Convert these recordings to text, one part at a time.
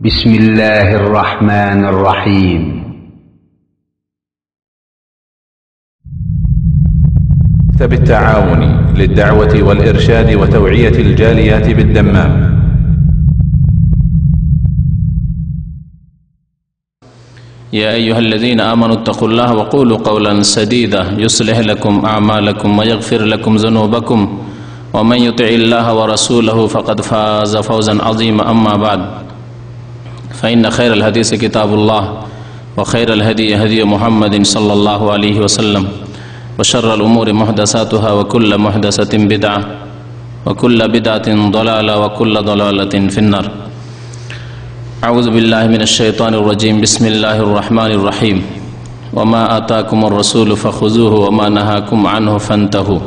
بسم الله الرحمن الرحيم مكتب التعاون للدعوة والإرشاد وتوعية الجاليات بالدمام. يا أيها الذين آمنوا اتقوا الله وقولوا قولا سديدا يصلح لكم أعمالكم ويغفر لكم ذنوبكم ومن يطع الله ورسوله فقد فاز فوزا عظيما. أما بعد فإن خير الحديث كتاب الله وخير الهدي هدي محمد صلى الله عليه وسلم وشر الأمور محدثاتها وكل محدثة بدعة وكل بدعة ضلالة وكل ضلالة في النار. أعوذ بالله من الشيطان الرجيم. بسم الله الرحمن الرحيم. وما آتاكم الرسول فخذوه وما نهاكم عنه فانتهوا.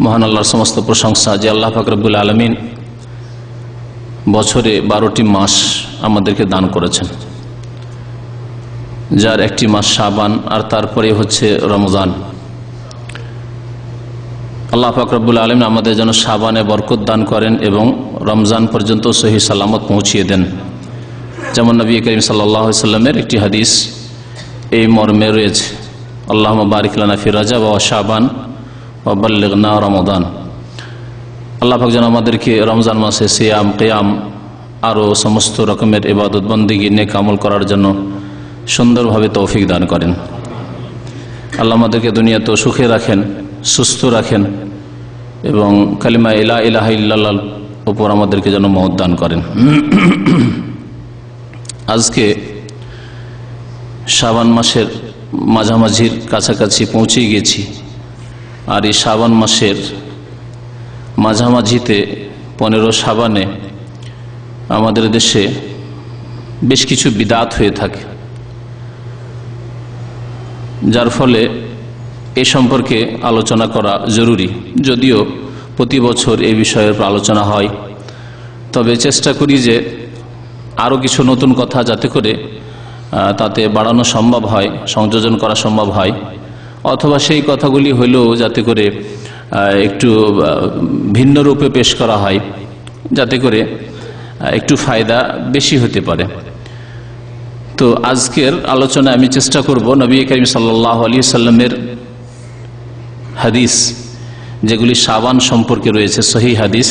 মহান আল্লাহর সমস্ত প্রশংসা যে আল্লাহ পাক রব্বুল আলামিন বছরে 12টি মাস আমাদেরকে দান করেছেন, যার একটি মাস শাবান আর তারপরে হচ্ছে রমজান। আল্লাহ পাক রব্বুল আলামিন আমাদের যেন শাবানে বরকত দান করেন এবং রমজান পর্যন্ত সহি সালামত পৌঁছিয়ে দেন। যেমন নবী করিম সাল্লাল্লাহু আলাইহি ওয়াসাল্লামের একটি হাদিস এই মর্মে রয়েছে, আল্লাহুম্মা বারিক লানা ফি রাজাব ওয়া শাবান ওয়া বাল্লিগনা রমাদান। আল্লাহ পাক যেন আমাদেরকে রমজান মাসে সিয়াম, কিয়াম আরও সমস্ত রকমের ইবাদত বন্দেগী নেক আমল করার জন্য সুন্দরভাবে তৌফিক দান করেন। আল্লাহ আমাদেরকে দুনিয়াতেও সুখে রাখেন, সুস্থ রাখেন এবং কালিমা লা ইলাহা ইল্লাল্লাহর উপর আমাদেরকে যেন মওত দান করেন। আজকে শাবান মাসের মাঝামাঝির কাছাকাছি পৌঁছে গেছি, আর এই শাবান মাসের মাঝামাঝিতে 15 শাবানে আমাদের দেশে বেশ কিছু বিদআত হয়ে থাকে, যার ফলে এ সম্পর্কে আলোচনা করা জরুরি। যদিও প্রতি বছর এই বিষয়ের আলোচনা হয়, তবে চেষ্টা করি যে আরও কিছু নতুন কথা যাতে করে তাতে বাড়ানো সম্ভব হয়, সংযোজন করা সম্ভব হয়, অথবা সেই কথাগুলি হলেও যাতে করে একটু ভিন্ন রূপে পেশ করা হয়, যাতে করে একটু ফায়দা বেশি হতে পারে। তো আজকের আলোচনায় আমি চেষ্টা করব নবী করিম সাল্লাল্লাহু আলাইহি সাল্লামের হাদিস যেগুলি শাবান সম্পর্কে রয়েছে, সহিহ হাদিস,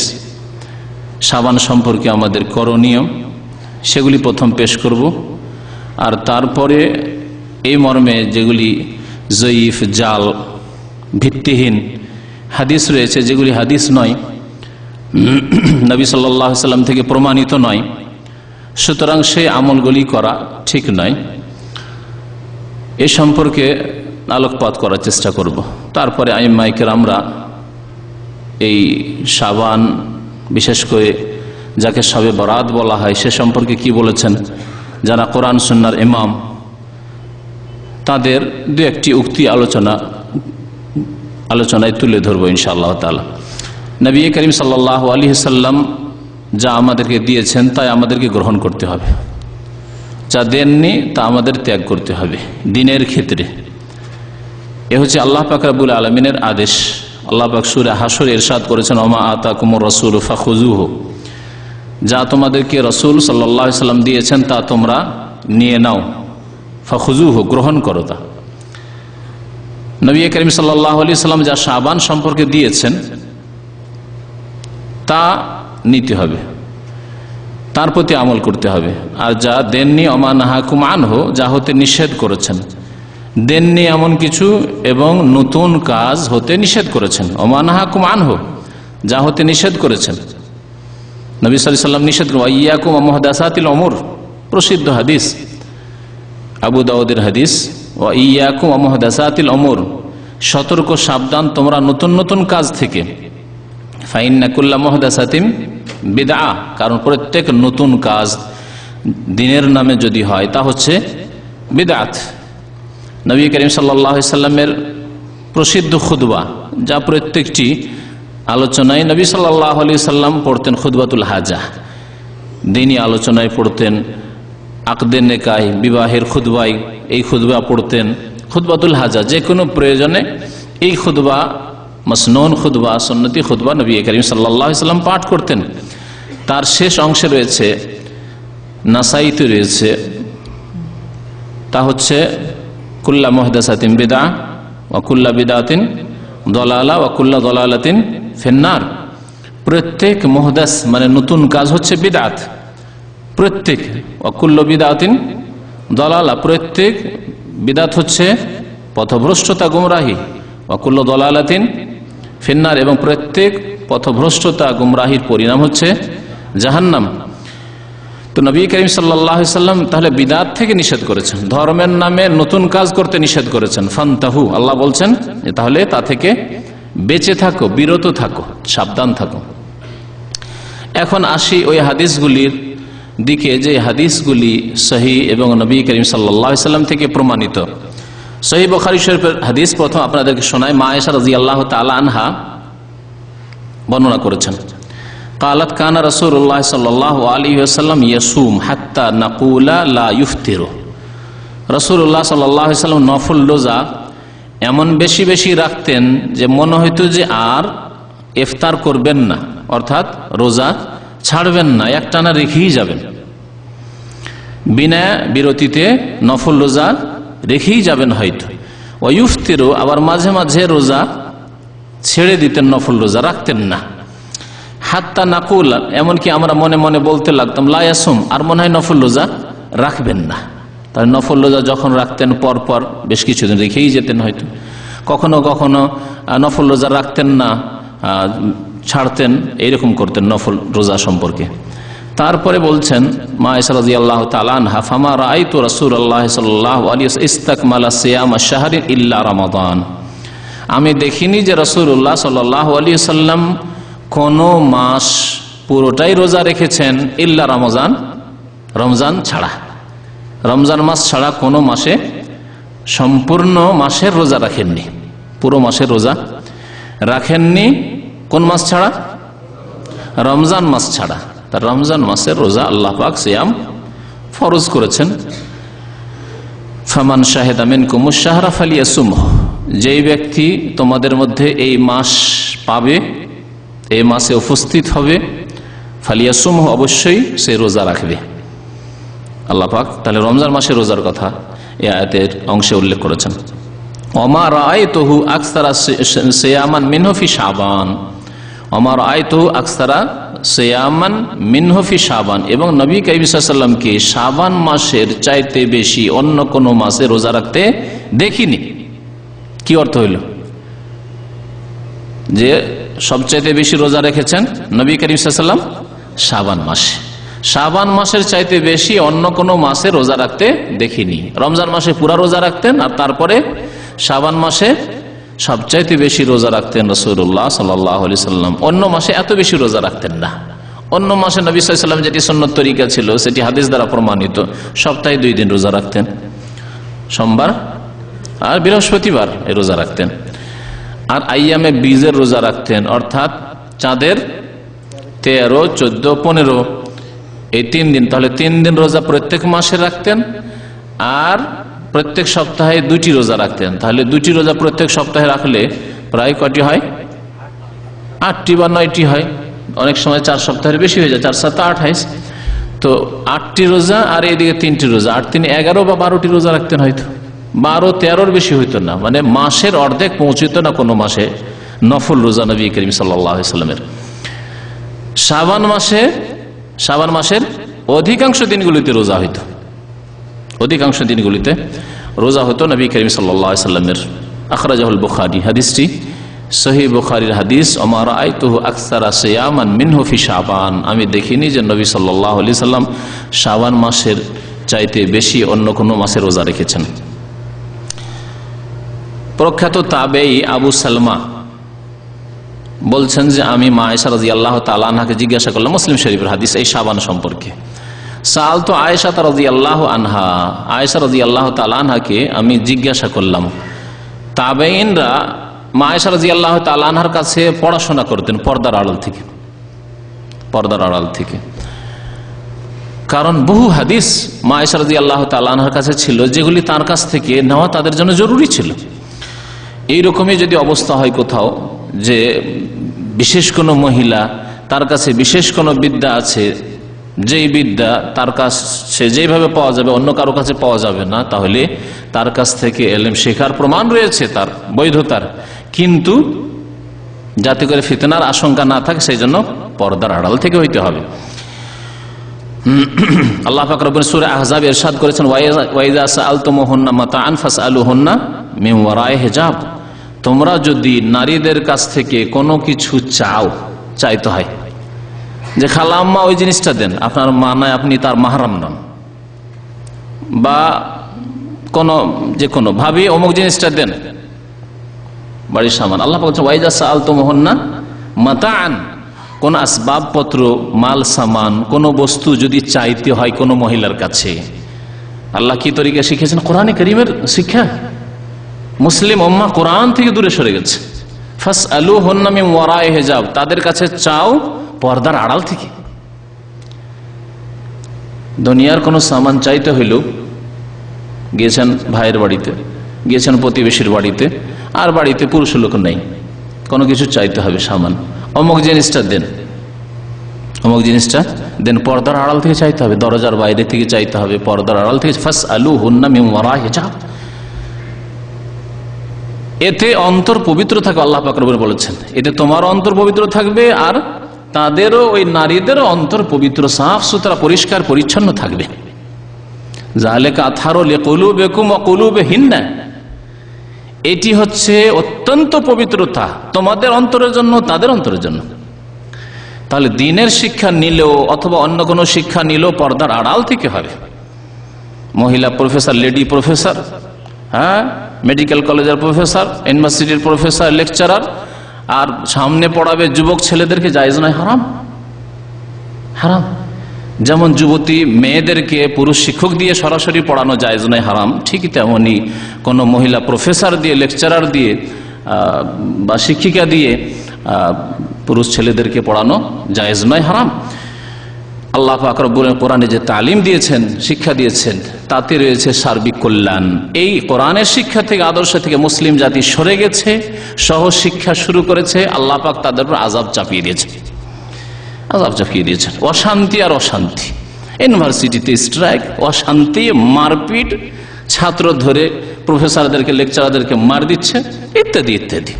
শাবান সম্পর্কে আমাদের করণীয়, সেগুলি প্রথম পেশ করব। আর তারপরে এই মর্মে যেগুলি জয়ীফ, জাল, ভিত্তিহীন হাদিস রয়েছে, যেগুলি হাদিস নয়, নবী সাল্লাল্লাহু আলাইহি সাল্লাম থেকে প্রমাণিত নয়, সুতরাং সেই আমলগুলি করা ঠিক নয়, এ সম্পর্কে আলোকপাত করার চেষ্টা করব। তারপরে আইম্মায়ে কেরামরা এই শাবান, বিশেষ করে যাকে শবে বরাত বলা হয়, সে সম্পর্কে কি বলেছেন, যারা কোরআন সুন্নাহর ইমাম, তাদের দু একটি উক্তি আলোচনায় তুলে ধরবো ইনশাআল্লাহ তাআলা। নবী করিম সাল্লাল্লাহু আলাইহি সাল্লাম যা আমাদেরকে দিয়েছেন তাই আমাদেরকে গ্রহণ করতে হবে, যা দেননি তা আমাদের ত্যাগ করতে হবে দ্বীনের ক্ষেত্রে। এ হচ্ছে আল্লাহ পাক রব্বুল আলামিনের আদেশ। আল্লাহ পাক সূরা হাশর ইরশাদ করেছেন, ওমা আতাকুমুর রাসূলু ফাখুযুহু, যা তোমাদেরকে রাসূল সাল্লাল্লাহু আলাইহি সাল্লাম দিয়েছেন তা তোমরা নিয়ে নাও, ফাখুযুহু, গ্রহণ করো তা। নবী করিম সাল্লাল্লাহু আলাইহি সাল্লাম যা শাবান সম্পর্কে দিয়েছেন তা নিতে হবে, তার প্রতি আমল করতে হবে। আর যা দেননি, ওমা নাহাকুম আনহু, যা হতে নিষেধ করেছেন, দেননি এমন কিছু এবং নতুন কাজ হতে নিষেধ করেছেন। ওমা নাহাকুম আনহু, যা হতে নিষেধ করেছেন। নবী সাল্লাল্লাহু আলাইহি সাল্লাম নিষেধ করেন, ওয়াইয়াকুম ওয়া মুহদাসাতিল উমুর, প্রসিদ্ধ হাদিস, আবু দাউদের হাদিস, ওয়াইয়াকুম ওয়া মুহদাসাতিল উমুর, সতর্ক সাবধান তোমরা নতুন নতুন কাজ থেকে। ফাইন্না কুল্লা মুহদাসাতিন বিদআ, কারণ প্রত্যেক নতুন কাজ দ্বীনের নামে যদি হয় তা হচ্ছে বিদআত। নবী করিম সাল্লাল্লাহু আলাইহি সাল্লামের প্রসিদ্ধ খুতবা, যা প্রত্যেকটি আলোচনায় নবী সাল্লাল্লাহু আলাইহি সাল্লাম পড়তেন, খুতবাতুল হাজা, দ্বীনি আলোচনায় পড়তেন, আকদে নেকাহ, বিবাহের খুতবায় এই খুতবা পড়তেন, খুতবাতুল হাজা, যে কোনো প্রয়োজনে এই খুতবা, মসনুন খুতবা, সুন্নতি খুতবা নবী করিম সাল্লাল্লাহু আলাইহি সাল্লাম পাঠ করতেন। তার শেষ অংশে রয়েছে নাসাইতে রয়েছে, তা হচ্ছে কুল্লা মুহদাসাতিন বিদআহ ওয়া কুল্লা বিদআতিন দালালা ওয়া কুল্লা দালালাতিন ফিন্নার। প্রত্যেক মুহদাস মানে নতুন কাজ হচ্ছে বিদআত, প্রত্যেক ওয়া কুল্লু বিদআতিন দালালা, প্রত্যেক বিদআত হচ্ছে পথভ্রষ্টতা, গুমরাহি, ওয়া কুল্লু দালালাতিন ফিন্নার, এবং প্রত্যেক পথভ্রষ্টতা গুমরাহির পরিণাম হচ্ছে জাহান্নাম। তো নবী করিম সাল্লাল্লাহু আলাইহি সাল্লাম তাহলে বিদআত থেকে নিষেধ করেছেন, ধর্মের নামে নতুন কাজ করতে নিষেধ করেছেন। ফান্তাহু, আল্লাহ বলছেন তাহলে তা থেকে বেঁচে থাকো, বিরত থাকো, সাবধান থাকো। এখন আসি ওই হাদিসগুলির দিকে, যে হাদিসগুলি সহিহ এবং নবী করিম সাল্লাল্লাহু আলাইহি সাল্লাম থেকে প্রমাণিত। সহিহ বুখারী শরীফের হাদিস প্রথম আপনাদেরকে শোনায়। মা আয়েশা রাদিয়াল্লাহু তাআলা আনহা বর্ণনা করেছেন, قالت كان رسول الله صلى الله عليه وسلم يصوم حتى نقول لا يفطر। রাসূলুল্লাহ সাল্লাল্লাহু আলাইহি ওয়াসাল্লাম নফল রোজা এমন বেশি বেশি রাখতেন যে মনে হইতো যে আর ইফতার করবেন না, অর্থাৎ রোজা ছাড়বেন না, একটানা রেখেই যাবেন, বিনা বিরতিতে নফল রোজা রেখেই যাবেন হয়তো। ওয়া ইফতিরু, আবার মাঝে মাঝে রোজা ছেড়ে দিতেন, নফল রোজা রাখতেন না। হাত্তা নাকুল, এমনকি আমরা মনে মনে বলতে লাগতাম লা ইয়াসুম, আর মনে হয় নফল রোজা রাখবেন না। তাই নফল রোজা যখন রাখতেন পর পর বেশ কিছুদিন রেখেই যেতেন হয়তো, কখনো কখনো নফল রোজা রাখতেন না, ছাড়তেন, এইরকম করতেন নফল রোজা সম্পর্কে। তারপরে বলছেন মা আয়েশা রাদিয়াল্লাহু তাআলা আনহা, ফামা রাআইতু রাসূলুল্লাহ সাল্লাল্লাহু আলাইহি ওয়াসাল্লাম ইসতাকমালা সিয়াম আশ-শাহরি ইল্লা রমাদান। আমি দেখিনি যে রাসূলুল্লাহ সাল্লাল্লাহু আলাইহি ওয়াসাল্লাম কোন মাস পুরোটাই রোজা রেখেছেন ইল্লা রমজান, রমজান ছাড়া, রমজান মাস ছাড়া কোনো মাসে সম্পূর্ণ মাসের রোজা রাখেননি, পুরো মাসের রোজা রাখেননি। কোন মাস ছাড়া? রমজান মাস ছাড়া। তার রমজান মাসের রোজা আল্লাহ পাক সিয়াম ফরজ করেছেন। ফামান শাহিদা মিনকুমুশ শাহরা ফালিয়াসুমহু, যেই ব্যক্তি তোমাদের মধ্যে এই মাস পাবে, এই মাসে উপস্থিত হবে, ফালিয়াসুমহু, অবশ্যই সে রোজা রাখবে। আল্লাহ পাক তাহলে রমজান মাসের রোজার কথা এই আয়াতের অংশে উল্লেখ করেছেন। ওমা রাআইতুহু আকসারা সিয়ামান মিনহু ফি শাবান, ওমা রাআইতুহু আকসারা সিয়ামান মিনহু ফি শাবান, এবং নবী কারীম সাল্লাল্লাহু আলাইহি ওয়াসাল্লামকে শাবান মাসের চাইতে বেশি অন্য কোন মাসে রোজা রাখতে দেখিনি। কি অর্থ হইল? যে সবচাইতে বেশি রোজা রেখেছেন নবী করিম সাল্লাল্লাহু আলাইহি ওয়াসাল্লাম শাবান মাসে, শাবান মাসের চাইতে বেশি অন্য কোনো মাসে রোজা রাখতে দেখিনি। রমজান মাসে পুরা রোজা রাখতেন, আর তারপরে শাবান মাসে সবচাইতে বেশি রোজা রাখতেন রাসূলুল্লাহ সাল্লাল্লাহু আলাইহি ওয়াসাল্লাম। অন্য মাসে এত বেশি রোজা রাখতেন না। অন্য মাসে নবী সাল্লাল্লাহু আলাইহি ওয়াসাল্লাম যেটি সুন্নত তরিকা ছিল সেটি হাদিস দ্বারা প্রমাণিত, সপ্তাহে 2 দিন রোজা রাখতেন, সোমবার আর বৃহস্পতিবার এই রোজা রাখতেন। আর আইয়ামে বীজের রোজা রাখতেন, অর্থাৎ চাঁদের 13, 14, 15 এই 3 দিন। তাহলে 3 দিন রোজা প্রত্যেক মাসে রাখতেন, আর প্রত্যেক সপ্তাহে 2টি রোজা রাখতেন। তাহলে 2টি রোজা প্রত্যেক সপ্তাহে রাখলে প্রায় কটি হয়? 8টি বা 9টি হয়, অনেক সময় 4 সপ্তাহের বেশি হয়ে যায়, 4 7 8 হয়। তো 8টি রোজা আর এদিকে 3টি রোজা, 8 3 11 বা 12টি রোজা রাখতেন হয়তো, 12-13-র বেশি হইতো না, মানে মাসের অর্ধেক পৌঁছিত না কোনো মাসে নফল রোজা নবী করিম সাল্লাল্লাহু আলাইহি ওয়াসাল্লামের। শাবান মাসের অধিকাংশ দিনগুলিতে রোজা হইতো, অধিকাংশ দিনগুলিতে রোজা হতো নবী করিম সাল্লাল্লাহু আলাইহি ওয়াসাল্লামের। আখরাজাহুল বুখারী, হাদিসটি সহিহ বুখারীর হাদিস। ওমা রাআইতুহু আকসারা সিয়ামান মিনহু ফি শাবান, আমি দেখিনি যে নবী সাল্লাল্লাহু আলাইহি ওয়াসাল্লাম শাবান মাসের চাইতে বেশি অন্য কোনো মাসে রোজা রেখেছেন। প্রখ্যাত তাবেঈ আবু সালমা বলছেন যে আমি মা আয়েশা রাদিয়াল্লাহু তাআলা আনহাকে জিজ্ঞাসা করলাম, মুসলিম শরীফের হাদিস, এই শাবান সম্পর্কে। সাআলতু আয়েশা রাদিয়াল্লাহু আনহা, আয়েশা রাদিয়াল্লাহু তাআলা আনহাকে আমি জিজ্ঞাসা করলাম। তাবেঈনরা মা আয়েশা রাদিয়াল্লাহু তাআলা আনহার কাছে পড়াশোনা করতেন পর্দার আড়াল থেকে, পর্দার আড়াল থেকে। কারণ বহু হাদিস মা আয়েশা রাদিয়াল্লাহু তাআলা আনহার কাছে ছিল যেগুলি তার কাছ থেকে নেওয়া তাদের জন্য জরুরি ছিল। এইরকমই যদি অবস্থা হয় কোথাও যে বিশেষ কোনো মহিলা, তার কাছে বিশেষ কোনো বিদ্যা আছে যেই বিদ্যা তার কাছে যেভাবে পাওয়া যাবে অন্য কারো কাছে পাওয়া যাবে না, তাহলে তার কাছ থেকে এলেম শেখার প্রমাণ রয়েছে তার বৈধতার, কিন্তু যাতে করে ফিতনার আশঙ্কা না থাকে সেই জন্য পর্দার আড়াল থেকে হইতে হবে। আল্লাহ পাক রব্বুল সূরা আহজাব ইরশাদ করেছেন, ওয়াইযা সাআলতুমুহুন্না মাতাআন ফাসআলুহুন্না মিন ওয়ারাই হিজাব। তোমরা যদি নারীদের কাছ থেকে কোনো কিছু চাইতে হয়, যে খালাম্মা ওই জিনিসটা দেন, আপনার মা নয়, আপনি তার মাহরাম নন, বা যে কোনো ভাবি অমুক জিনিসটা দেন, বাড়ির সামান। আল্লাহ পাক বলছেন ওয়াইযা সাআলতুমুহুন্না মাতাআন, কোন আসবাবপত্র, মাল সামান, কোন বস্তু যদি চাইতে হয় কোন মহিলার কাছে, আল্লাহ কি তরিকা শিখেছেন? কোরআনে কারীমের শিক্ষা। মুসলিম উম্মাহ কোরআন থেকে দূরে সরে গেছে। ফাসআলুহুন্না মিন ওয়ারাই হিজাব, তাদের কাছে চাও পর্দার আড়াল থেকে। দুনিয়ার কোন সামান চাইতে হইল, গিয়েছেন ভাইয়ের বাড়িতে, গিয়েছেন প্রতিবেশীর বাড়িতে, আর বাড়িতে পুরুষ লোক নেই, কোনো কিছু চাইতে হবে সামান, অমুক জিনিসটা দেন, অমুক জিনিসটা দেন, পর্দার আড়াল থেকে চাইতে হবে, দরজার বাইরে থেকে চাইতে হবে, পর্দার আড়াল থেকে। ফাসআলুহুন্না মিন ওয়ারাই হিজাব, এতে অন্তর পবিত্র থাকে। আল্লাহ পাক রব্বুল বলেছেন এতে তোমার অন্তর পবিত্র থাকবে, আর তাদেরও, ওই নারীদেরও অন্তর পবিত্র, সাফ সুতরা, পরিষ্কার পরিচ্ছন্ন থাকবে। যালিকা আতহারু লিকুলুবিকুম ওয়া কুলুবিহিন্না, এটি হচ্ছে অত্যন্ত পবিত্রতা তোমাদের অন্তরের জন্য, তাদের অন্তরের জন্য। তাহলে দ্বীনের শিক্ষা নিলেও অথবা অন্য কোনো শিক্ষা নিলেও পর্দার আড়াল থেকে হবে। মহিলা প্রফেসর, লেডি প্রফেসর, হ্যাঁ, মেডিকেল কলেজের প্রফেসর, ইউনিভার্সিটির প্রফেসর, লেকচারার, আর সামনে পড়াবে যুবক ছেলেদেরকে, জায়েজ নয়, হারাম, হারাম। যেমন যুবতী মেয়েদেরকে পুরুষ শিক্ষক দিয়ে সরাসরি পড়ানো জায়েজ নয়, হারাম, ঠিকই তেমনি কোনো মহিলা প্রফেসর দিয়ে, লেকচারার দিয়ে বা শিক্ষিকা দিয়ে পুরুষ ছেলেদেরকে পড়ানো জায়েজ নয়, হারাম। আল্লাহ পাক রব্বুল কোরআনে যে তালিম দিয়েছেন, শিক্ষা দিয়েছেন, তাতে রয়েছে সার্বিক কল্যাণ। এই কোরআনের শিক্ষা থেকে, আদর্শ থেকে মুসলিম জাতি সরে গেছে, সহজ শিক্ষা শুরু করেছে, আল্লাহ পাক তাদের উপর আযাব চাপিয়ে দিয়েছে, আযাব চাপিয়ে দিয়েছেন। অশান্তি আর অশান্তি, ইউনিভার্সিটিতে স্ট্রাইক, অশান্তি, মারপিট, ছাত্র ধরে প্রফেসরদেরকে, লেকচারারদেরকে মার দিচ্ছে, ইত্যাদি ইত্যাদি।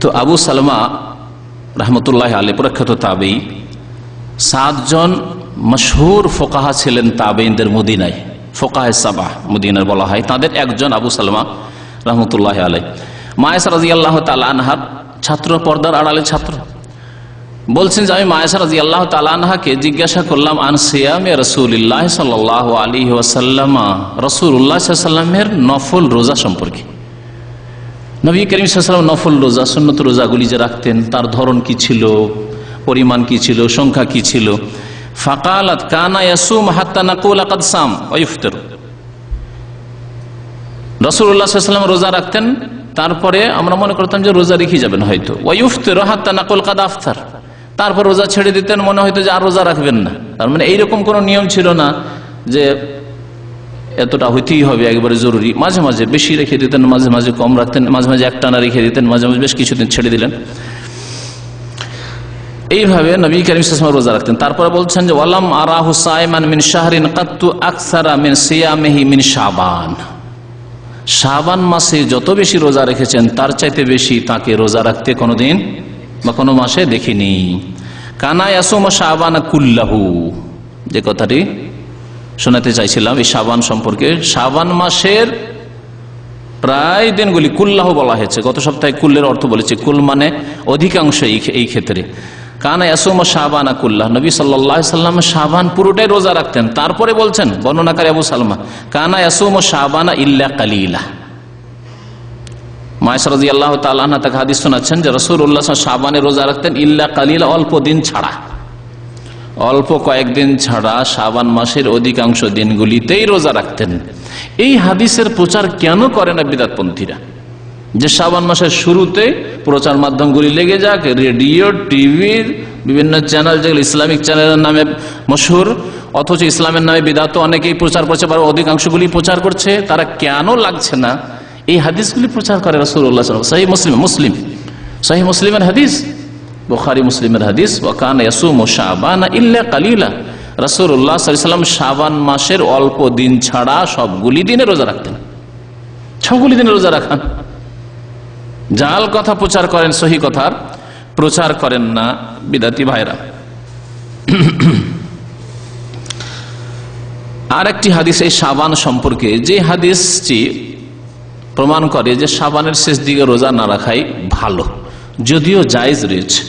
তো আবু সালমা রহমতুল্লাহ আলাইহি প্রখ্যাত তাবেঈ, 7 জন মশহুর ফোকাহা ছিলেন তাবেঈনদের মদিনায়, ফোকাহে সাবা মদিনার বলা হয়, তাদের একজন আবু সালমা রহমতুল্লাহ আলাইহি। মায়েশা রাদিয়াল্লাহু তাআলা আনহার ছাত্র, পর্দার আড়ালে ছাত্র। বলছেন যে আমি মায়েশা রাদিয়াল্লাহু তাআলা আনহাকে জিজ্ঞাসা করলাম আন সিয়ামে রাসূলিল্লাহ সাল্লাল্লাহু আলাইহি ওয়াসাল্লাম, রাসূলুল্লাহ সাল্লাল্লাহু আলাইহি ওয়াসাল্লামের নফল রোজা সম্পর্কে। নবী করিম সাল্লাল্লাহু আলাইহি ওয়াসাল্লাম নফল রোজা, সুন্নত রোজাগুলি যে রাখতেন, তার ধরন কি ছিল, পরিমাণ কি ছিল, সংখ্যা কি ছিল। ফাকালাত কানা ইয়াসুম হাত্তা নাকুলা কাদ সাম ওয়া ইফতার, রাসূলুল্লাহ সাল্লাল্লাহু আলাইহি ওয়াসাল্লাম রোজা রাখতেন, তারপরে আমরা মনে করতাম যে রোজা রেখে যাবেন হয়তো, ওয়া ইফতার হাত্তা নাকুল কাদ আফতার, তারপর রোজা ছেড়ে দিতেন, মনে হয়তো যে আর রোজা রাখবেন না। তার মানে এইরকম কোনো নিয়ম ছিল না যে এতটা হইতেই হবে, একবারে জরুরি। মাঝে মাঝে বেশি রেখে দিতেন, মাঝে মাঝে কম রাখতেন, মাঝে মাঝে একটানা রেখে দিতেন, মাঝে মাঝে বেশ কিছুদিন ছেড়ে দিলেন। এইভাবে নবী করিম সাল্লাল্লাহু আলাইহি ওয়াসাল্লাম রোজা রাখতেন। তারপরে বলছেন যে ওয়ালাম আরাহু সাইমান মিন শাহরিন কাত্তু আকসারা মিন সিয়ামিহি মিন শাবান, শাবান মাসে যত বেশি রোজা রেখেছেন তার চাইতে বেশি তাকে রোজা রাখতে কোনোদিন বা কোনো মাসে দেখিনি। কানা ইয়াসুম শাবান কুল্লাহু, যে কথাটি শোনাতে চাইছিলাম এই শাবান সম্পর্কে, শাবান মাসের প্রায় দিনগুলি, কুল্লাহ বলা হয়েছে, গত সপ্তাহে কুল্লের অর্থ বলেছি, কুল মানে অধিকাংশ এই ক্ষেত্রে। কানা ইয়াসুম শাবান কুল্লাহ, নবী সাল্লাল্লাহু আলাইহি ওয়াসাল্লাম শাবান পুরোটাই রোজা রাখতেন। তারপরে বলছেন বর্ণনাকারী আবু সালমা, কানা ইয়াসুম শাবান ইল্লা কালিলা। মায়েশা রাদিয়াল্লাহু তাআলা আনহা তাকে হাদিস শোনাচ্ছেন যে রাসূলুল্লাহ সাল্লাল্লাহু আলাইহি ওয়াসাল্লাম শাবানে রোজা রাখতেন ইল্লা কালিলা, অল্প দিন ছাড়া, অল্প কয়েকদিন ছাড়া শাবান মাসের অধিকাংশ দিনগুলিতেই রোজা রাখতেন। এই হাদিসের প্রচার কেন করে না বিদআতপন্থীরা, যে শাবান মাসের শুরুতে প্রচার মাধ্যমগুলি লেগে যাক, রেডিও, টিভির বিভিন্ন চ্যানেল যেগুলো ইসলামিক চ্যানেলের নামে মশহুর, অথচ ইসলামের নামে বিদআত অনেকেই প্রচার করছে, বা অধিকাংশগুলি প্রচার করছে, তারা কেন লাগছে না এই হাদিসগুলি প্রচার করে রাসূলুল্লাহ সাল্লাল্লাহু আলাইহি ওয়াসাল্লাম। সহিহ মুসলিমের হাদিস, বুখারী মুসলিমের হাদিস, ওয়া কানা ইয়াসুমু শাবানা ইল্লা কালিলা, রাসূলুল্লাহ সাল্লাল্লাহু আলাইহি ওয়াসাল্লাম শাবান মাসের অল্প দিন ছাড়া সবগুলি দিনে রোজা রাখতেন। সবগুলি দিনে রোজা রাখান। জাল কথা প্রচার করেন, সহি কথার প্রচার করেন না বিদাতি ভাইরা। আর একটি হাদিস এই শাবান সম্পর্কে, যে হাদিসটি প্রমাণ করে যে শাবানের শেষ দিকে রোজা না রাখাই ভালো, যদিও জায়েজ রয়েছে।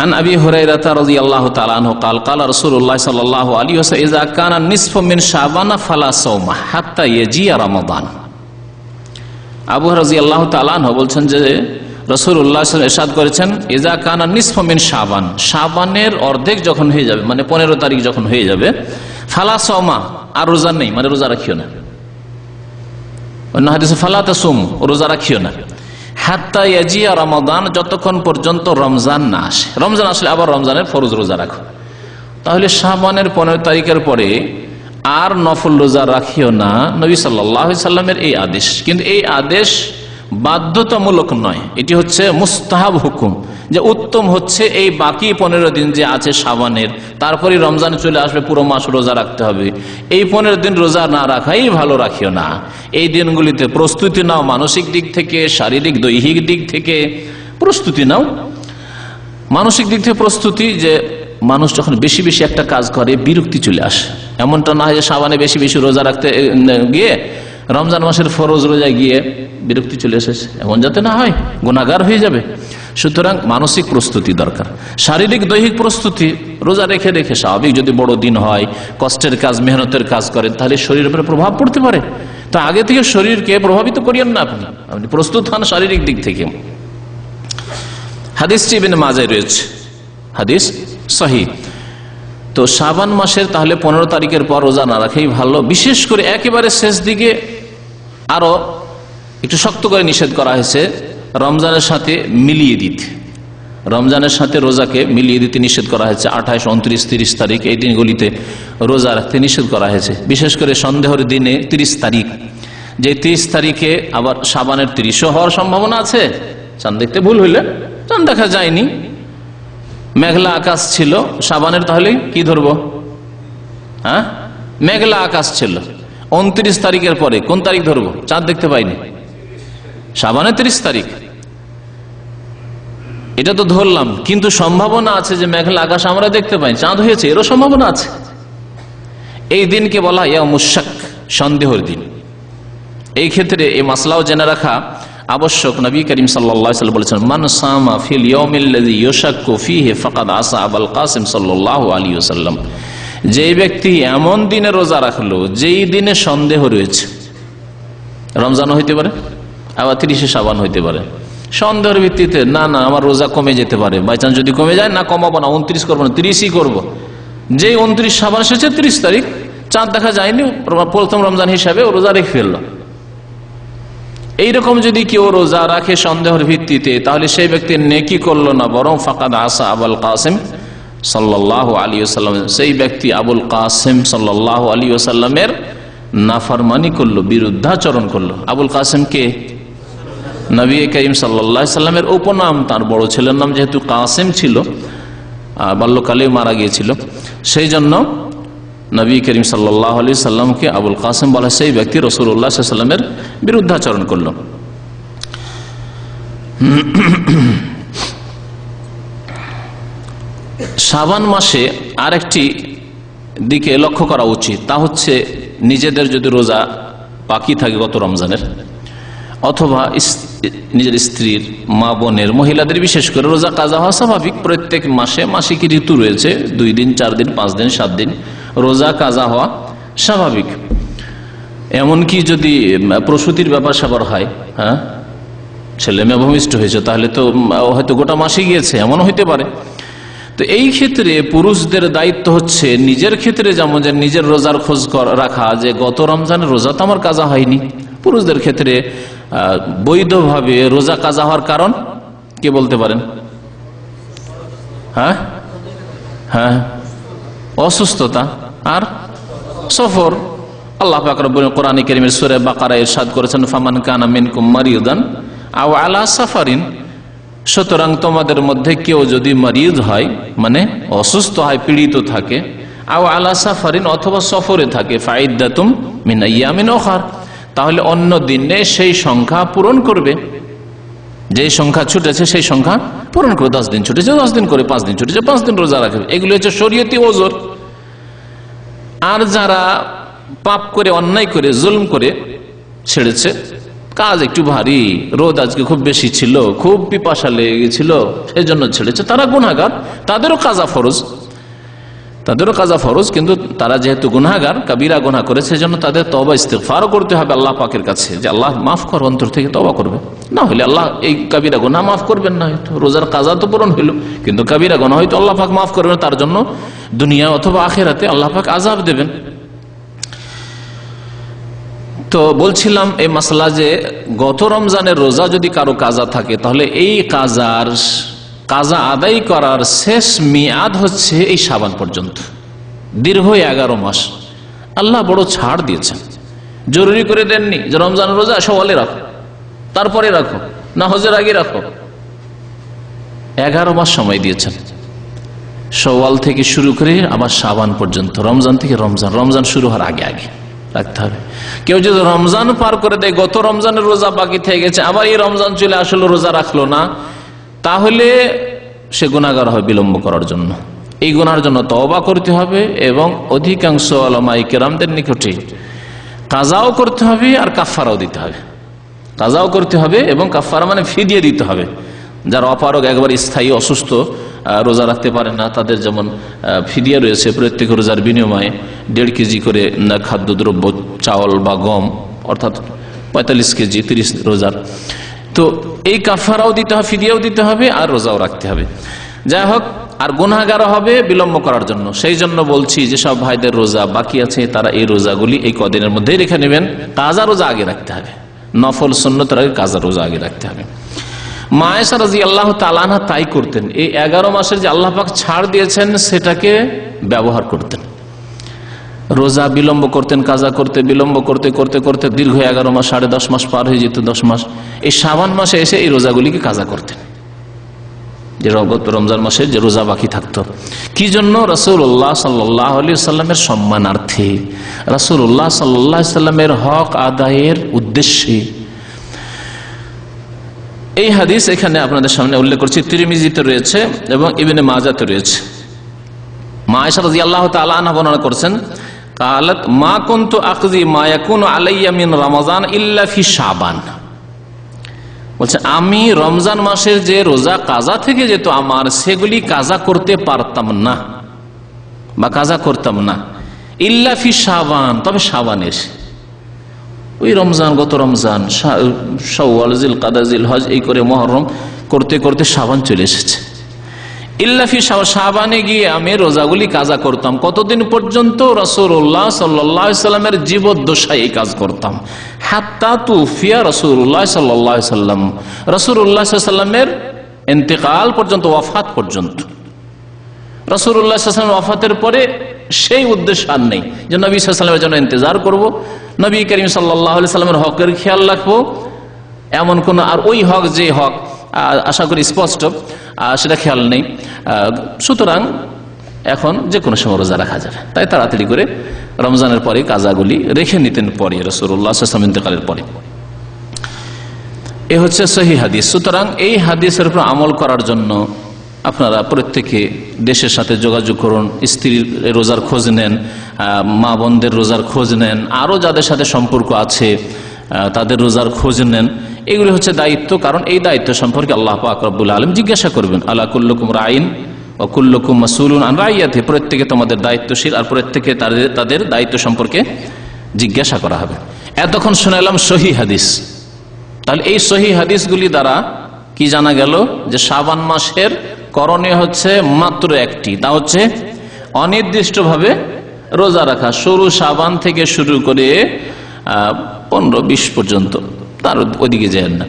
عن أبي هريرة رضي الله تعالى عنه قال قال رسول الله صلى الله عليه وسلم إذا كان النصف من شعبان فلا صوم حتى يجيء رمضان। আবু হুরায়রা রাদিয়াল্লাহু তাআলা আনহু বলছেন যে রাসূলুল্লাহ সাল্লাল্লাহু আলাইহি ওয়াসাল্লাম ইরশাদ করেছেন, ইযা কানা নিসফু মিন শাবান, শাবানের অর্ধেক যখন হয়ে যাবে, মানে 15 তারিখ যখন হয়ে যাবে, ফালা সাওমা, আর রোজা নেই, মানে রোজা রাখিও না। অন্য হাদিসে ফালা তাসুম, রোজা রাখিও না, হাত্তা ইয়াজিয়া রমাদান, যতক্ষণ পর্যন্ত রমজান না আসে। রমজান আসলে আবার রমজানের ফরজ রোজা রাখো। তাহলে শাবানের 15 তারিখের পরে আর নফল রোজা রাখিও না, নবী সাল্লাল্লাহু আলাইহি সাল্লামের এই আদেশ। কিন্তু এই আদেশ বাধ্যতামূলক নয়, এটি হচ্ছে মুস্তাহাব হুকুম, যে উত্তম হচ্ছে এই বাকি 15 দিন যে আছে শাবানের, তারপরে রমজান চলে আসবে, পুরো মাস রোজা রাখতে হবে। এই 15 দিন রোজা না রাখাই ভালো, রাখিও না। এই দিনগুলিতে প্রস্তুতি নাও, মানসিক দিক থেকে, শারীরিক দৈহিক দিক থেকে প্রস্তুতি নাও। মানসিক দিক থেকে প্রস্তুতি, যে মানুষ যখন বেশি বেশি একটা কাজ করে বিরক্তি চলে আসে। এমনটা না হয় যে শাবানে বেশি বেশি রোজা রাখতে গিয়ে রমজান মাসের ফরজ রোজায় গিয়ে বিরক্তি চলে এসেছে, এমন যাতে না হয়, গুনাহগার হয়ে যাবে। সুতরাং মানসিক প্রস্তুতি দরকার, শারীরিক দৈহিক প্রস্তুতি। রোজা রেখে রেখে স্বাভাবিক যদি বড় দিন হয়, কষ্টের কাজ, মেহনতের কাজ করেন, তাহলে শরীরের উপরে প্রভাব পড়তে পারে। তো আগে থেকে শরীরকে প্রভাবিত করিয়েন না, আপনি প্রস্তুত হন শারীরিক দিক থেকে। হাদিসটি ইবনে মাজায় রয়েছে, হাদিস সহিহ। তো শাবান মাসের তাহলে 15 তারিখের পর রোজা না রাখাই ভালো। বিশেষ করে একেবারে শেষ দিকে আরো একটু শক্ত করে নিষেধ করা হয়েছে রমজানের সাথে মিলিয়ে দিতে। রমজানের সাথে রোজাকে মিলিয়ে দিতে নিষেধ করা হয়েছে। 28, 29, 30 তারিখ এই দিনগুলিতে রোজা রাখতে নিষেধ করা হয়েছে। বিশেষ করে সন্দেহের দিনে 30 তারিখ, যে 30 তারিখে আবার শাবানের 30ও হওয়ার সম্ভাবনা আছে। চাঁদ দেখতে ভুল হইলে, চাঁদ দেখা যায়নি, মেঘলা আকাশ ছিল শাবানের, তাহলে কি ধরবো? হ্যাঁ, মেঘলা আকাশ ছিল। 29 তারিখের পরে কোন তারিখ ধরবো? চাঁদ দেখতে পাইনি, শাবানের 30 তারিখ, এটা তো ধরলাম। কিন্তু সম্ভাবনা আছে যে মেঘলা আকাশ আমরা দেখতে পাই, চাঁদ হয়েছে, এরও সম্ভাবনা আছে। এই দিনকে বলা হয় ইয়াউমুশ শাক, সন্দেহের দিন। এই ক্ষেত্রে এই মাসলাও জেনে রাখা আবশ্যক। নবী করিম সাল্লাল্লাহু আলাইহি ওয়াসাল্লাম বলেছেন, মান সামা ফিল ইয়াউমিল্লাযী ইউশাক্কু ফীহি ফাকাদ আসা আবুল কাসিম সাল্লাল্লাহু আলাইহি ওয়াসাল্লাম। যে ব্যক্তি এমন দিনে রোজা রাখলো যেই দিনে সন্দেহ রয়েছে, রমজান হইতে পারে, আবার 30 শাবান হইতে পারে, সন্দেহের ভিত্তিতে না না আমার রোজা কমে যেতে পারে, বাই চান্স যদি কমে যায়, না কমাবো না, 29 করবো না, 30ই করবো। যে 29 শাবান এসেছে 30 তারিখ, চাঁদ দেখা যায়নি, প্রথম রমজান হিসাবে ও রোজা রেখে ফেললো। এইরকম যদি কেউ রোজা রাখে সন্দেহের ভিত্তিতে, তাহলে সেই ব্যক্তি নেকি করলো না, বরং ফাকাদ আসা আবুল কাসিম সাল্লাল্লাহু আলাইহি ওয়াসাল্লাম, সেই ব্যক্তি আবুল কাসিম সাল্লাল্লাহু আলাইহি ওয়াসাল্লামের নাফরমানি করলো, বিরুদ্ধাচরণ করলো। আবুল কাসিম কে? নবী করিম সাল্লাল্লাহু আলাইহি ওয়াসাল্লামের উপনাম। তার বড় ছেলের নাম যেহেতু কাসিম ছিল, বাল্যকালে মারা গিয়েছিল, সেই জন্য নবী করিম সাল্লাল্লাহু আলাইহি সাল্লামকে আবুল কাসিম বলা। সেই ব্যক্তি রাসূলুল্লাহ সাল্লাল্লাহু আলাইহি সাল্লামের বিরুদ্ধাচরণ করল। শাবান মাসে আরেকটি দিকে লক্ষ্য করা উচিত, তা হচ্ছে নিজেদের যদি রোজা বাকি থাকে গত রমজানের, অথবা নিজের স্ত্রীর, মা বোনের, মহিলাদের বিশেষ করে রোজা কাজা হওয়া স্বাভাবিক। প্রত্যেক মাসে মাসিক ঋতু রয়েছে, 2 দিন, 4 দিন, 5 দিন, 7 দিন রোজা কাজা হওয়া স্বাভাবিক। এমনকি যদি প্রসূতির ব্যাপার স্যাপার হয়, হ্যাঁ, ছেলে মেয়ে ভূমিষ্ঠ হয়েছে, তাহলে তো হয়তো গোটা মাসে গিয়েছে, এমনও হইতে পারে। তো এই ক্ষেত্রে পুরুষদের দায়িত্ব হচ্ছে নিজের ক্ষেত্রে যেমন যে নিজের রোজার খোঁজ রাখা, যে গত রমজানের রোজা তো আমার কাজা হয়নি। পুরুষদের ক্ষেত্রে বৈধভাবে রোজা কাজা হওয়ার কারণ কে বলতে পারেন? হ্যাঁ হ্যাঁ, অসুস্থতা আর সফর। আল্লাহ পাক রব্বুল কোরআন কারীমের সূরা বাকারায় ইরশাদ করেছেন, ফামান কানা মিনকুম মারিদান আও আলা সাফারিন সুতরাং তোমাদের মধ্যে কেউ যদি মরিদ হয়, মানে অসুস্থ হয়, পীড়িত থাকে, আও আলা সাফারিন, অথবা সফরে থাকে, ফাইদ্দাতুম মিন আইয়ামিন উখার, তাহলে অন্য দিনে সেই সংখ্যা পূরণ করবে। যে সংখ্যা ছুটেছে সেই সংখ্যা পূরণ করে, 10 দিন ছুটেছে 10 দিন করে, 5 দিন ছুটেছে 5 দিন রোজা রাখবে। এগুলো হচ্ছে শরীয়তি ওজর। আর যারা পাপ করে, অন্যায় করে, জুলম করে ছেড়েছে, কাজ একটু ভারী, রোদ আজকে খুব বেশি ছিল, খুব পিপাসা লেগে গেছিল, সেই জন্য ছেড়েছে, তারা গুনাহগার, তাদেরও কাজা ফরজ। কিন্তু তারা যেহেতু গুনাহগার, কাবিরা গুনাহ করেছে, সেজন্য তাদের তওবা ইস্তিগফারও করতে হবে আল্লাহ পাকের কাছে, যে আল্লাহ মাফ কর, অন্তর থেকে তওবা করবে। না হলে আল্লাহ এই কাবিরা গুনাহ মাফ করবেন না। হয়তো রোজার কাজা তো পূরণ হইল, কিন্তু কাবিরা গুনাহ হয়তো আল্লাহ পাক মাফ করবেন, তার জন্য দুনিয়া অথবা আখিরাতে আল্লাহ পাক আযাব দেবেন। তো বলছিলাম এই মাসলা যে গত রমজানের রোজা যদি কারো কাজা থাকে, তাহলে এই কাজা আদায় করার শেষ মেয়াদ হচ্ছে এই শাবান পর্যন্ত, দীর্ঘ 11 মাস। আল্লাহ বড় ছাড় দিয়েছেন, জরুরি করে দেননি যে রমজানের রোজা সওয়ালে রাখো, তারপরে রাখো, না হজের আগে রাখো। 11 মাস সময় দিয়েছেন, সওয়াল থেকে শুরু করে আবার শাবান পর্যন্ত, রমজান থেকে রমজান শুরু হওয়ার আগে রাখতে হবে। কেউ যদি রমজান পার করে দেয়, গত রমজানের রোজা বাকি থেকে গেছে, আবার এই রমজান চলে আসলো, রোজা রাখলো না, তাহলে সে গুনাহগার হয় বিলম্ব করার জন্য। এই গুনার জন্য তওবা করতে হবে, এবং অধিকাংশ উলামায়ে কেরামদের নিকটে কাজাও করতে হবে আর কাফারাও দিতে হবে। কাজাও করতে হবে এবং কাফারা মানে ফিদিয়া দিতে হবে। যারা অপারগ, একবার স্থায়ী অসুস্থ, রোজা রাখতে পারে না, তাদের যেমন ফিদিয়া রয়েছে, প্রত্যেক রোজার বিনিময়ে 1.5 কেজি করে খাদ্যদ্রব্য, চাউল বা গম, অর্থাৎ 45 কেজি 30 রোজার। তো এই কাফারাও দিতে হবে, ফিদিয়াও দিতে হবে, আর রোজাও রাখতে হবে। যাই হোক, আর গুনাহগার হবে বিলম্ব করার জন্য। সেই জন্য বলছি যে সব ভাইদের রোজা বাকি আছে, তারা এই রোজাগুলি এই কদিনের মধ্যেই রেখে নেবেন। কাজা রোজা আগে রাখতে হবে, নফল সুন্নতের আগে কাজা রোজা আগে রাখতে হবে। মা আয়েশা রাদিয়াল্লাহু তাআলা আনহা তাই করতেন। এই 11 মাসের যে আল্লাহ পাক ছাড় দিয়েছেন, সেটাকে ব্যবহার করতেন। রোজা বিলম্ব করতেন, কাজা করতে বিলম্ব করতে করতে করতে দীর্ঘ 11 মাস, 10.5 মাস পার হয়ে যেত, 10 মাস। এই শাবান মাসে এসে এই রোজাগুলিকে কাজা করতেন, যে রমজান মাসে যে রোজা বাকি থাকতো। কি জন্য? রাসূলুল্লাহ সাল্লাল্লাহু আলাইহি ওয়াসাল্লামের সম্মানার্থে, রাসূলুল্লাহ সাল্লাল্লাহু আলাইহি ওয়াসাল্লামের হক আদায়ের উদ্দেশ্যে। এই হাদিস এখানে আপনাদের সামনে উল্লেখ করছি, তিরমিজিতে রয়েছে এবং ইবনে মাজাতে রয়েছে। মা আয়েশা রাদিয়াল্লাহু তাআলা আনহা বর্ণনা করছেন, قالت ما كنت اقضي ما يكون علي من رمضان الا في شعبان। বলছে আমি রমজান মাসের যে রোজা কাজা থেকে যেত আমার, সেগুলি কাজা করতে পারতাম না বা কাজা করতাম না, ইল্লা ফি শাবান, তবে শাবান এসে, ওই রমজান, গত রমজান, শাওয়াল, জিলকাদা, জিলহজ, এই করে মুহররম করতে করতে শাবান চলে এসেছে। ইল্লা ফি শাবানে গিয়ে আমি রোজাগুলি কাজা করতাম। কতদিন পর্যন্ত? রাসূলুল্লাহ সাল্লাল্লাহু আলাইহি ওয়াসাল্লামের জীবদ্দশায় এই কাজ করতাম, হাত্তা তুফিয়া রাসূলুল্লাহ সাল্লাল্লাহু আলাইহি ওয়াসাল্লাম, রাসূলুল্লাহ সাল্লাল্লাহু আলাইহি ওয়াসাল্লামের ইন্তেকাল পর্যন্ত, ওয়াফাত পর্যন্ত। রাসূলুল্লাহ সাল্লাল্লাহু আলাইহি ওয়াসাল্লাম ওয়াফাতের পরে সেই উদ্দেশ্য আর নেই যে নবী সাল্লাল্লাহু আলাইহি ওয়াসাল্লামের জন্য ইন্তজার করব, নবী করিম সাল্লাল্লাহু আলাইহি ওয়াসাল্লামের হকের খেয়াল রাখবো, এমন কোন আর ওই হক, যে হক আশা করি স্পষ্ট, সেটা খেয়াল নেই। সুতরাং এখন যে কোনো সময় রোজা রাখা যাবে। তাই তাড়াতাড়ি করে রমজানের পরে কাজাগুলি রেখে নিতেন পরে, রাসূলুল্লাহ সাল্লাল্লাহু আলাইহি ওয়াসাল্লাম ইন্তেকালের পরে। এ হচ্ছে সহিহ হাদিস। সুতরাং এই হাদিসের উপর আমল করার জন্য আপনারা প্রত্যেকে দেশের সাথে যোগাযোগ করুন, স্ত্রীর রোজার খোঁজ নেন, মা বোনদের রোজার খোঁজ নেন, আরও যাদের সাথে সম্পর্ক আছে তাদের রোজার খোঁজ নেন। এগুলি হচ্ছে দায়িত্ব, কারণ এই দায়িত্ব সম্পর্কে আল্লাহ পাক রব্বুল আলামিন জিজ্ঞাসা করবেন, আলা কুল্লুকুম রাইন ওয়া কুল্লুকুম মাসউলুন আন রাইয়াতি, প্রত্যেকে তোমাদের দায়িত্বশীল আর প্রত্যেকে তাদের দায়িত্ব সম্পর্কে জিজ্ঞাসা করা হবে। এতক্ষণ শুনালাম সহিহ হাদিস। তাহলে এই সহিহ হাদিসগুলি দ্বারা কি জানা গেল? যে শাবান মাসের করণীয় হচ্ছে মাত্র একটি, তা হচ্ছে অনির্দিষ্টভাবে রোজা রাখা, শুরু শাবান থেকে শুরু করে 15-20 পর্যন্ত, তার ওইদিকে যায় না,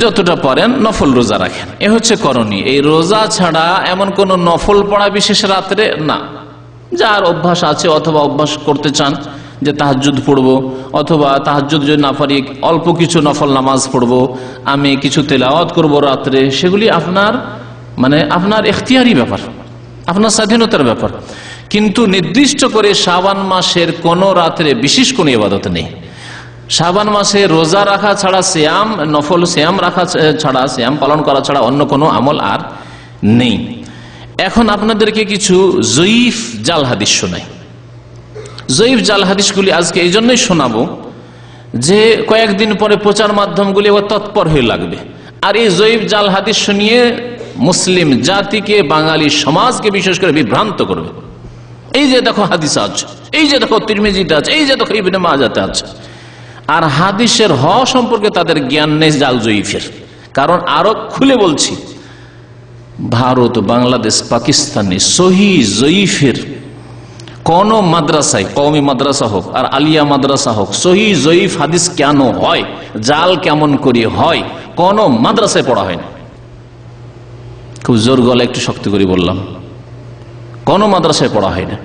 যতটা পারেন নফল রোজা রাখেন। এ হচ্ছে করণীয়। এই রোজা ছাড়া এমন কোন নফল পড়া বিশেষ রাত্রে না, যার অভ্যাস আছে অথবা অভ্যাস করতে চান যে তাহাজ্জুদ পড়বো, অথবা তাহাজ্জুদ যদি না পারি অল্প কিছু নফল নামাজ পড়বো, আমি কিছু তেলাওয়াত করব রাত্রে, সেগুলি আপনার এখতিয়ারি ব্যাপার, আপনার স্বাধীনতার ব্যাপার। কিন্তু নির্দিষ্ট করে শাবান মাসের কোন রাত্রে বিশেষ কোনো ইবাদত নেই। শাবান মাসে রোজা রাখা ছাড়া, সিয়াম নফল সিয়াম রাখা ছাড়া, সিয়াম পালন করা ছাড়া অন্য কোনো আমল আর নেই। এখন আপনাদেরকে কিছু জয়ীফ জাল হাদিস শোনাই। জয়ীফ জাল হাদিসগুলি আজকে এই জন্যই শোনাবো যে কয়েকদিন পরে প্রচার মাধ্যমগুলি তৎপর হয়ে লাগবে, আর এই জয়ীফ জাল হাদিস শুনিয়ে মুসলিম জাতিকে, বাঙালি সমাজকে বিশেষ করে বিভ্রান্ত করবে। এই যে দেখো হাদিস আছে, এই যে দেখো তিরমিজিতে আছে, এই যে দেখো ইবনে মাজাতে আছে, আর হাদিসের হ সম্পর্কে তাদের জ্ঞান নেই জাল জয়ীফের। কারণ আরো খুলে বলছি, ভারত, বাংলাদেশ, পাকিস্তানে সহি জয়ীফের কোন মাদ্রাসায়, কওমি মাদ্রাসা হোক আর আলিয়া মাদ্রাসা হোক, সহি জয়ীফ হাদিস কেন হয়, জাল কেমন করে হয়, কোন মাদ্রাসায় পড়া হয় না। খুব জোর গলা একটু শক্তি করে বললাম, কোন মাদ্রাসায় পড়া হয় না।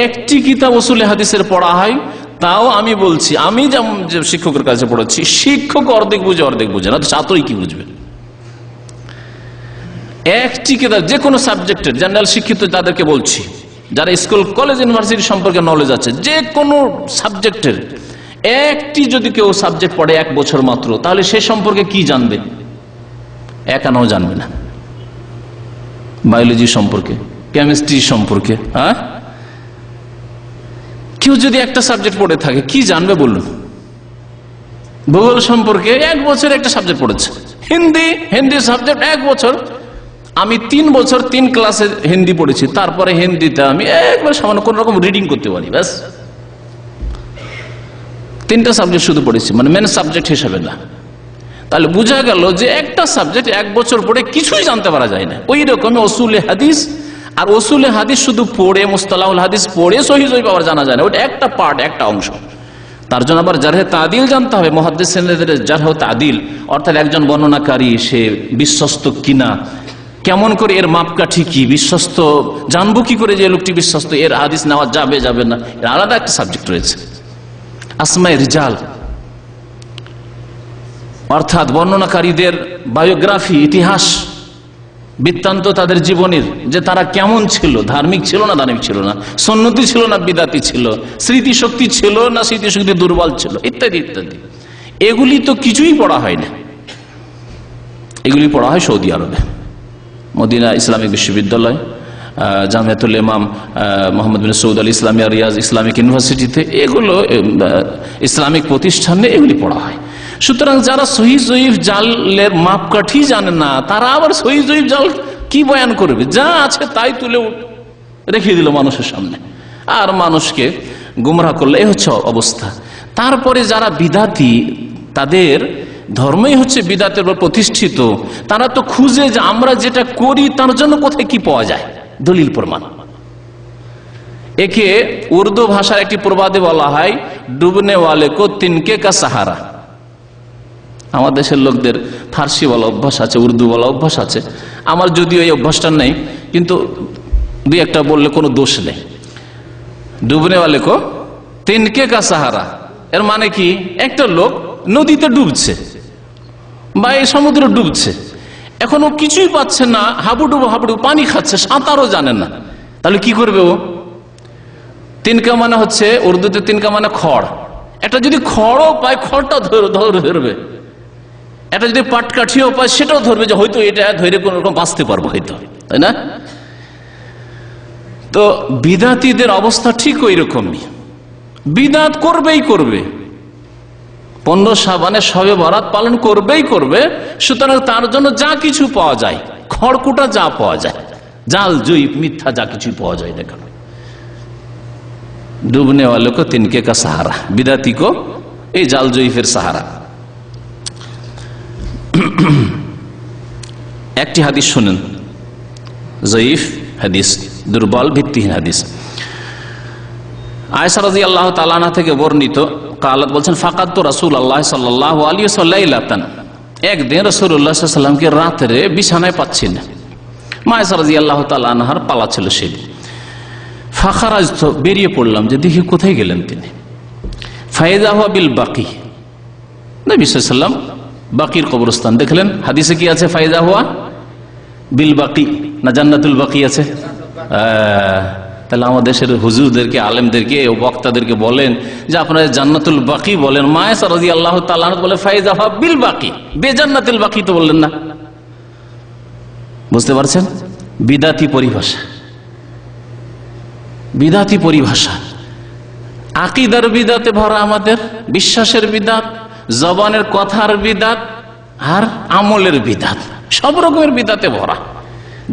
একটি কিতাব উসুলে হাদিসের পড়া হয়, তাও আমি বলছি, আমি যেমন শিক্ষকের কাছে পড়েছি, শিক্ষক অর্ধেক বুঝে অর্ধেক বুঝে না, ছাত্রই কি বুঝবে। একটি কিতাব যে কোনো সাবজেক্টের, জেনারেল শিক্ষিত তাদেরকে বলছি, যারা স্কুল কলেজ ইউনিভার্সিটি সম্পর্কে নলেজ আছে, যে কোনো সাবজেক্টের একটি যদি কেউ সাবজেক্ট পড়ে 1 বছর মাত্র, তাহলে সে সম্পর্কে কি জানবে? এক আনাও জানবে না। বায়োলজি সম্পর্কে, কেমিস্ট্রি সম্পর্কে, হ্যাঁ, কেউ যদি একটা সাবজেক্ট পড়ে থাকে কি জানবে বলুন? ভূগোল সম্পর্কে 1 বছর একটা সাবজেক্ট পড়েছে, হিন্দি সাবজেক্ট 1 বছর। আমি 3 বছর 3 ক্লাসে হিন্দি পড়েছি, তারপরে হিন্দিতে আমি একবার সামান্য কোন রকম রিডিং করতে পারি, ব্যাস। 3টা সাবজেক্ট শুধু পড়েছি, মানে মেন সাবজেক্ট হিসেবে না। তাহলে বোঝা গেল যে একটা সাবজেক্ট 1 বছর পড়ে কিছুই জানতে পারা যায় না। ওই রকমই উসুলে হাদিস, আর উসুলে হাদিস শুধু পড়ে, মুস্তালাহুল হাদিস পড়ে সহিহ জয়ীফ আবার জানা যায় না, ওটা একটা পার্ট, একটা অংশ। তার জন্য আবার জারহে তাদিল জানতে হবে, মুহাদ্দিসিনদের জারহ তাদিল, অর্থাৎ একজন বর্ণনাকারী সে বিশ্বস্ত কিনা, কেমন করে এর মাপকাঠি কি, বিশ্বস্ত জানবো কি করে যে লোকটি বিশ্বস্ত, এর হাদিস নেওয়া যাবে যাবে না, এর আলাদা একটা সাবজেক্ট রয়েছে। আসমায়ে রিজাল, অর্থাৎ বর্ণনাকারীদের বায়োগ্রাফি, ইতিহাস বৃত্তান্ত তাদের জীবনের, যে তারা কেমন ছিল, ধার্মিক ছিল না ধার্মিক ছিল না, সুন্নতি ছিল না বিদাতি ছিল, স্মৃতিশক্তি ছিল না স্মৃতিশক্তি দুর্বল ছিল, ইত্যাদি ইত্যাদি। এগুলি তো কিছুই পড়া হয় না, এগুলি পড়া হয় সৌদি আরবে, মদিনা ইসলামিক বিশ্ববিদ্যালয়, জামিয়াতুল ইমাম মোহাম্মদ বিন সৌদ আল ইসলামিয়া রিয়াজ ইসলামিক ইউনিভার্সিটিতে, এগুলো ইসলামিক প্রতিষ্ঠানে এগুলি পড়া হয়। সুতরাং যারা সহিহ জয়ীফ জালের মাপকাঠি জানে না, তারা আবার সহিহ জয়ীফ জাল কি বয়ান করবে? যা আছে তাই তুলে রেখে দিল মানুষের সামনে, আর মানুষকে গুমরাহ করলে এই হচ্ছে অবস্থা। তারপরে যারা বিদাতি, তাদের ধর্মই হচ্ছে বিদাতের উপর প্রতিষ্ঠিত, তারা তো খুঁজে যে আমরা যেটা করি তার জন্য কোথায় কি পাওয়া যায়, দলিল প্রমাণ। একে উর্দু ভাষার একটি প্রবাদে বলা হয়, ডুবনে ওয়ালে কো তিনকে কা সাহারা। আমার দেশের লোকদের ফার্সি বলা অভ্যাস আছে, উর্দু বলা অভ্যাস আছে, আমার যদিও এই অভ্যাসটা নেই, কিন্তু 2-1টা বললে কোনো দোষ নেই। ডুবনে ওয়ালে কো তিনকে কা সাহারা, এর মানে কি, একটা লোক নদীতে ডুবছে বা এই সমুদ্রে ডুবছে, এখন ও কিছুই পাচ্ছে না, হাবুডুবু হাবুডুবু পানি খাচ্ছে, সাঁতারও জানে না, তাহলে কি করবে ও? তিনকা মানে হচ্ছে উর্দুতে তিনকা মানে খড়, একটা যদি খড়ও পায় খড়টা ধরবে, একটা যদি পাটকাঠিও পায় সেটাও ধরবে, যে হয়তো এটা ধরে কোন রকম বাঁচতে পারবো হয়তো, তাই না? তো বিদাতীদের অবস্থা ঠিক ওই রকমই, বিদাত করবেই করবে, 15 শাবানে শবে বরাত পালন করবেই করবে। সুতরাং তার জন্য যা কিছু পাওয়া যায়, খড়কুটা যা পাওয়া যায়, জাল জয়ীফ মিথ্যা যা কিছু পাওয়া যায় না কেন, ডুবনে ওয়ালে কো তিনকে কা সাহারা, বিদাতি কো এই জাল জয়ীফের সাহারা। একটি হাদিস শুনেন, জয়ীফ হাদিস, দুর্বল ভিত্তিহীন হাদিস। আয়েশা রাদিয়াল্লাহু তাআলা আনহা থেকে বর্ণিত, কালাত বলছেন, ফাকাত তো রাসূলুল্লাহ সাল্লাল্লাহু আলাইহি ওয়াসাল্লাম, একদিন রাসূলুল্লাহ সাল্লাল্লাহু আলাইহি ওয়াসাল্লামকে রাতে বিছানায় পাচ্ছেন, মা আয়েশা রাদিয়াল্লাহু তাআলা আনহার পালা ছিল সেই। ফাখারাজতু, বেরিয়ে পড়লাম যে দেখি কোথায় গেলেন তিনি। ফায়দা হুয়া বিল বাকি, নবী সাল্লাল্লাহু আলাইহি ওয়াসাল্লাম বাকির কবরস্থান দেখলেন। হাদিসে কি আছে? ফায়দা হুয়া বিল বাকি, না জান্নাতুল বাকি আছে? তাহলে আমাদের দেশের হুজুরদেরকে, আলেমদেরকে, বক্তাদেরকে বলেন যে আপনারা জান্নাতুল বাকি বলেন, মায়েশা রাদিয়াল্লাহু তাআলা আনহা বলে ফায়দা হুয়া বিল বাকি, বেজান্নাতুল বাকি তো বললেন না। বুঝতে পারছেন? বিদাতি পরিভাষা, বিদাতি পরিভাষা। আকীদার বিদাতে ভরা আমাদের, বিশ্বাসের বিদাত, জবানের কথার বিদাত, আর আমলের বিদাত, সব রকমের বিদাতে ভরা।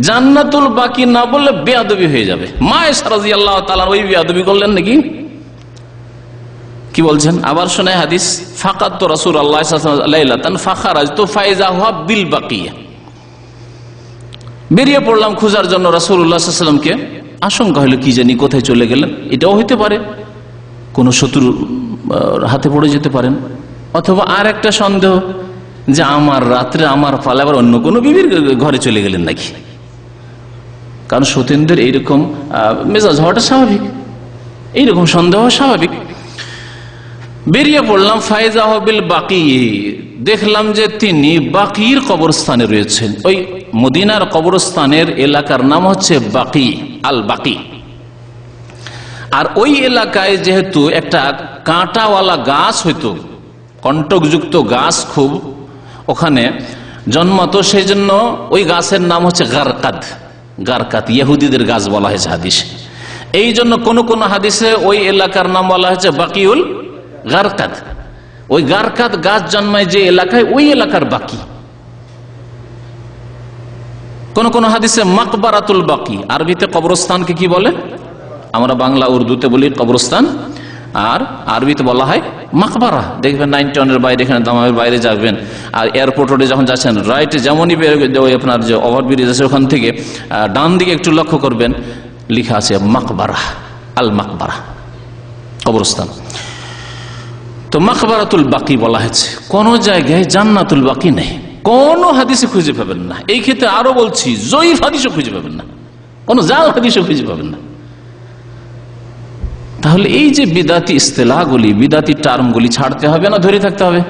জান্নাতুল বাকি না বললে বেয়াদবি হয়ে যাবে। মায়েশা রাদিয়াল্লাহু তাআলা ওই বেয়াদবি করলেন নাকি? কি বলছেন? আবার শোনায় হাদিস, ফাকাত রাসূলুল্লাহ সাল্লাল্লাহু আলাইহি ওয়াসাল্লাম লাইলাতান ফাখারাজতু ফাইজা হুয়া বিল বাকিয়া, বেরিয়ে পড়লাম খোঁজার জন্য রাসূলুল্লাহ সাল্লাল্লাহু আলাইহি ওয়াসাল্লামকে। আশঙ্কা হলো কি জানি কোথায় চলে গেলেন, এটাও হইতে পারে কোন শত্রুর হাতে পড়ে যেতে পারেন, অথবা আর একটা সন্দেহ যে আমার রাত্রে আমার পালে আবার অন্য কোনো বিবির ঘরে চলে গেলেন নাকি। কারণ সতীনদের এইরকম মেজাজ হওয়াটা স্বাভাবিক, এইরকম সন্দেহ স্বাভাবিক। বেরিয়ে পড়লাম, ফায়জা বিল বাকি, দেখলাম যে তিনি বাকির কবরস্থানে রয়েছেন। ওই মদিনার কবরস্থানের এলাকার নাম হচ্ছে বাকি, আল বাকি। আর ওই এলাকায় যেহেতু একটা কাঁটাওয়ালা গাছ হইতো, কণ্টকযুক্ত গাছ খুব ওখানে জন্মাতো, সেই জন্য ওই গাছের নাম হচ্ছে গারকাদ। গারকাত ইহুদিদের গাছ বলা হয়েছে হাদিসে। এই জন্য কোন কোন হাদিসে ওই এলাকার নাম বলা হয়েছে বাকিউল গারকাদ। ওই গারকাদ গাছ জন্মায় যে এলাকায়, ওই এলাকার বাকি। কোন কোন হাদিসে মাকবারাতুল বাকি, আরবিতে কবরস্থানকে কি বলে? আমরা বাংলা উর্দুতে বলি কবরস্থান, আর আরবিতে বলা হয় মাকবারা। দেখবেন 91-এর বাইরে, এখানে দামামের বাইরে যাবেন, আর এয়ারপোর্ট রোডে যখন যাচ্ছেন, রাইটে যেমনই আপনার যে ওভারব্রিজ আছে ওখান থেকে ডান দিকে একটু লক্ষ্য করবেন, লেখা আছে মাকবারা, আল মাকবারা, কবরস্থান। তো মাকবারাতুল বাকি বলা হয়েছে। কোন জায়গায় জান্নাতুল বাকি নেই, কোন হাদিসে খুঁজে পাবেন না। এই ক্ষেত্রে আরো বলছি, জয়ীফ হাদিসও খুঁজে পাবেন না, কোন জাল হাদিসও খুঁজে পাবেন না। তাহলে এই যে বিদাতি ইস্তেলাহগুলি, বিদাতি টার্মগুলি ছাড়তে হবে না ধরে থাকতে হবে?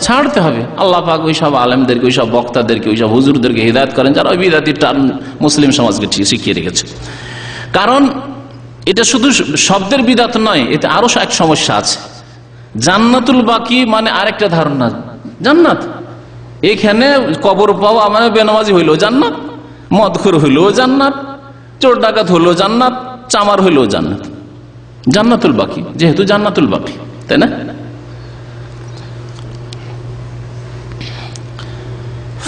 ছাড়তে হবে। আল্লাহ পাক ওইসব আলেমদেরকে, ওইসব বক্তাদেরকে, ওইসব হুজুরদেরকে হিদায়াত করেন যারা ওই বিদাতি টার্ম মুসলিম সমাজকে শিখিয়ে রেখেছে। কারণ এটা শুধু শব্দের বিদাত নয়, এতে আরো এক সমস্যা আছে। জান্নাতুল বাকি মানে আরেকটা ধারণা, জান্নাত এখানে কবর পাওয়া মানে বেনামাজি হইলো জান্নাত, মদখোর হইলো জান্নাত, চোর ডাকাত হইলো জান্নাত, চামার হইলো জান্নাত। জান্নাতুল বাকি যেহেতু জান্নাতুল বাকি, তাই না?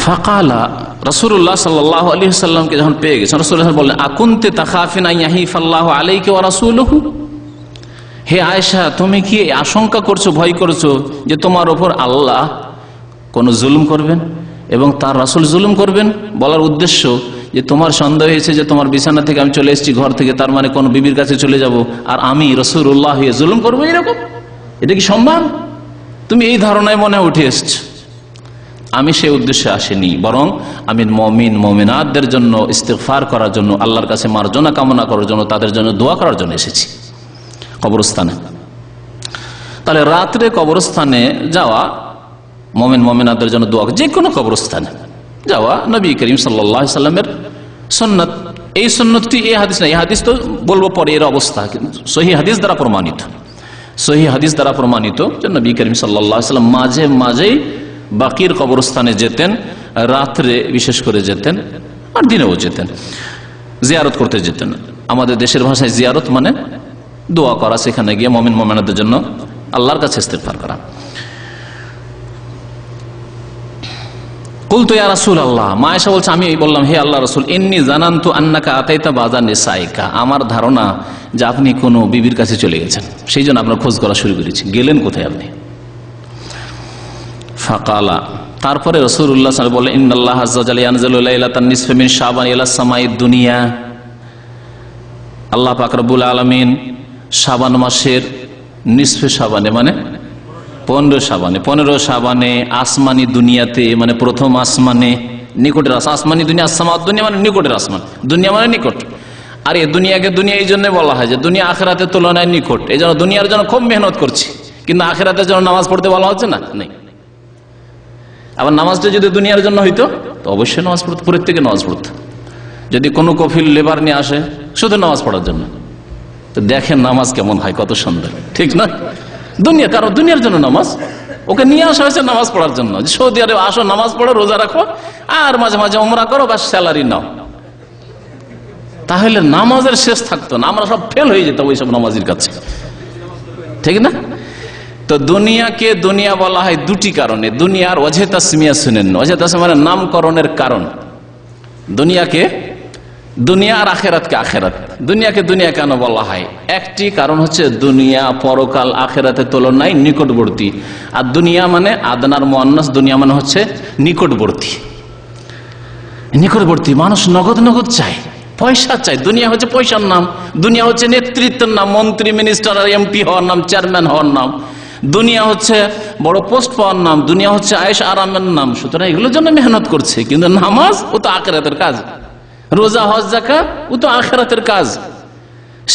ফাকালা রাসূলুল্লাহ সাল্লাল্লাহু আলাইহি ওয়াসাল্লামকে যখন পেয়ে গেছেন, রাসূলুল্লাহ বললেন, আকুনতে তাখাফিনা ইয়াহিফাল্লাহু আলাইকা ওয়া রাসূলুহু, হে আয়েশা তুমি কি আশঙ্কা করছো, ভয় করছো যে তোমার উপর আল্লাহ কোন জুলুম করবেন এবং তার রাসূল জুলুম করবেন? বলার উদ্দেশ্য যে তোমার সন্দেহ হয়েছে যে তোমার বিছানা থেকে আমি চলে এসেছি, ঘর থেকে, তার মানে কোন বিবির কাছে চলে যাব আর আমি রাসূলুল্লাহ হয়ে জুলুম করবো, এরকম? এটা কি সম্ভব? তুমি এই ধারণায় মনে উঠে এসছো। আমি সেই উদ্দেশ্যে আসিনি, বরং আমি মুমিন মুমিনাতদের জন্য ইস্তিগফার করার জন্য, আল্লাহর কাছে মার্জনা কামনা করার জন্য, তাদের জন্য দোয়া করার জন্য এসেছি কবরস্থানে। তাহলে রাত্রে কবরস্থানে যাওয়া, মুমিন মুমিনাতদের জন্য দোয়া, যে কোনো কবরস্থানে যাওয়া নবী করিম সাল্লাল্লাহু আলাইহি সাল্লামের সুন্নাত। এই সুন্নতটি এই হাদিস না, এই হাদিস তো বলবো পরে এর অবস্থা, সহিহ হাদিস দ্বারা প্রমাণিত, সহিহ হাদিস দ্বারা প্রমাণিত যে নবী করিম সাল্লাল্লাহু আলাইহি সাল্লাম মাঝে মাঝেই বাকির কবরস্থানে যেতেন, রাত্রে বিশেষ করে যেতেন, আর দিনেও যেতেন, জিয়ারত করতে যেতেন। আমাদের দেশের ভাষায় জিয়ারত মানে দোয়া করা, সেখানে গিয়ে মুমিন মুমিনাতদের জন্য আল্লাহর কাছে ইস্তিগফার করা। কুলতু ইয়া রাসূলুল্লাহ, মা আয়েশা বলছে আমি বললাম, হে আল্লাহর রাসূল, ইন্নী জানানতু আন্নাকা আতাইতা বাযা নিসাইকা, আমার ধারণা যে আপনি কোন বিবির কাছে চলে গেছেন, সেই জন্য আপনার খোঁজ করা শুরু করেছি। গেলেন কোথায় আপনি? ফাকালা, তারপরে রাসূলুল্লাহ সাল্লাল্লাহু আলাইহি ওয়াসাল্লাম বললেন, ইন্নাল্লাহ আযজা ওয়া জাল্লা ইয়ানজিলু লাইলাতান নিসফি মিন শাবান ইলা সামাইদ দুনিয়া, আল্লাহ পাক রব্বুল আলামিন শাবান মাসের নিসফে শাবানে মানে 15 শাবানে আসমানি দুনিয়াতে, মানে প্রথম আসমানে, নিকটের আসমানি দুনিয়া, আসমাত দুনিয়া মানে নিকটের আসমান, দুনিয়া মানে নিকট। আর এই দুনিয়াকে দুনিয়া এই জন্য বলা হয় যে দুনিয়া আখিরাতের তুলনায় নিকট, এই জন্য দুনিয়ার জন্য খুব মেহনত করছি, কিন্তু আখিরাতের জন্য নামাজ পড়তে বলা হচ্ছে না, নেই। আবার নামাজটা যদি দুনিয়ার জন্য হইতো তো অবশ্যই নামাজ পড়তো, প্রত্যেকে নামাজ পড়তো। যদি কোনো কফিল লেবার নিয়ে আসে শুধু নামাজ পড়ার জন্য, তো দেখেন নামাজ কেমন হয়, কত সুন্দর, ঠিক না? দুনিয়া, কারণ দুনিয়ার জন্য নামাজ, ওকে নিয়ে আসা হয়েছে নামাজ পড়ার জন্য। সৌদি আরবে আসো, নামাজ পড়ো, রোজা রাখো, আর মাঝে মাঝে উমরা করো, বা স্যালারি নাও। তাহলে নামাজের শেষ থাকতো না, আমরা সব ফেল হয়ে যেতাম ওইসব নামাজের কাছে, ঠিক না? তো দুনিয়াকে দুনিয়া বলা হয় দুটি কারণে। দুনিয়ার ওয়াজহে তাসমিয়া শুনেন, ওয়াজহে তাসমিয়া মানে নামকরণের কারণ। দুনিয়াকে দুনিয়া আর আখেরাতকে আখেরাত। দুনিয়াকে দুনিয়া কেন বলা হয়? একটি কারণ হচ্ছে দুনিয়া পরকাল আখেরাতের তুলনায় নিকটবর্তী। আর দুনিয়া মানে আদনার মুআন্নাস, দুনিয়া মানে হচ্ছে নিকটবর্তী। নিকটবর্তী মানুষ নগদ নগদ চায়, পয়সা চায়। দুনিয়া হচ্ছে পয়সার নাম, দুনিয়া হচ্ছে নেতৃত্বের নাম, মন্ত্রী মিনিস্টার আর এমপি হওয়ার নাম, চেয়ারম্যান হওয়ার নাম। দুনিয়া হচ্ছে বড় পোস্ট পাওয়ার নাম, দুনিয়া হচ্ছে আয়েশ আরামের নাম। সুতরাং এগুলোর জন্য মেহনত করছে। কিন্তু নামাজ ও তো আখিরাতের কাজ, রোজা হজ যাকাত ও তো আখিরাতের কাজ।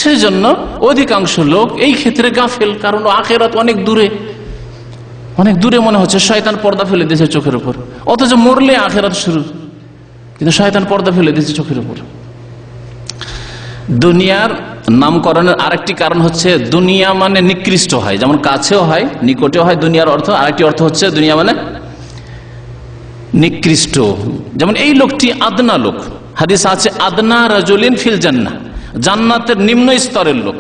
সেই জন্য অধিকাংশ লোক এই ক্ষেত্রে গাফেল, কারণ আখিরাত অনেক দূরে, অনেক দূরে মনে হচ্ছে। শয়তান পর্দা ফেলে দিয়েছে চোখের উপর, অথচ মরলে আখিরাত শুরু, কিন্তু শয়তান পর্দা ফেলে দিয়েছে চোখের উপর। দুনিয়ার নামকরণের আরেকটি কারণ হচ্ছে দুনিয়া মানে নিকৃষ্ট হয়, যেমন কাছেও হয় নিকটেও হয় দুনিয়ার অর্থ। আরেকটি অর্থ হচ্ছে দুনিয়া মানে নিকৃষ্ট। যেমন এই লোকটি আদনা লোক, হাদিস আছে আদনা রাজুলিন ফিল জান্নাহ, জান্নাতের নিম্ন স্তরের লোক।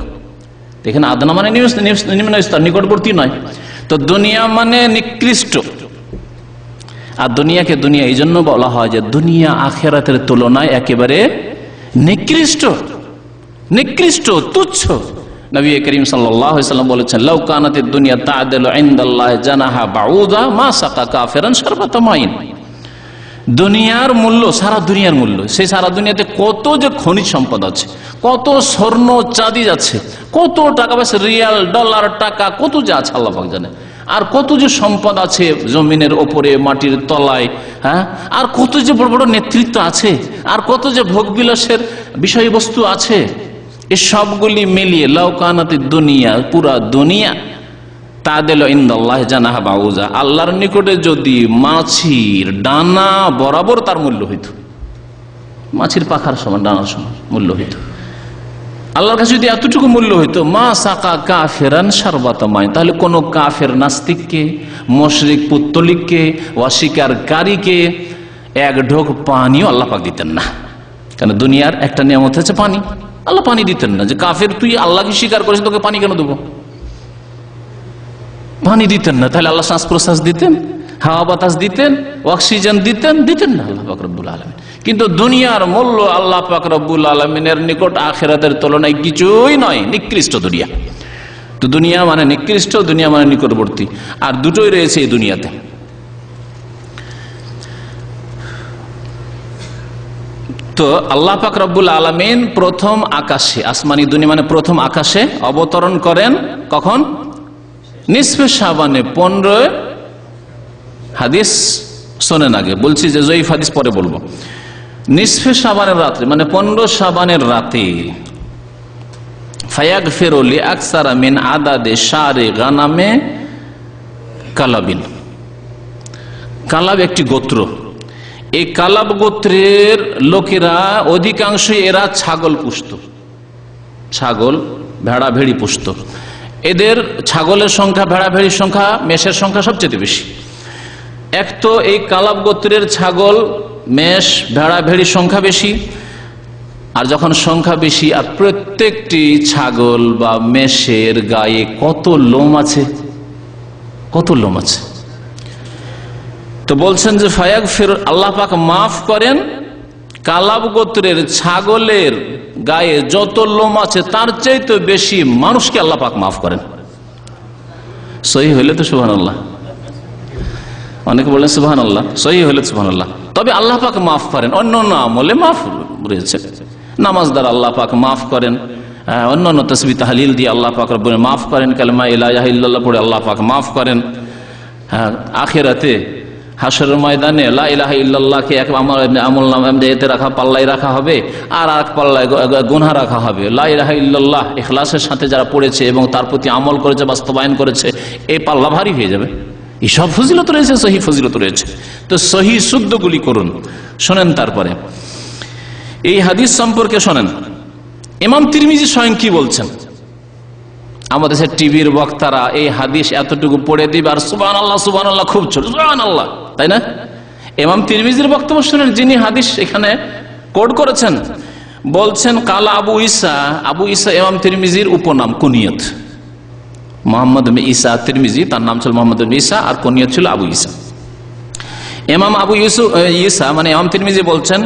এখানে আদনা মানে নিম্ন স্তর, নিকটবর্তী নয়। তো দুনিয়া মানে নিকৃষ্ট। আর দুনিয়াকে দুনিয়া এই জন্য বলা হয় যে দুনিয়া আখিরাতের তুলনায় একেবারে নিকৃষ্ট, নিকৃষ্ট, তুচ্ছ। নবী করিম সাল্লাল্লাহু আলাইহি ওয়াসাল্লাম বলেছেন, লাউ কানাতিদ দুনিয়া তা'দিলু ইনদাল্লাহি জানাহা বাউদা মা সাকা কাফিরান শারবাতা মাইন। দুনিয়ার মূল্য, সারা দুনিয়ার মূল্য, সেই সারা দুনিয়াতে কত যে খনিজ সম্পদ আছে, কত স্বর্ণ চাঁদি আছে, কত টাকা পয়সা, রিয়াল ডলার টাকা, কত যে আছে আল্লাহ পাক জানে। আর কত যে সম্পদ আছে জমিনের ওপরে, মাটির তলায়, হ্যাঁ, আর কত যে বড় বড় নেতৃত্ব আছে, আর কত যে ভোগবিলাসের বিষয়বস্তু আছে। এই সবগুলি মিলিয়ে লাউ কানাতিদ দুনিয়া, পুরা দুনিয়া তা'দিলু ইনদাল্লাহি জানাহা বাউজা, আল্লাহর নিকটে যদি মাছির ডানা বরাবর তার মূল্য হইত, মাছির পাখার সমান, ডানার সমান মূল্য হইত, আল্লাহর কাছে যদি এতটুকু মূল্য হইতো, মা সাকা কাফিরান শারবাতা মাইন, তাহলে কোন কাফের নাস্তিককে, মুশরিক পুত্তলিককে, অস্বীকারীকে এক ঢোক পানিও আল্লাহ পাক দিতেন না। কারণ দুনিয়ার একটা নিয়ামত হচ্ছে পানি, আল্লাহ পানি দিতেন না। যে কাফের তুই আল্লাহকে স্বীকার করিস, তোকে পানি কেন দেবো? পানি দিতেন না। তাহলে আল্লাহ শ্বাস প্রশ্বাস দিতেন, হাওয়া বাতাস দিতেন, অক্সিজেন দিতেন, দিতেন না আল্লাহ পাক রব্বুল আলামিন। কিন্তু দুনিয়ার মূল্য আল্লাহ পাক রব্বুল আলামিনের নিকট আখিরাতের তুলনায় কিছুই নয়, নিকৃষ্ট দুনিয়া। তো দুনিয়া মানে নিকৃষ্ট, দুনিয়া মানে নিকটবর্তী, আর দুটোই রয়েছে এই দুনিয়াতে। তো আল্লাহ পাক রব্বুল আলামিন প্রথম আকাশে, আসমানি দুনিয়া মানে প্রথম আকাশে অবতরণ করেন কখন? নিসফে শাবানে, 15 হাদিস শোনেন আগে, বলছি যে জয়ীফ হাদিস পরে বলবো। নিসফে শাবানের রাত্রে মানে 15 শাবানের রাতে, ফায়াগফিরু লিআকসারা মিন আদাদে শারি গানামে কালাবিন। কালাব একটি গোত্র, এই কালাব গোত্রের লোকেরা অধিকাংশই এরা ছাগল পুষত, ছাগল ভেড়া ভেড়ি পুষত। এদের ছাগলের সংখ্যা, ভেড়া ভেড়ির সংখ্যা, মেষের সংখ্যা সবচেয়ে বেশি। এক তো এই কালাব গোত্রের ছাগল, মেষ, ভেড়া ভেড়ির সংখ্যা বেশি। আর যখন সংখ্যা বেশি, আর প্রত্যেকটি ছাগল বা মেষের গায়ে কত লোম আছে, কত লোম আছে। তো বলছেন যে ফায়াগফির, আল্লাহ পাক মাফ করেন কালাব গোত্রের ছাগলের গায়ে যত লোম আছে তার চাইতে বেশি মানুষকে আল্লাহ পাক মাফ করেন। সহি হইলে তো সুবহানাল্লাহ, অনেকে বলেন সুবহানাল্লাহ, সহি হইলে সুবহানাল্লাহ। তবে আল্লাহ পাক মাফ করেন, অন্য অন্য আমলে মাফ রয়েছে। নামাজ দ্বারা আল্লাহ পাক মাফ করেন, অন্যান্য তাসবিহ তাহলিল দিয়ে আল্লাহ পাক রব্বুল মাফ করেন, কালেমা লা ইলাহা ইল্লাল্লাহ পড়ে আল্লাহ পাক মাফ করেন। আখিরাতে হাসরের ময়দানে লা ইলাহা ইল্লাল্লাহকে এক আমল নামাতে রাখা পাল্লায় রাখা হবে, আর এক পাল্লায় গুনাহ রাখা হবে। লা ইলাহা ইল্লাল্লাহ ইখলাসের সাথে যারা পড়েছে এবং তার প্রতি আমল করেছে, বাস্তবায়ন করেছে, এই পাল্লা ভারী হয়ে যাবে। এই সব ফজিলত রয়েছে, সহিহ ফজিলত রয়েছে। তো সহিহ শুদ্ধগুলি করুন। শোনেন তারপরে এই হাদিস সম্পর্কে শোনেন, ইমাম তিরমিজি স্বয়ং কি বলছেন। আমাদের দেশের টিভির বক্তারা এই হাদিস এতটুকু পড়ে দিবে আর সুবহানাল্লাহ সুবহানাল্লাহ খুব ছোট সুবহানাল্লাহ, তাই না? ইমাম তিরমিজির বক্তব্য শুনেন, যিনি হাদিস এখানে কোট করেছেন। বলছেন কালা আবু ঈসা। আবু ঈসা ইমাম তিরমিজির উপনাম, কুনিয়ত। মোহাম্মদ বিন ঈসা তিরমিজি, তার নাম ছিল মোহাম্মদ বিন ঈসা আর কুনিয়ত ছিল আবু ঈসা। ইমাম আবু ঈসা মানে ইমাম তিরমিজি বলছেন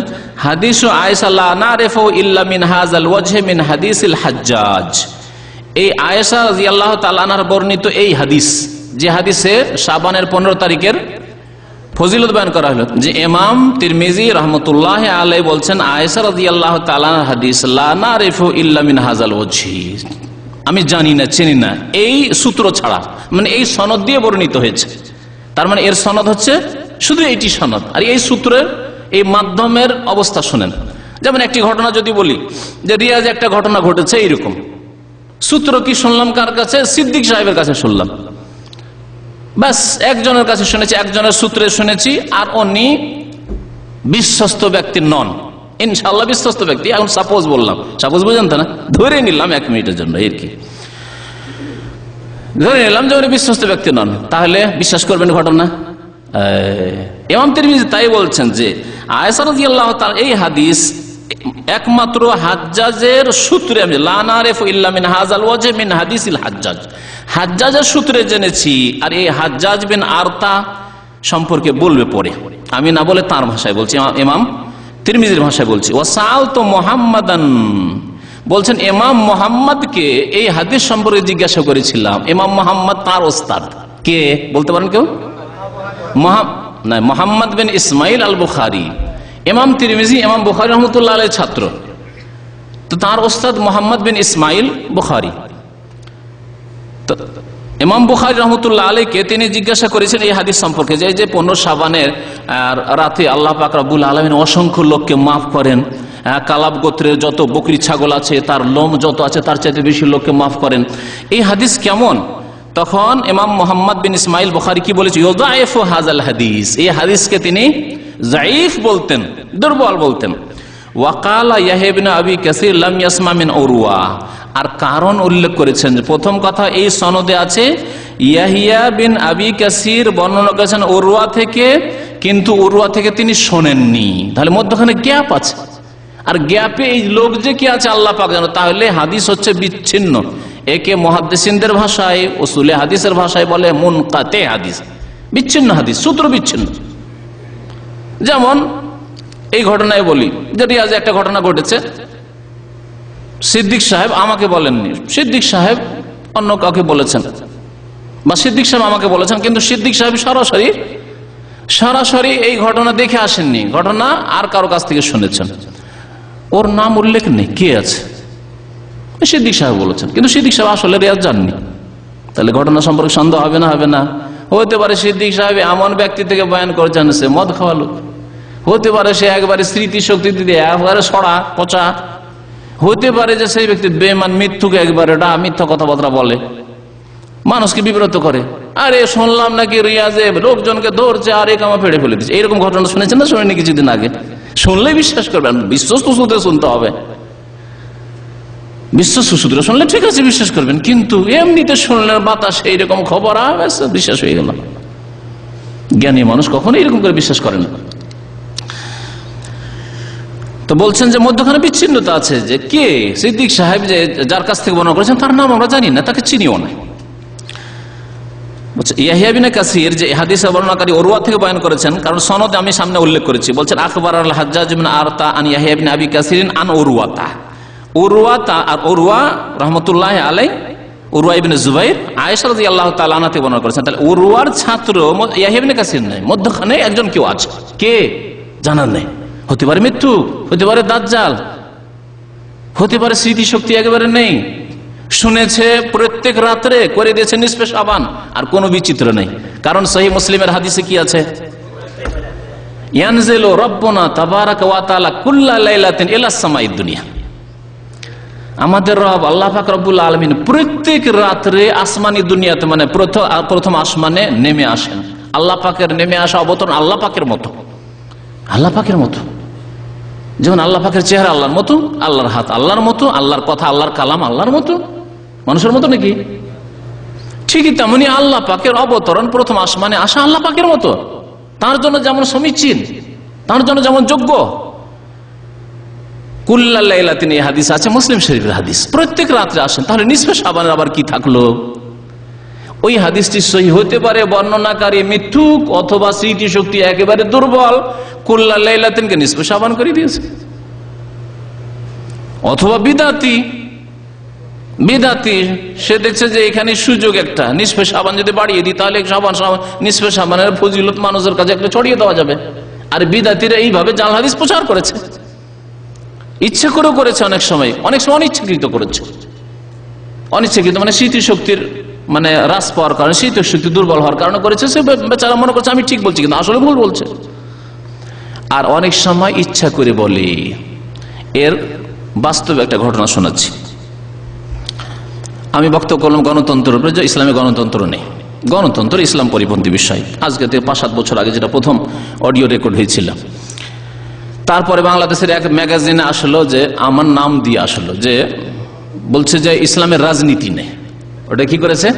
হাদিসু আয়েশা লা নারিফু ইল্লা মিন হাযাল ওয়াজহি মিন হাদিসিল হাজ্জাজ। এই আয়েশা রাদিয়াল্লাহু তাআলা আনহার বর্ণিত এই হাদিস, যে হাদিসে শাবানের 15 তারিখের ফজিলত বয়ান করা হলো, যে ইমাম তিরমিজি রাহমাতুল্লাহি আলাইহি বলছেন আয়েশা রাদিয়াল্লাহু তাআলা আনহার হাদিস লা নারিফু ইল্লা মিন হাযাল ওয়াজহি, আমি জানি না, চিনি না এই সূত্র ছাড়া, মানে এই সনদ দিয়ে বর্ণিত হয়েছে। তার মানে এর সনদ হচ্ছে শুধু এইটি সনদ, আর এই সূত্রের এই মাধ্যমের অবস্থা শুনেন। যেমন একটি ঘটনা যদি বলি যে রিয়াজে একটা ঘটনা ঘটেছে, এইরকম সূত্র কি শুনলাম কার কাছে? সিদ্দিক সাহেবের কাছে শুনলাম, ব্যাস একজনের কাছে শুনেছি, একজনের সূত্রে শুনেছি, আর উনি বিশ্বস্ত ব্যক্তি নন, ইনশাআল্লাহ বিশ্বস্ত ব্যক্তি। এখন সাপোজ বললাম, সাপোজ বুঝেন তো না, ধরে নিলাম 1 মিনিটের জন্য, এর কি ধরে নিলাম যে উনি বিশ্বস্ত ব্যক্তি নন, তাহলে বিশ্বাস করবেন ঘটনা? ইমাম তিরমিজি তাই বলছেন যে আয়েশা রাদিয়াল্লাহু তাআলা এই হাদিস একমাত্র হাজ্জাজের সূত্রে, আমি লা নারিফু ইল্লা মিন হাযাল ওয়াজহি মিন হাদিসিল হাজ্জাজ, হাজ্জাজের সূত্রে জেনেছি। আর এই হাজ্জাজ বিন আরতা সম্পর্কে বলবে পরে, আমি না বলে তার ভাষায় বলছি, ইমাম তিরমিজির ভাষায় বলছি। ওয়াসালতু মুহাম্মাদান, বলছেন ইমাম মুহাম্মদকে এই হাদিস সম্পর্কে জিজ্ঞাসা করেছিলাম। ইমাম মুহাম্মদ তার ওস্তাদ কে বলতে পারেন কেউ? মুহাম্মদ বিন ইসমাইল আল বুখারী। ইমাম তিরমিজি ইমাম বুখারী রাহমাতুল্লাহ আলাইহির ছাত্র, তো তার ওস্তাদ মুহাম্মদ বিন ইসমাইল বুখারী। তো ইমাম বুখারী রাহমাতুল্লাহ আলাইহিকে তিনি জিজ্ঞাসা করেছেন এই হাদিস সম্পর্কে, যে 15 শাবানের রাতে আল্লাহ পাক রব্বুল আলামিন অসংখ্য লোককে মাফ করেন, কালাব গোত্রের যত বকরি ছাগল আছে, তার লোম যত আছে তার চাইতে বেশি লোককে মাফ করেন, এই হাদিস কেমন? তখন ইমাম মুহাম্মদ বিন ইসমাইল বুখারী কি বলেছে? ইউদাইফু হাযাল হাদিস, এই হাদিসকে তিনি যায়ীফ বলতেন, দুর্বল বলতেন। ওয়াকালা ইয়াহইয়া ইবনে আবি কাসির লাম ইয়াসমা মিন উরওয়া, আর কারণ উল্লেখ করেছেন যে প্রথম কথা এই সনদে আছে ইয়াহইয়া বিন আবি কাসির বর্ণনা করেছেন উরওয়া থেকে, কিন্তু উরওয়া থেকে তিনি শোনেননি, তাহলে মধ্যখানে গ্যাপ আছে। আর গ্যাপে এই লোক যে কি আছে আল্লাহ পাক জানে, তাহলে হাদিস হচ্ছে বিচ্ছিন্ন। একে মুহাদ্দিসিনদের ভাষায়, উসুলে হাদিসের ভাষায় বলে মুনকাতে হাদিস, বিচ্ছিন্ন হাদিস, সূত্র বিচ্ছিন্ন। যেমন এই ঘটনায় বলি যে রিয়াজে একটা ঘটনা ঘটেছে, সিদ্দিক সাহেব আমাকে বলেননি, সিদ্দিক সাহেব অন্য কাউকে বলেছেন, বা সিদ্দিক সাহেব আমাকে বলেছেন, কিন্তু সিদ্দিক সাহেব সরাসরি এই ঘটনা দেখে আসেননি, ঘটনা আর কারো কাছ থেকে শুনেছেন, ওর নাম উল্লেখ নেই, কে আছে? সিদ্দিক সাহেব বলেছেন, কিন্তু সিদ্দিক সাহেব আসলে রিয়াজ জাননি। তাহলে ঘটনা সম্পর্কে সন্দেহ হবে না? হবে না। হতে পারে সিদ্দিক সাহেব এমন ব্যক্তি থেকে বয়ান করেছেন সে মদ খাওয়া লোক, হতে পারে সে একবারে স্মৃতি শক্তি দিয়ে একবারে সড়া পচা, হতে পারে যে সেই ব্যক্তি বেমান, মৃত্যুকে একবারে মিথ্যা কথাবার্তা বলে, মানুষকে বিব্রত করে। আরে শুনলাম নাকি রিয়াজে লোকজনকে ধরছে আর একামা ফেড়ে ফেলে দিচ্ছে, এইরকম ঘটনা শুনেছেন না? শুনেনি কিছুদিন আগে? শুনলে বিশ্বাস করবেন, বিশ্বস্ত সূত্রে শুনতে হবে, বিশ্বস্ত সূত্রে শুনলে ঠিক আছে বিশ্বাস করবেন, কিন্তু এমনিতে শুনলেন বাতাস এইরকম খবর বিশ্বাস হয়ে গেল। জ্ঞানী মানুষ কখনো এরকম করে বিশ্বাস করে না। তো বলছেন যে মধ্যখানে বিচ্ছিন্নতা আছে, যে কে সিদ্দিক সাহেব যে যার কাছ থেকে বর্ণনা করেছেন তার নাম আমরা জানি না, তাকে চিনিও না। ইয়াহইয়া বিন কাসির যে হাদিস বর্ণনাকারী উরওয়া থেকে বয়ান করেছেন, কারণ সনদে আমি সামনে উল্লেখ করেছি, বলছেন আখবার আল হাজ্জাজ বিন আরতা আন ইয়াহইয়া বিন আবি কাসির আন উরওয়াতা, উরওয়াতা আর উরওয়া রাহমাতুল্লাহি আলাইহি, উরওয়া ইবনে জুবাইর আয়েশা রাদিয়াল্লাহু তাআলা আনহা থেকে বর্ণনা করেছেন। তাহলে উরওয়ার ছাত্র ইয়াহইয়া বিন কাসির নয়, মধ্যখানে একজন কেউ আছে, কে জানার নেই। হতে পারে মৃত্যু, হতে পারে দাজ্জাল, হতে পারে স্মৃতিশক্তি একেবারে নেই, শুনেছে প্রত্যেক রাত্রে করে দিয়েছে নিসফে শাবান, আর কোনো বিচিত্র নেই। কারণ সহিহ মুসলিমের হাদিসে কি আছে? ইয়ানজিলু রাব্বুনা তাবারাকা ওয়া তাআলা কুল্লা লাইলাতিন ইলাস সামাইদ দুনিয়া। আমাদের রব আল্লাহ পাক রব্বুল আলামিন প্রত্যেক রাত্রে আসমানি দুনিয়াতে, মানে প্রথম আসমানে নেমে আসেন। আল্লাহ পাকের নেমে আসা অবতরণ আল্লাহ পাকের মতো, আল্লাহ পাকের মতো। যেমন আল্লাহ পাকের চেহারা আল্লাহর মতো, আল্লাহর হাত আল্লাহর মতো, আল্লাহর কথা আল্লাহর কালাম আল্লাহর মতো, মানুষের মতো নাকি? ঠিকই তেমনি আল্লাহ পাকের অবতরণ প্রথম আসমানে আসা আল্লাহ পাকের মতো, তার জন্য যেমন সমীচীন, তার জন্য যেমন যোগ্য। কুল্লা লাইলাতিন, এই হাদিস আছে মুসলিম শরীফের হাদিস, প্রত্যেক রাত্রে আসেন। তাহলে নিসফে শাবানের আবার কি থাকলো? ওই হাদিসটি সহিহ হতে পারে, বর্ণনাকারী মিথ্যুক অথবা স্মৃতিশক্তি একেবারে দুর্বল, কুল্লা লাইলাতিনকে নিসফে শাবান করে দিয়েছে। অথবা বিদাতি, সে দেখছে যে এখানে সুযোগ একটা, নিসফে শাবান যদি বাড়িয়ে দিই তাহলে নিসফে শাবানের ফজিলত মানুষের কাছে একটা ছড়িয়ে দেওয়া যাবে। আর বিদাতিরা এইভাবে জাল হাদিস প্রচার করেছে, ইচ্ছে করেও করেছে, অনেক সময় অনিচ্ছাকৃত করেছে। অনিচ্ছাকৃত মানে স্মৃতিশক্তির মানে হ্রাস পাওয়ার কারণে, স্মৃতিশক্তি দুর্বল হওয়ার কারণে করেছে। সে বেচারা মনে করছে আমি ঠিক বলছি, কিন্তু আসলে ভুল বলছে। আর অনেক সময় ইচ্ছা করে বলে। এর বাস্তবে একটা ঘটনা শোনাচ্ছি। আমি বক্তব্য করলাম গণতন্ত্রের উপরে, যে ইসলামে গণতন্ত্র নেই, গণতন্ত্র ইসলাম পরিপন্থী বিষয়। আজকে থেকে 5-7 বছর আগে যেটা প্রথম অডিও রেকর্ড হয়েছিল। তারপরে বাংলাদেশের এক ম্যাগাজিনে আসলো, যে আমার নাম দিয়ে আসলো, যে বলছে যে ইসলামের রাজনীতি নেই। ওটা কি করেছে?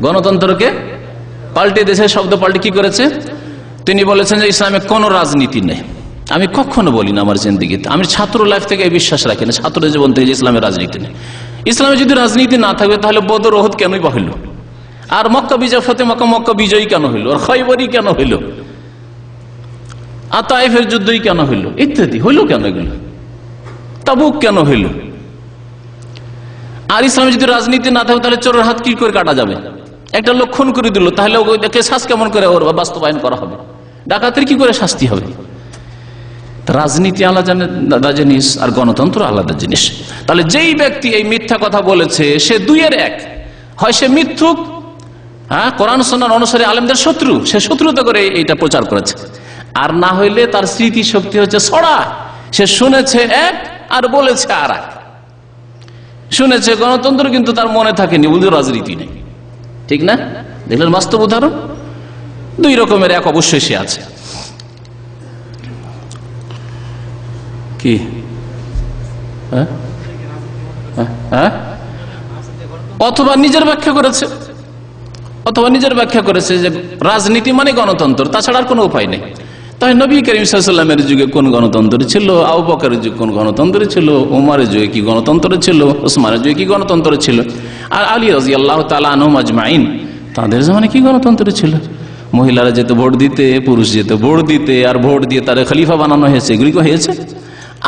গণতন্ত্রকে পাল্টে দেশে শব্দ পাল্টে কি করেছে? তিনি বলেছেন যে ইসলামে কোনো রাজনীতি নেই। আমি কখনো বলি না আমার জিন্দিগিতে, আমি ছাত্র লাইফ থেকে এই বিশ্বাস রাখি না, ছাত্র জীবন থেকে, যে ইসলামের রাজনীতি নেই। ইসলামে যদি রাজনীতি না থাকবে তাহলে বদর ওহুদ কেনই বা হইল? আর মক্কা বিজয়, ফতে মক্কা বিজয়ী কেন হইল? আর খয়বরই কেন হইল? আর তায়েফের যুদ্ধই কেন হইল? ইত্যাদি হইল কেন? এগুলো তাবুক কেন হইল? আর ইসলামে যদি রাজনীতি না থাকে তাহলে চোরের হাত কি করে কাটা যাবে? একটা লক্ষণ করে দিল, তাহলে ওকে শ্বাস কেমন করে ওর বাস্তবায়ন করা হবে? ডাকাতের কি করে শাস্তি হবে? রাজনীতি আলাদা জিনিস আর গণতন্ত্র আলাদা জিনিস। তাহলে যেই ব্যক্তি এই মিথ্যা কথা বলেছে, সে দুইয়ের এক, হয় সে মিথ্যুক, কোরআন সুন্নাহ অনুসারে আলেমদের শত্রু, সে শত্রুতা করে এইটা প্রচার করেছে। আর না হইলে তার স্মৃতি শক্তি হচ্ছে ছড়া, সে শুনেছে এক আর বলেছে আর এক। শুনেছে গণতন্ত্র, কিন্তু তার মনে থাকেনি, বুঝলো রাজনীতি নেই। ঠিক না? দেখলেন বাস্তব উদাহরণ। দুই রকমের এক অবশ্যই সে আছে। কি অথবা নিজের ব্যাখ্যা করেছে, যে রাজনীতি মানে গণতন্ত্র, তাছাড়া আর কোনো উপায় নেই। তাই নবী করিম সাল্লাল্লাহু আলাইহি ওয়াসাল্লামের যুগে কোন গণতন্ত্র ছিল, আবু বকরের যুগে কোন গণতন্ত্র ছিল, ওমরের যুগে কি গণতন্ত্র ছিল, ওসমানের যুগে কি গণতন্ত্র ছিল, আর আলী রাদিয়াল্লাহু তাআলা আনহুম আজমাইন তাদের জামানায় কি গণতন্ত্র ছিল? মহিলারা যেত ভোট দিতে, পুরুষ যেত ভোট দিতে, আর ভোট দিয়ে তারা খলিফা বানানো হয়েছে, এগুলি কি হয়েছে?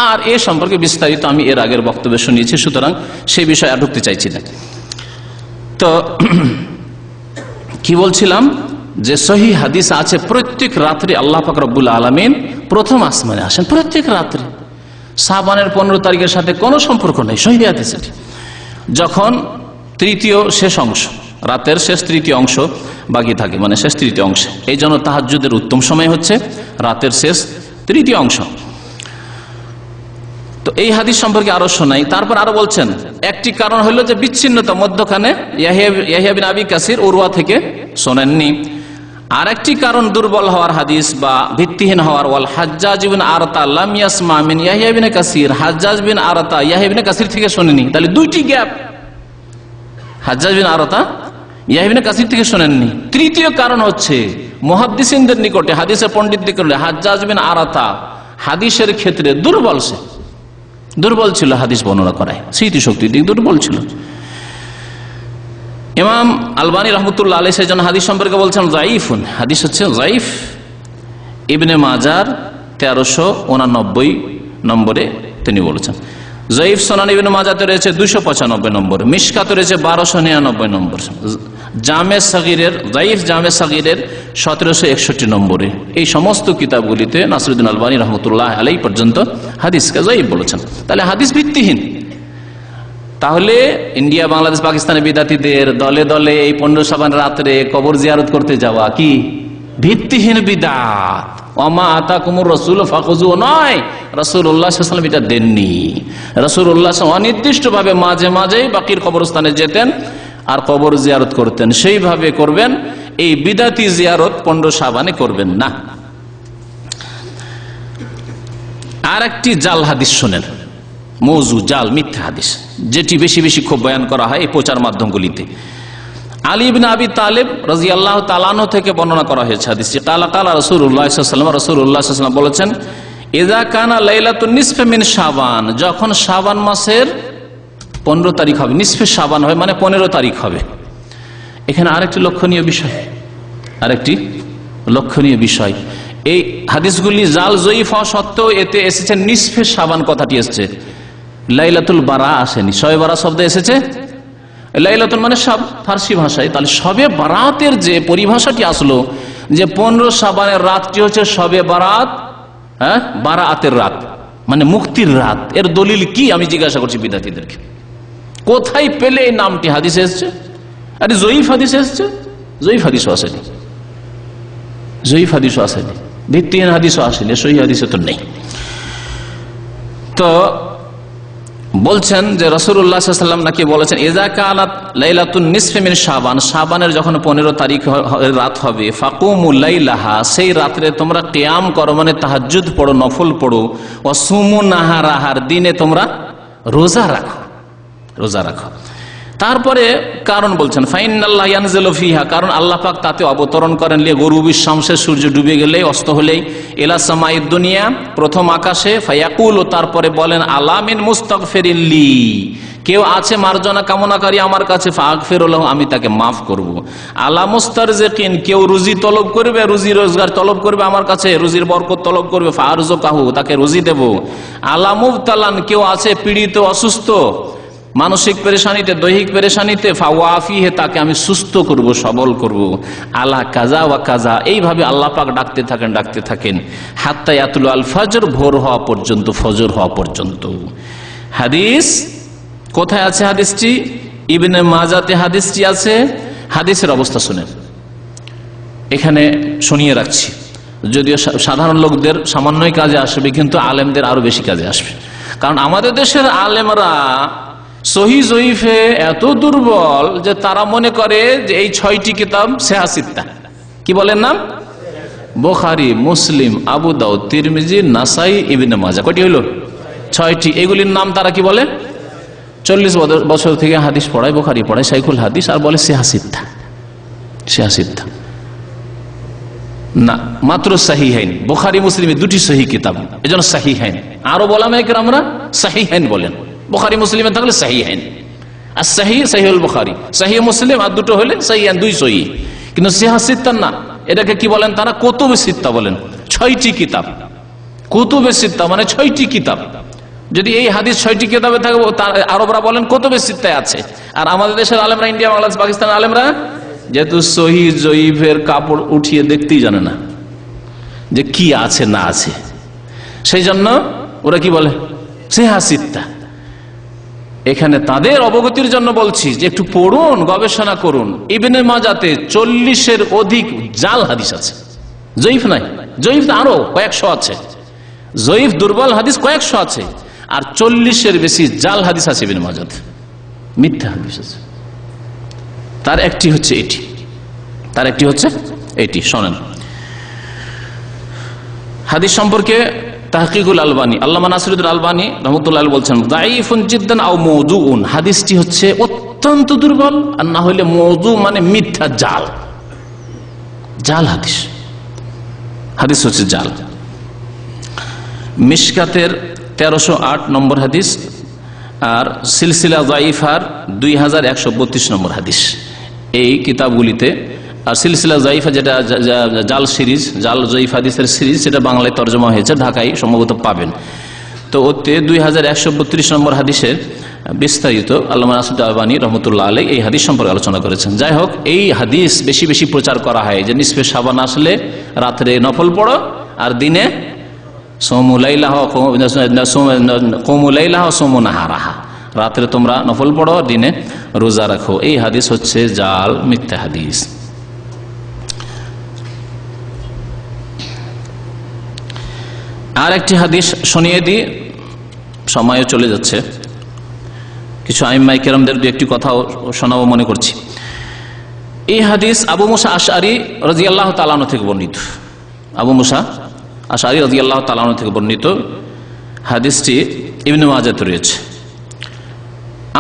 আর এ সম্পর্কে বিস্তারিত আমি এর আগের বক্তব্যে শুনিয়েছি, সুতরাং সেই বিষয়ে আর ঢুকতে চাইছি না। তো কি বলছিলাম, যে সহিহ হাদিস আছে প্রত্যেক রাত্রে আল্লাহ পাক রব্বুল আলামিন প্রথম আসমানে আসেন, প্রত্যেক রাত্রে। শাবানের 15 তারিখের সাথে কোনো সম্পর্ক নেই, সহিহ হাদিস এটি। যখন তৃতীয় শেষ অংশ, রাতের শেষ তৃতীয় অংশ বাকি থাকে, মানে শেষ তৃতীয় অংশে, এই জন্য তাহাজ্জুদের উত্তম সময় হচ্ছে রাতের শেষ তৃতীয় অংশ। তো এই হাদিস সম্পর্কে আরো শোনাই। তারপর আরো বলছেন, একটি কারণ হলো যে বিচ্ছিন্নতা, মধ্যখানে ইয়াহইয়া বিন আবি কাসির উরওয়া থেকে শোনেননি। আর একটি কারণ দুর্বল হওয়ার হাদিস বা ভিত্তিহীন হওয়ার, ওয়াল হাজ্জাজ বিন আরতা লাম ইয়াসমা মিন ইয়াহইয়া বিন কাসির, হাজ্জাজ বিন আরতা ইয়াহইয়া বিন কাসির থেকে শোনেনি। তাহলে দুইটি গ্যাপ, হাজ্জাজ বিন আরতা ইয়াহইয়া বিন কাসির থেকে শোনেননি। তৃতীয় কারণ হচ্ছে মুহাদ্দিসিনদের নিকটে, হাদিসের পণ্ডিতদের নিকটে হাজ্জাজ বিন আরতা হাদিসের ক্ষেত্রে দুর্বল ছিল, হাদিস বর্ণনা করায় স্মৃতিশক্তির দিক দুর্বল ছিল। ইমাম আলবানী রহমতুল্লাহ আলাইহি সেই জন্য হাদিস সম্পর্কে বলছেন যায়িফুন, হাদিস হচ্ছে যায়িফ। ইবনে মাজার 1389 নম্বরে তিনি বলেছেন। যায়িফ সুনান ইবনে মাজাতে রয়েছে 295 নম্বর, মিশকাতে রয়েছে 1299 নম্বর, জামে সাগীরের যায়িফ জামে সাগীরের 1761 নম্বরে। এই সমস্ত কিতাবগুলিতে নাসিরুদ্দিন আলবানী রহমতুল্লাহ আলাইহি পর্যন্ত হাদিসকে যায়িফ বলেছেন। তাহলে হাদিস ভিত্তিহীন। তাহলে ইন্ডিয়া, বাংলাদেশ, পাকিস্তানের বিদাতীদের দলে দলে এই 15 শাবান রাত্রে কবর জিয়ারত করতে যাওয়া কি ভিত্তিহীন বিদআত। ওমা আতাকুমুর রাসূল ফাখুযুহু নয়, রাসূলুল্লাহ সাল্লাল্লাহু আলাইহি ওয়াসাল্লাম এটা দেননি। রাসূলুল্লাহ অনির্দিষ্টভাবে মাঝে মাঝেই বাকির কবরস্থানে যেতেন আর কবর জিয়ারত করতেন, সেইভাবে করবেন। এই বিদাতি জিয়ারত 15 শাবানে করবেন না। আর একটি জাল হাদিস শোনেন, মওযু, জাল, মিথ্যা হাদিস, যেটি বেশি বেশি খুব বয়ান করা হয় এই প্রচার মাধ্যমগুলিতে। আলী ইবনে আবি তালেব রাদিয়াল্লাহু তাআলা আনহু থেকে বর্ণনা করা হয়েছে হাদিসটি। কালা কালা রাসূলুল্লাহ সাল্লাল্লাহু আলাইহি ওয়াসাল্লাম, রাসূলুল্লাহ সাল্লাল্লাহু আলাইহি ওয়াসাল্লাম বলেছেন, ইযা কানা লাইলাতুন নিসফি মিন শাবান, যখন শাবান মাসের 15 তারিখ হবে, নিসফে শাবান হয় মানে 15 তারিখ হবে। এখানে আরেকটি লক্ষণীয় বিষয়, এই হাদিসগুলি জাল জয়ীফ হওয়া সত্ত্বেও এতে এসেছে নিসফে শাবান কথাটি এসেছে, লাইলাতুল বারা আসেনি। শবে বারা শব্দ এসেছে, লাইলাতুল মানে সব ফার্সি ভাষায়, তাহলে শবে বারাতের যে পরিভাষাটি আসলো যে 15 শাবানের রাতটি হচ্ছে শবে বারাত, বারাতের রাত মানে মুক্তির রাত, এর দলিল কি আমি জিজ্ঞাসা করছি বিদ্যার্থীদেরকে। কোথায় পেলে এই নামটি হাদিসে এসছে? আরে জয়ীফ হাদিসে এসছে, জয়ীফ হাদিসও আসেনি, ভিত্তিহীন হাদিসও আসেনি, সহিহ হাদিসে তো নেই। তো বলছেন যে রাসূলুল্লাহ সাল্লাল্লাহু আলাইহি ওয়াসাল্লাম নাকি বলেছেন, ইযা কানাত লাইলাতুন নিসফি মিন শাবান, শাবানের যখন 15 তারিখ রাত হবে, ফাকুমু লাইলাহা, সেই রাতে তোমরা কিয়াম করো মানে তাহাজ্জুদ পড়ো, নফল পড়ো, ওয়া সুমু নাহারাহার, দিনে তোমরা রোজা রাখো। তারপরে কারণ বলছেন, ফাইনাল্লাহ ইয়ানজিলু ফিহা, কারণ আল্লাহ পাক তাতে অবতরণ করেন, লিয়ে গরুবিশ শামসে, সূর্য ডুবে গেলেই, অস্ত হলেই, ইলা সামাইদ দুনিয়া, প্রথম আকাশে, ফায়াকুলু, তারপরে বলেন, আলা মিন মুস্তাগফিরিন লি, কেউ আছে মার্জনা কামনাকারী আমার কাছে, ফাগফিরু লাহু, আমি তাকে মাফ করব। আলা মুস্তারজিকিন, কেউ রুজি তলব করবে, রুজি রোজগার তলব করবে আমার কাছে, রুজির বরকত তলব করবে, ফারজুকাহু, তাকে রুজি দেব। আলা মুবতালান, কেউ আছে পীড়িত, অসুস্থ, মানসিক পেরেশানিতে, দৈহিক পেরেশানিতে, ফাওয়াফিহে, তাকে আমি সুস্থ করব, সবল করব। আলা কাজা ওয়া কাজা, এইভাবে আল্লাহ পাক ডাকতে থাকেন হাত্তা ইয়াতুল আল ফজর, ভোর হওয়া পর্যন্ত, ফজর হওয়া পর্যন্ত। হাদিস কোথায় আছে? হাদিসটি ইবনে মাজাতে হাদিসটি আছে। হাদিসের অবস্থা শুনেন, এখানে শুনিয়ে রাখছি, যদিও সাধারণ লোকদের সামান্যই কাজে আসবে, কিন্তু আলেমদের আরো বেশি কাজে আসবে। কারণ আমাদের দেশের আলেমরা সহিহ জয়ীফে এত দুর্বল যে তারা মনে করে যে এই 6টি কিতাব সিহাসিত্তা, কি বলেন নাম? বুখারী, মুসলিম, আবু দাউদ, তিরমিজি, নাসাই, ইবনে মাজাহ, কয়টি হলো? 6টি। এগুলির নাম তারা কি বলে? 40 বছর থেকে হাদিস পড়ায়, বুখারী পড়ায়, শাইখুল হাদিস, আর বলে সিহাসিত্তা। না, মাত্র সহিহাইন, বুখারী মুসলিমে 2টি সহিহ কিতাব, এজন্য সহিহাইন। আরো ওলামায়ে কেরামরা সহিহাইন বলেন, বুখারী মুসলিমে থাকলে সহিহাইন, আর সহিহুল বুখারী, সহিহ মুসলিম, আর দুটো হলে সহিহাইন, 2 সহিহ। কিন্তু সিহাসিত্তা না, এটাকে কি বলেন তারা? কুতুবে সিত্তা বলেন। 6টি কিতাব, কুতুবে সিত্তা মানে 6টি কিতাব। যদি এই হাদিস 6টি কিতাবে থাকে, আরবরা বলেন কুতুবে সিত্তায় আছে। আর আমাদের দেশের আলেমরা, ইন্ডিয়া, বাংলাদেশ, পাকিস্তানের আলেমরা যেহেতু সহিহ জয়ীফের কাপড় উঠিয়ে দেখতেই জানে না যে কি আছে না আছে, সেই জন্য ওরা কি বলে? সিহাসিত্তা। এখানে তাদের অবগতির জন্য বলছি যে একটু পড়ুন, গবেষণা করুন। ইবনে মাজাতে 40-এর অধিক জাল হাদিস আছে, জয়ীফ নাই। জয়ীফ আরো কয়েকশো আছে, জয়ীফ দুর্বল হাদিস কয়েকশো আছে, আর 40-এর বেশি জাল হাদিস আছে ইবনে মাজাতে, মিথ্যা হাদিস আছে। তার একটি হচ্ছে এটি, শোনেন। হাদিস সম্পর্কে তাহকিকুল আলবানী, আল্লামা নাসিরুদ্দিন আলবানী রহমতুল্লাহ বলছেন, দাঈফুন জিদ্দান আও মওদুউন, হাদিসটি হচ্ছে অত্যন্ত দুর্বল, আর না হলে মওদু মানে মিথ্যা, জাল হাদিস হচ্ছে জাল। মিশকাতের 1308 নম্বর হাদিস, আর সিলসিলা দাঈফার 2132 নম্বর হাদিস, এই কিতাবগুলিতে। আর সিলসিলা জাইফা যেটা জাল সিরিজ, জাল জয়ীফ হাদিসের সিরিজ, সেটা বাংলায় তর্জমা হয়েছে, ঢাকায় সম্ভবত পাবেন। তো ওতে 2132 নম্বর হাদিসের বিস্তারিত আল্লামা নাসিরুদ্দিন আলবানী রহমতুল্লাহ আলাইহি এই হাদিস সম্পর্কে আলোচনা করেছেন। যাই হোক, এই হাদিস বেশি বেশি প্রচার করা হয় যে নিসফে শাবান আসলে রাত্রে নফল পড়ো, আর দিনে সোমু লাইলাহ সোমু নাহারাহা, রাত্রে তোমরা নফল পড়ো, দিনে রোজা রাখো। এই হাদিস হচ্ছে জাল, মিথ্যা হাদিস। আর একটি হাদিস শুনিয়ে দিই, সময়ও চলে যাচ্ছে। কিছু আইম্মাই কেরামদের দু একটি কথাও শোনাবো মনে করছি। এই হাদিস আবু মুসা আশআরী রাদিয়াল্লাহু তাআলা আনহু থেকে বর্ণিত। আবু মুসা আশআরী রাদিয়াল্লাহু তাআলা আনহু থেকে বর্ণিত হাদিসটি ইবনে মাজাহতে রয়েছে।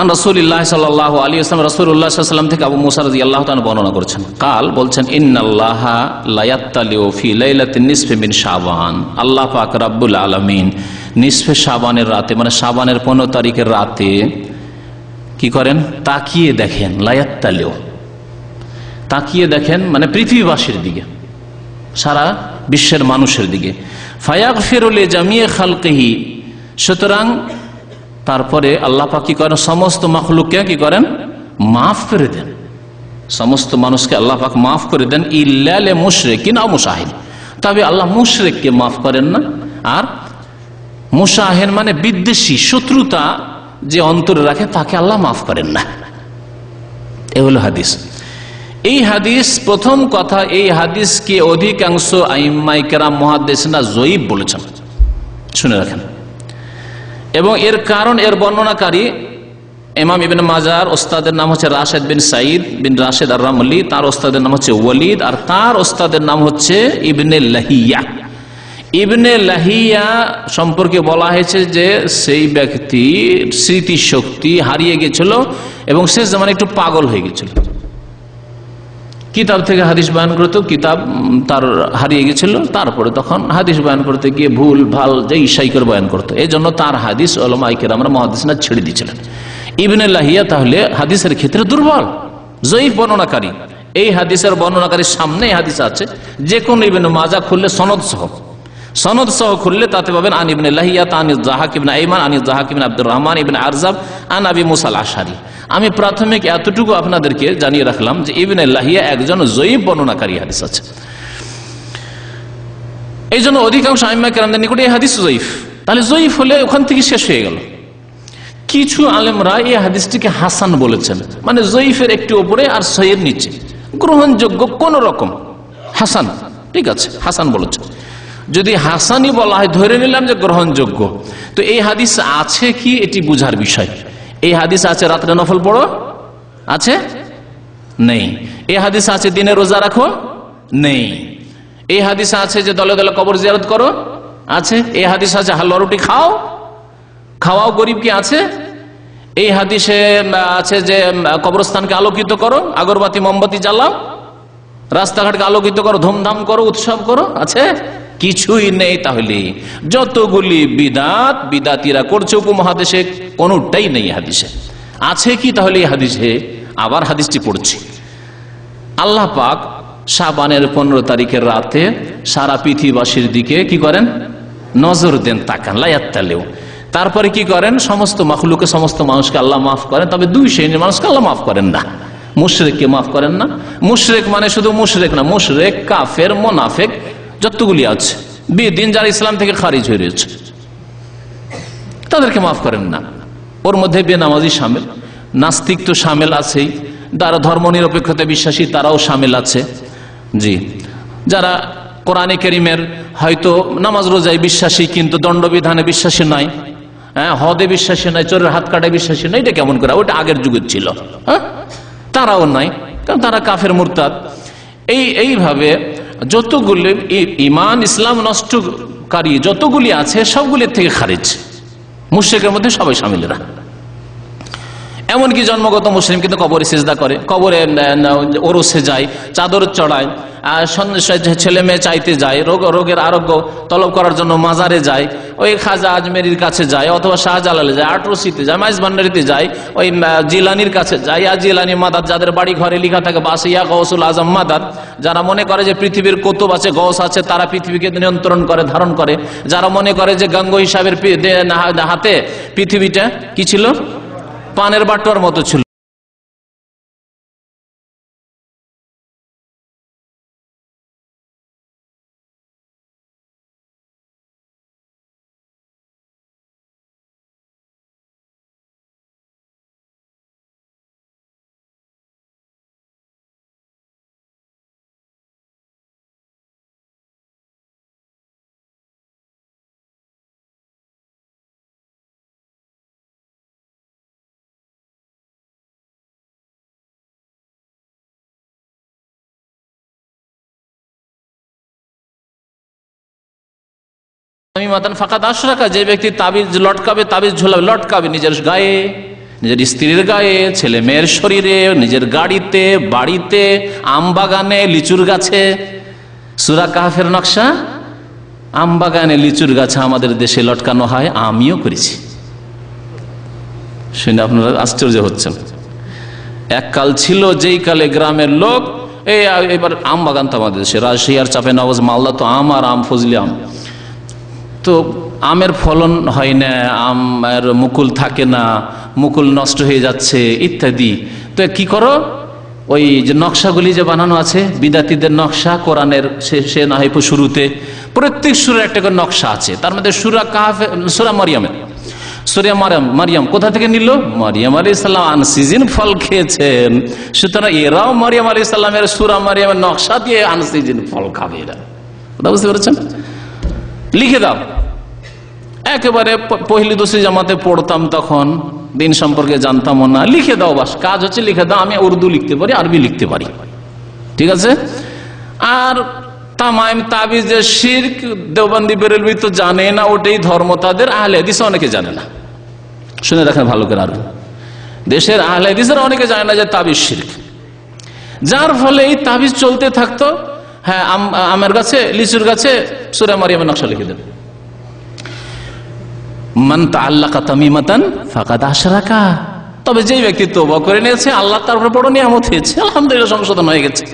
আন রাসূলিল্লাহ সাল্লাল্লাহু আলাইহি ওয়াসাল্লাম, রাসূলুল্লাহ সাল্লাল্লাহু আলাইহি ওয়াসাল্লাম থেকে আবু মুসা রাদিয়াল্লাহু তাআলা বর্ণনা করেছেন। কাল বলছেন, ইন্নাল্লাহা লা ইয়াত্তালিউ ফি লাইলাতিন নিসফি মিন শাবান, আল্লাহ পাক রব্বুল আলামিন নিসফে শাবানের রাতে, মানে শাবানের 15 তারিখের রাতে কি করেন? তাকিয়ে দেখেন। লা ইয়াত্তালিউ, তাকিয়ে দেখেন মানে পৃথিবীবাসীর দিকে, সারা বিশ্বের মানুষের দিকে। ফায়াগফিরু লিজামিই খালকিহি, সুতরাং তারপরে আল্লাহ পাক কি করেন? সমস্ত মাখলুককে কি করেন? মাফ করে দেন। সমস্ত মানুষকে আল্লাহ পাক মাফ করে দেন। ইল্লা লিল মুশরিকিন আও মুশাহিন, তবে আল্লাহ মুশরিককে মাফ করেন না। আর মুশাহিন মানে বিদ্বেষী, শত্রুতা যে অন্তরে রাখে তাকে আল্লাহ মাফ করেন না। এ হলো হাদিস। এই হাদিস, প্রথম কথা, এই হাদিসকে অধিকাংশ আইম্মায়ে কেরাম মুহাদ্দিসিনা যঈফ বলেছেন, শুনে রাখেন। এবং এর কারণ, এর বর্ণনাকারী ইমাম ইবনে মাজাহর ওস্তাদের নাম হচ্ছে রাশেদ বিন সাঈদ বিন রাশেদ আর রামলি, তার ওস্তাদের নাম হচ্ছে ওয়ালিদ, আর তার ওস্তাদের নাম হচ্ছে ইবনে লাহিয়া। ইবনে লাহিয়া সম্পর্কে বলা হয়েছে যে সেই ব্যক্তির স্মৃতিশক্তি হারিয়ে গেছিল এবং শেষ জামানে একটু পাগল হয়ে গেছিল। কিতাব থেকে হাদিস বয়ান করতো, কিতাব তার হারিয়ে গেছিল, তারপরে তখন হাদিস বয়ান করতে গিয়ে ভুল ভাল যে ইশাই করে বয়ান করতো। এই জন্য তার হাদিস উলামায়ে কেরামরা মুহাদ্দিসিনা ছেড়ে দিয়েছিলেন। ইবনে লাহিয়া তাহলে হাদিসের ক্ষেত্রে দুর্বল, যঈফ বর্ণনাকারী। এই হাদিসের বর্ণনাকারীর সামনে এই হাদিস আছে, যে কোন ইবনে মাজাহ খুললে সনদ সহ খুললে তাতে পাবেন আন ইবনে লাহিয়া আনি যাহাক ইবনে আইমান আনি যাহাক ইবনে আব্দুর রহমান ইবনে আরজাব আন আবি মুসা আল-আশআরী। আমি প্রাথমিক এতটুকু আপনাদেরকে জানিয়ে রাখলাম যে ইবনে লাহিয়া একজন যঈফ বর্ণনাকারী হাদিস আছে। এই জন্য অধিকাংশ আইম্মায়ে কেরামদের নিকটে এই হাদিস যঈফ। তাহলে যঈফ হলে ওখান থেকে শেষ হয়ে গেল। কিছু আলেমরা এই হাদিসটিকে হাসান বলেছেন, মানে যঈফের একটু উপরে আর সহিহের নিচে, গ্রহণযোগ্য কোন রকম হাসান, ঠিক আছে, হাসান বলেছেন। যদি হাসানি বলা হয়, ধরে নিলাম যে গ্রহণযোগ্য, তো এই হাদিস আছে কি এটি বুঝার বিষয়। এই হাদিস আছে রাত্রে নফল পড়ো, আছে? নেই। এই হাদিস আছে দিনে রোজা রাখো, নেই। এই হাদিস আছে যে দলে দলে কবর জিয়ারত করো, আছে। এই হাদিস আছে হালুয়া রুটি খাওয়াও গরিবকে, আছে। এই হাদিসে আছে যে কবরস্থানকে আলোকিত করো, আগরবাতি মোমবাতি জ্বালাও, রাস্তাঘাটকে আলোকিত করো, ধুমধাম করো, উৎসব করো, আছে? কিছুই নেই। তাহলে যতগুলি বিদাতিরা করছে উপমহাদেশে, কোনটাই নেই হাদিসে। আছে কি তাহলে এই হাদিসে? আবার হাদিসটি পড়ছি, আল্লাহ পাক শাবানের 15 তারিখের রাতে সারা পৃথিবীবাসীর দিকে কি করেন? নজর দেন, তাকান। লা ইয়াত্তালিউ, তারপরে কি করেন? সমস্ত মাখলুকে, সমস্ত মানুষকে আল্লাহ মাফ করেন, তবে দুই শ্রেণীর মানুষকে আল্লাহ মাফ করেন না। মুশরিককে মাফ করেন না। মুশরিক মানে শুধু মুশরিক না, মুশরিক, কাফের, মুনাফিক যতগুলি আছে, বেদিন যারা ইসলাম থেকে খারিজ হয়ে রয়েছে, তাদেরকে মাফ করেন না। ওর মধ্যে বেনামাজি শামিল, নাস্তিক তো শামিল আছেই, যারা ধর্ম নিরপেক্ষতা বিশ্বাসী তারাও শামিল আছে। জি, যারা কোরআনে কারীমের হয়তো নামাজ রোজায় বিশ্বাসী কিন্তু দণ্ডবিধানে বিশ্বাসী নয়, হদে বিশ্বাসী নয়, চোরের হাত কাটায় বিশ্বাসী নয়, এটা কেমন করে? ওটা আগের যুগের ছিল, তারাও নাই, কারণ তারা কাফের মুরতাদ। এইভাবে যতগুলি ইমান ইসলাম নষ্টকারী যতগুলি আছে সবগুলির থেকে খারিজ, মুশরিকের মধ্যে সবাই শামিলরা। এমনকি জন্মগত মুসলিম কিন্তু কবরে সিজদা করে, কবরে ওরসে যায়, চাদর চড়ায়, ছেলে মেয়ে চাইতে যায়, রোগের আরোগ্য তলব করার জন্য মাজারে যায়, ওই খাজা আজমেরির কাছে যায়, অথবা শাহজালালে যায়, আটরসিতে যায়, মাইজ ভান্ডারিতে যায়, ওই জিলানির কাছে যায়। ইয়া জিলানি মাদাদ, যাদের বাড়ি ঘরে লেখা থাকে বাসে ইয়া গৌসুল আজম মাদাদ, যারা মনে করে যে পৃথিবীর কুতুব আছে, গৌস আছে, তারা পৃথিবীকে নিয়ন্ত্রণ করে, ধারণ করে। যারা মনে করে যে গাঙ্গুহি সাহেবের হাতে পৃথিবীটা কি ছিল? পানের বাটোয়ার মতো ছিল। তামিমাতান ফাকাদ আশরাকা, যে ব্যক্তি তাবিজ লটকাবে, তাবিজ ঝোলাবে, লটকাবে নিজের গায়ে, নিজের স্ত্রীর গায়ে, ছেলে মেয়ের শরীরে, নিজের গাড়িতে, বাড়িতে, আম বাগানে, লিচুর গাছে। সূরা কাহফের নকশা আম বাগানে, লিচুর গাছে আমাদের দেশে লটকানো হয়, আমিও করেছি। শুনে আপনারা আশ্চর্য হচ্ছেন। এক কাল ছিল যেই কালে গ্রামের লোক এবার আম বাগান তো আমাদের দেশে, রাজশাহী আর চাঁপাইনবাবগঞ্জ মালদা তো আম আর আম, ফজলি আম, তো আমের ফলন হয় না, আমের মুকুল থাকে না, মুকুল নষ্ট হয়ে যাচ্ছে ইত্যাদি। তো কি করো, ওই যে নকশাগুলি যে বানানো আছে বিদাতীদের নকশা, কোরআনের সে না হয় শুরুতে প্রত্যেক সূরার একটা করে নকশা আছে, তার মধ্যে সূরা কাহফ, সূরা মারিয়ামের, সূরা মারিয়াম কোথা থেকে নিল? মারিয়াম আলাইহিস সালাম আনসিজন ফল খেয়েছেন, সুতরাং এরাও মারিয়াম আলাইহিস সালামের সূরা মারিয়ামের নকশা দিয়ে আনসিজন ফল খাবে। এরা কথা বুঝতে পেরেছেন? লিখে দাও। একেবারে পহিলি দোষী জামাতে পড়তাম, তখন দিন সম্পর্কে জানতাম না, লিখে দাও, বাস কাজ হচ্ছে লিখে দাও। আমি উর্দু লিখতে পারি, আরবি লিখতে পারি, ঠিক আছে। আর তামাইম তাবিজের শিরক দেওবন্দি বেরেলভি তো জানে না, ওটাই ধর্ম তাদের। আহলে হাদিস অনেকে জানে না, শুনে রাখেন ভালো করে। আর দেশের আহলে হাদিসের অনেকে জানে না যে তাবিজ শিরক, যার ফলে এই তাবিজ চলতে থাকতো। হ্যাঁ, আমের গাছে, লিচুর গাছে সূরা মারিয়ামের নকশা লিখে দেন। মান তাআল্লাকা তামিমাতান ফাকাদ আশরাকা, তবে যেই ব্যক্তি তওবা করে নিয়েছে, আল্লাহ তার উপর বড় নিয়ামত হয়েছে, আলহামদুলিল্লাহ, সংশোধন হয়ে গেছে।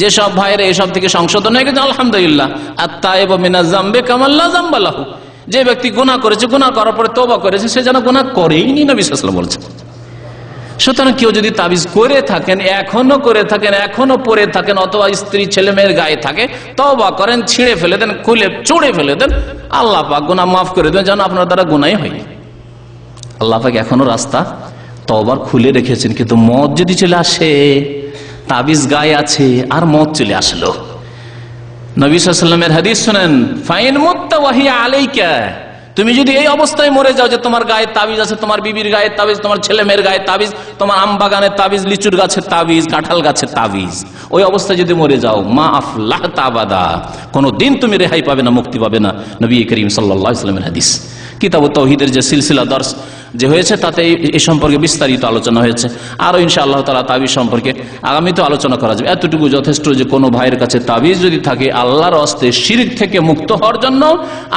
যে সব ভাইরা এসব থেকে সংশোধন হয়ে গেছে, আলহামদুলিল্লাহ। আত-তাইবু মিনাজ যামবি কামান লা যামবা লাহু, যে ব্যক্তি গুনাহ করেছে, গুনাহ করার পরে তওবা করেছে, সে যেন গুনাহ করেইনি, নবী সাল্লাল্লাহু আলাইহি ওয়াসাল্লাম বলেছেন। সুতরাং কেউ যদি তাবিজ করে থাকেন, এখনো করে থাকেন, এখনো পরে থাকেন, অথবা স্ত্রী ছেলে মেয়ের গায়ে থাকে, তওবা করেন, ছিঁড়ে ফেলে দেন, খুলে চড়ে ফেলে দেন, আল্লাহ পাক গুনাহ মাফ করে দেন, যেন আপনার দ্বারা গুনাহই হয়নি। আল্লাহ পাক এখনো রাস্তা তওবার খুলে রেখেছেন। কিন্তু মত যদি চলে আসে, তাবিজ গায়ে আছে আর মত চলে আসলো, নবী সাল্লাল্লাহু আলাইহি ওয়াসাল্লামের হাদিস শুনেন, ফাইন মুত্তা ওয়া হিয়া আলাইকা, তুমি যদি এই অবস্থায় মরে যাও যে তোমার গায়ে তাবিজ আছে, তোমার বিবির গায়ে তাবিজ, তোমার ছেলে মেয়ের গায়ে তাবিজ, তোমার আম বাগানের তাবিজ, লিচুর গাছের তাবিজ, কাঁঠাল গাছের তাবিজ, ওই অবস্থায় যদি মরে যাও, মা আফলাহ তাবাদা, কোনদিন তুমি রেহাই পাবে না, মুক্তি পাবে না। নবী করিম সাল্লাল্লাহু আলাইহি ওয়াসাল্লামের হাদিস। কিতাবুত তাওহীদের যে সিলসিলা দর্স যে হয়েছে, তাতে এই সম্পর্কে বিস্তারিত আলোচনা হয়েছে। আরো ইনশাআল্লাহ তাআলা তাবিজ সম্পর্কে আগামীতে আলোচনা করা যাবে। এতটুকু যথেষ্ট যে কোনো ভাইয়ের কাছে তাবিজ যদি থাকে, আল্লাহর হস্তে শিরক থেকে মুক্ত হওয়ার জন্য,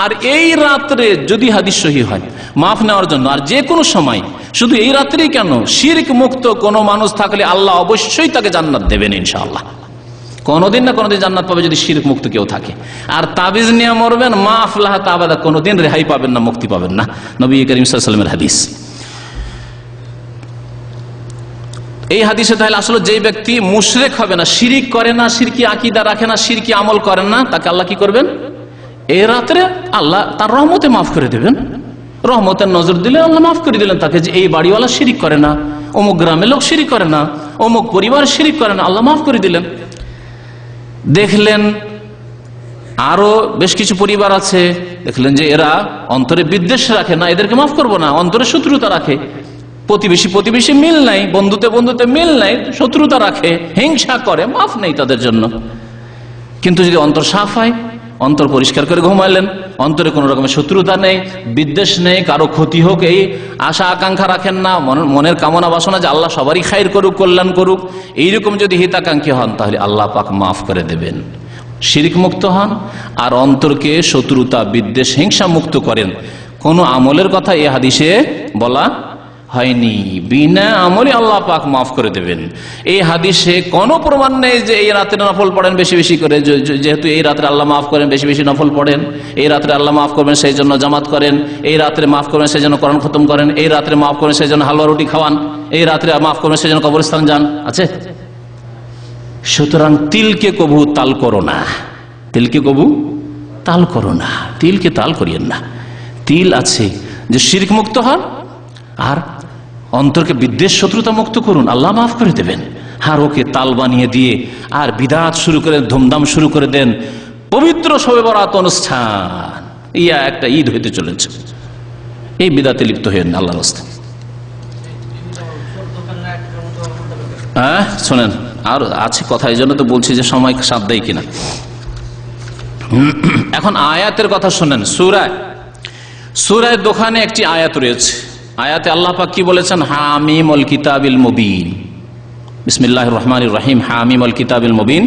আর এই রাত্রে যদি হাদিস সহিহ হয় মাফ নেওয়ার জন্য, আর যে কোনো সময়, শুধু এই রাত্রেই কেন, শিরক মুক্ত কোনো মানুষ থাকলে আল্লাহ অবশ্যই তাকে জান্নাত দেবেন ইনশাআল্লাহ। কোনদিন না কোনদিন জান্নাত পাবে যদি শিরক মুক্ত কেউ থাকে। আর তাবিজ নিয়ে মরবেন, মা আফলাহ তাবাদা, কোনদিন রেহাই পাবেন না, মুক্তি পাবেন না। নবী করিম সাল্লাল্লাহু আলাইহি ওয়াসাল্লামের হাদিস। এই হাদিসে তাহলে আসলে যে ব্যক্তি মুশরিক হবে না, শিরিক করে না, শিরকি আকীদা রাখে না, শিরকি আমল করেন না, তাকে আল্লাহ কি করবেন? এই রাত্রে আল্লাহ তার রহমতে মাফ করে দেবেন। রহমতের নজর দিলে আল্লাহ মাফ করে দিলেন তাকে, যে এই বাড়িওয়ালা শিরিক করে না, অমুক গ্রামের লোক শিরিক করে না, অমুক পরিবার শিরিক করে না, আল্লাহ মাফ করে দিলেন। দেখলেন আরো বেশ কিছু পরিবার আছে, দেখলেন যে এরা অন্তরে বিদ্বেষ রাখে না, এদেরকে মাফ করবো না, অন্তরে শত্রুতা রাখে, প্রতিবেশী মিল নাই, বন্ধুতে মিল নাই, শত্রুতা রাখে, হিংসা করে, মাফ নেই তাদের জন্য। কিন্তু যদি অন্তর সাফ হয়, অন্তর পরিষ্কার করে ঘুমাইলেন, অন্তরে কোনো রকমের শত্রুতা নেই, বিদ্বেষ নেই, কারো ক্ষতি হোক এই আশা আকাঙ্ক্ষা রাখেন না, মনের কামনা বাসনা যে আল্লাহ সবারই খায়ের করুক, কল্যাণ করুক, এইরকম যদি হিতাকাঙ্ক্ষী হন, তাহলে আল্লাহ পাক মাফ করে দেবেন। শিরক মুক্ত হন আর অন্তরকে শত্রুতা, বিদ্বেষ, হিংসা মুক্ত করেন। কোন আমলের কথা এই হাদিসে বলা হয়নি, বিনা আমলে আল্লাহ পাক মাফ করে দেবেন। এই হাদিসে কোনো প্রমাণ নেই যে এই রাতে নফল পড়েন বেশি বেশি করে, যেহেতু এই রাত্রে আল্লাহ মাফ করেন, বেশি বেশি নফল পড়েন, এই রাত্রে আল্লাহ মাফ করবেন সেই জন্য জামাত করেন, এই রাত্রে মাফ করবেন সেই জন্য কোরআন খতম করেন, এই রাত্রে মাফ করবেন সেই জন্য হালুয়া রুটি খাওয়ান, এই রাত্রে মাফ করবেন সেই জন্য কবরস্থান যান, আছে? সুতরাং তিলকে কবু তাল করো না, তিলকে কবু তাল করো না, তিলকে তাল করিয়েন না। তিল আছে যে শিরক মুক্ত হন আর অন্তরকে বিদ্বেষ, শত্রুতা মুক্ত করুন, আল্লাহ মাফ করে দেবেন। আর ওকে তাল বানিয়ে দিয়ে আর বিদাত শুরু করে, ধুমধাম শুরু করে দেন, পবিত্র শবে বরাত অনুষ্ঠান, ইয়া একটা ঈদ হইতে চলেছে, এই বিদাতে লিপ্ত হয়ে না আল্লাহর রাস্তায়। হ্যাঁ শোনেন, আর আছে কথা, এই জন্য তো বলছি যে সময় সাথ দেয় কিনা। এখন আয়াতের কথা শোনেন, সূরা সূরা দোখানে একটি আয়াত রয়েছে, আয়াতে আল্লাহ পাক কি বলেছেন? হামিম ওয়াল কিতাবিল মুবিন। বিসমিল্লাহির রহমানির রহিম। হামিম ওয়াল কিতাবিল মুবিন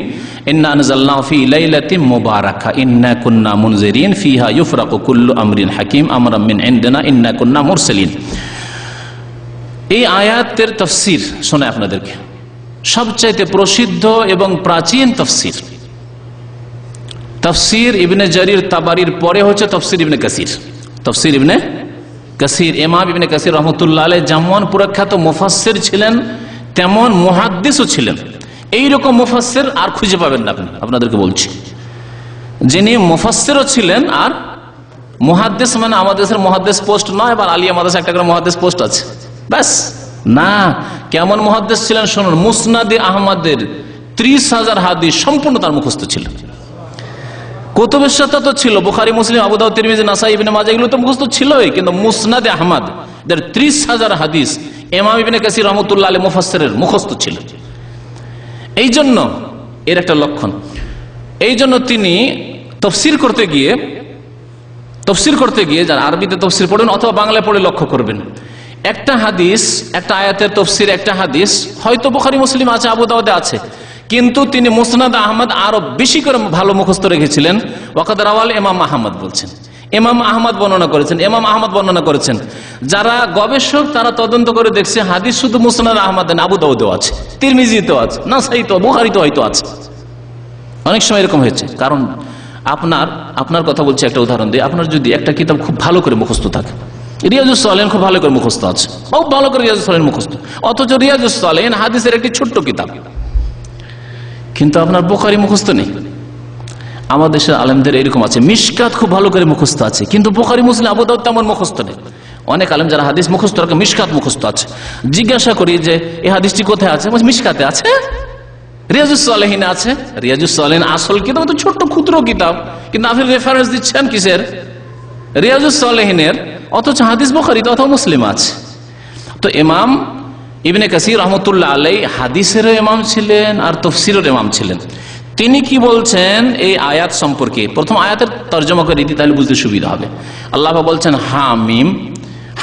ইন্না আনজালনাহু ফি লাইলাতিন মুবারাকা ইন্না কুন্না মুনজিরিন ফিহা ইউফরাকু কুল্লু আমরিন হাকিম আমরাম মিন ইনদিনা ইন্না কুন্না মুরসালিন। এই আয়াতের তাফসীর শোনাই আপনাদেরকে, সবচাইতে প্রসিদ্ধ এবং প্রাচীন তাফসীর। তাফসীর ইবনে জারির তাবারির পরে হচ্ছে তাফসীর ইবনে কাসির। তাফসীর ইবনে কাসির, ইমাম ইবনে কাসির রহমতুল্লাহ আলাইহি যেমন প্রখ্যাত মুফাসসির ছিলেন তেমন মুহাদ্দিসও ছিলেন। এইরকম মুফাসসির আর খুঁজে পাবেন না আপনি, আপনাদেরকে বলছি, যিনি মুফাসসিরও ছিলেন আর মুহাদ্দিস। মানে আমাদের দেশের মুহাদ্দিস পোস্ট নয়, এবার আলিয়া মাদ্রাসা একটা করে মুহাদ্দিস পোস্ট আছে, ব্যাস না। কেমন মুহাদ্দিস ছিলেন শুনুন। মুসনাদে আহমদের 30,000 হাদিস সম্পূর্ণ তার মুখস্থ ছিল। কুতুবুস সিত্তা তো ছিল, বুখারী, মুসলিম, আবু দাউদ, তিরমিজি, নাসাই, ইবনে মাজাহ, এগুলো তো মুখস্থ ছিলই, কিন্তু মুসনাদে আহমদ এর 30,000 হাদিস ইমাম ইবনে কাসির রহমাতুল্লাহ আলাইহি মুফাসসিরের মুখস্থ ছিল। এই জন্য এর একটা লক্ষণ, এই জন্য তিনি তাফসীর করতে গিয়ে যারা আরবিতে তাফসীর পড়েন অথবা বাংলায় পড়ে লক্ষ্য করবেন, একটা হাদিস, একটা আয়াতের তাফসীর, একটা হাদিস হয়তো বুখারী, মুসলিম আছে, আবু দাউদে আছে, কিন্তু তিনি মুসনাদ আহমদ আরো বেশি করে ভালো মুখস্থ রেখেছিলেন। ওয়াকাদ রাওয়াল ইমাম আহমদ বলছেন, ইমাম আহমদ বর্ণনা করেছেন, ইমাম আহমদ বর্ণনা করেছেন। যারা গবেষক তারা তদন্ত করে দেখছে হাদিস শুধু মুসনাদ আহমদ না, আবু দাউদেও আছে, তিরমিজিতেও আছে, নাসাইতেও, বুখারীতেও হয়তো আছে। অনেক সময় এরকম হয়েছে। কারণ আপনার কথা বলছি, একটা উদাহরণ দিই। আপনার যদি একটা কিতাব খুব ভালো করে মুখস্থ থাকে, রিয়াজুস সালেহিন খুব ভালো করে মুখস্থ আছে, খুব ভালো করে রিয়াজুস সালেহিন মুখস্থ, অথচ রিয়াজুস সালেহিন হাদিসের একটি ছোট্ট কিতাব, কিন্তু আপনার বুখারী মুখস্থ নেই। আমাদের দেশের আলেমদের এরকম আছে, মিশকাত খুব ভালো করে মুখস্থ আছে, কিন্তু বুখারী, মুসলিম, আবু দাউদ তেমন মুখস্থ নেই। অনেক আলেম যারা হাদিস মুখস্থ রাখে, মিশকাত মুখস্থ আছে। জিজ্ঞাসা করি যে এই হাদিসটি কোথায় আছে, মিশকাতে আছে, রিয়াজুস সালেহিনে আছে। রিয়াজুস সালেহিন আসল কিতাব তো ছোট্ট ক্ষুদ্র কিতাব, কিন্তু আপনি রেফারেন্স দিচ্ছেন কিসের? রিয়াজুস সালেহিনের, অথচ হাদিস বুখারীতে অথবা মুসলিম আছে। তো ইমাম ইবনে কাসির রহমতুল্লাহ আলাইহি হাদিসেরও ইমাম ছিলেন আর তাফসীরের ইমাম ছিলেন। তিনি কি বলছেন এই আয়াত সম্পর্কে? প্রথম আয়াতের তরজমা করে দিই, তাহলে বুঝতে সুবিধা হবে। আল্লাহ বলছেন হামিম।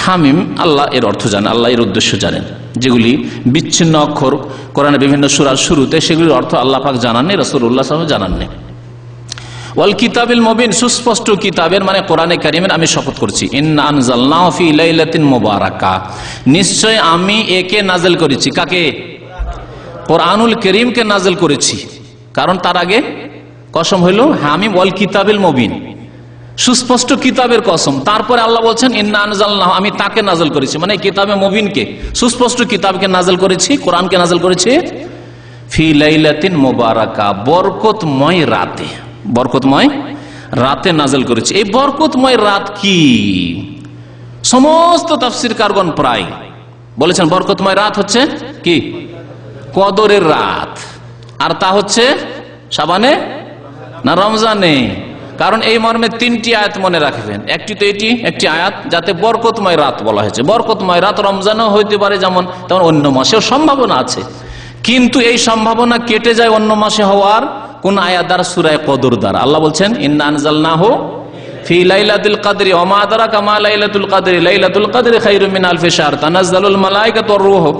হামিম আল্লাহ এর অর্থ জানেন, আল্লাহ এর উদ্দেশ্য জানেন। যেগুলি বিচ্ছিন্ন অক্ষর কোরআনের বিভিন্ন সূরার শুরুতে, সেগুলির অর্থ আল্লাহ পাক জানাননি, রাসূলুল্লাহ সাল্লাল্লাহু আলাইহি ওয়াসাল্লাম জানাননি। ওয়াল কিতাবিল মুবিন, সুস্পষ্ট কিতাবের মানে কোরআনে কারীমের আমি শপথ করছি। ইন্না আনজালনাহু ফি লাইলাতিন মুবারাকা, নিশ্চয় আমি একে নাযিল করেছি। কাকে? কোরআনুল কারীমকে নাযিল করেছি। কারণ তার আগে কসম হইল হামিম ওয়াল কিতাবিল মুবিন, সুস্পষ্ট কিতাবের কসম। তারপরে আল্লাহ বলছেন ইন্না আনজালনাহু, আমি তাকে নাযিল করেছি, মানে কিতাবে মুবিনকে, সুস্পষ্ট কিতাবকে নাযিল করেছি, কোরআনকে নাযিল করেছি ফি লাইলাতিন মুবারাকা, বরকতময় রাতে। বরকতময় রাতে নাযিল করেছি। এই বরকতময় রাত কি? সমস্ত তাফসীরকারগণ প্রায় বলেছেন বরকতময় রাত হচ্ছে কি? কদরের রাত। আর তা হচ্ছে শাবানে না রমজানে? কারণ এই মর্মে 3টি আয়াত মনে রাখবেন। একটি তো এটি একটি আয়াত যাতে বরকতময় রাত বলা হয়েছে। বরকতময় রাত রমজানেও হইতে পারে, যেমন তেমন অন্য মাসেও সম্ভাবনা আছে, কিন্তু এই সম্ভাবনা কেটে যায় অন্য মাসে হওয়ার কোন আয়াত দ্বারা? সূরা কদর দ্বারা। আল্লাহ বলছেন ইন্না আনজালনাহু ফি লাইলাতুল কদরি ওয়া মা আদরাকা মা লাইলাতুল কদরি লাইলাতুল কদরি খায়রুম মিন আলফি শাহর তানাজ্জালুল মালায়েকাতু ওয়ার রূহু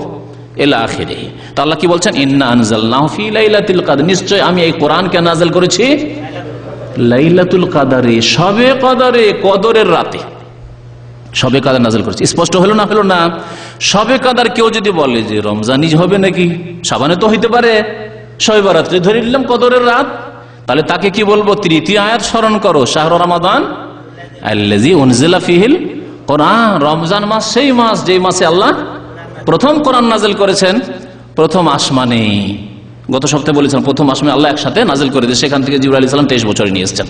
ইলা আখিরিহি। তো আল্লাহ কি বলছেন? ইন্না আনজালনাহু ফি লাইলাতুল কদর, নিশ্চয় আমি এই কোরআনকে নাযিল করেছি লাইলাতুল কদরে, শবে কদরে, কদরের রাতে শবে কদর নাযিল করেছি। স্পষ্ট হলো না? হলো না? শবে কদর কেউ যদি বলে যে রমজানই হবে নাকি, শাবানে তো হইতে পারে, শবে বরাতে ধরে নিলাম কদরের রাত, তাহলে তাকে কি বলবো? 3টি আয়াত স্মরণ করো, শাহরু রমাদান আল্লাযী উনজিলা ফীহিল কোরআন, রমজান মাস সেই মাস যেই মাসে আল্লাহ প্রথম কোরআন নাযিল করেছেন প্রথম আসমানে। গত সপ্তাহে বলেছেন প্রথম আসমানে আল্লাহ একসাথে নাযিল করে দিয়ে সেখান থেকে জিবরাইল আলাইহিস সালাম 23 বছরে নিয়ে এসেছেন।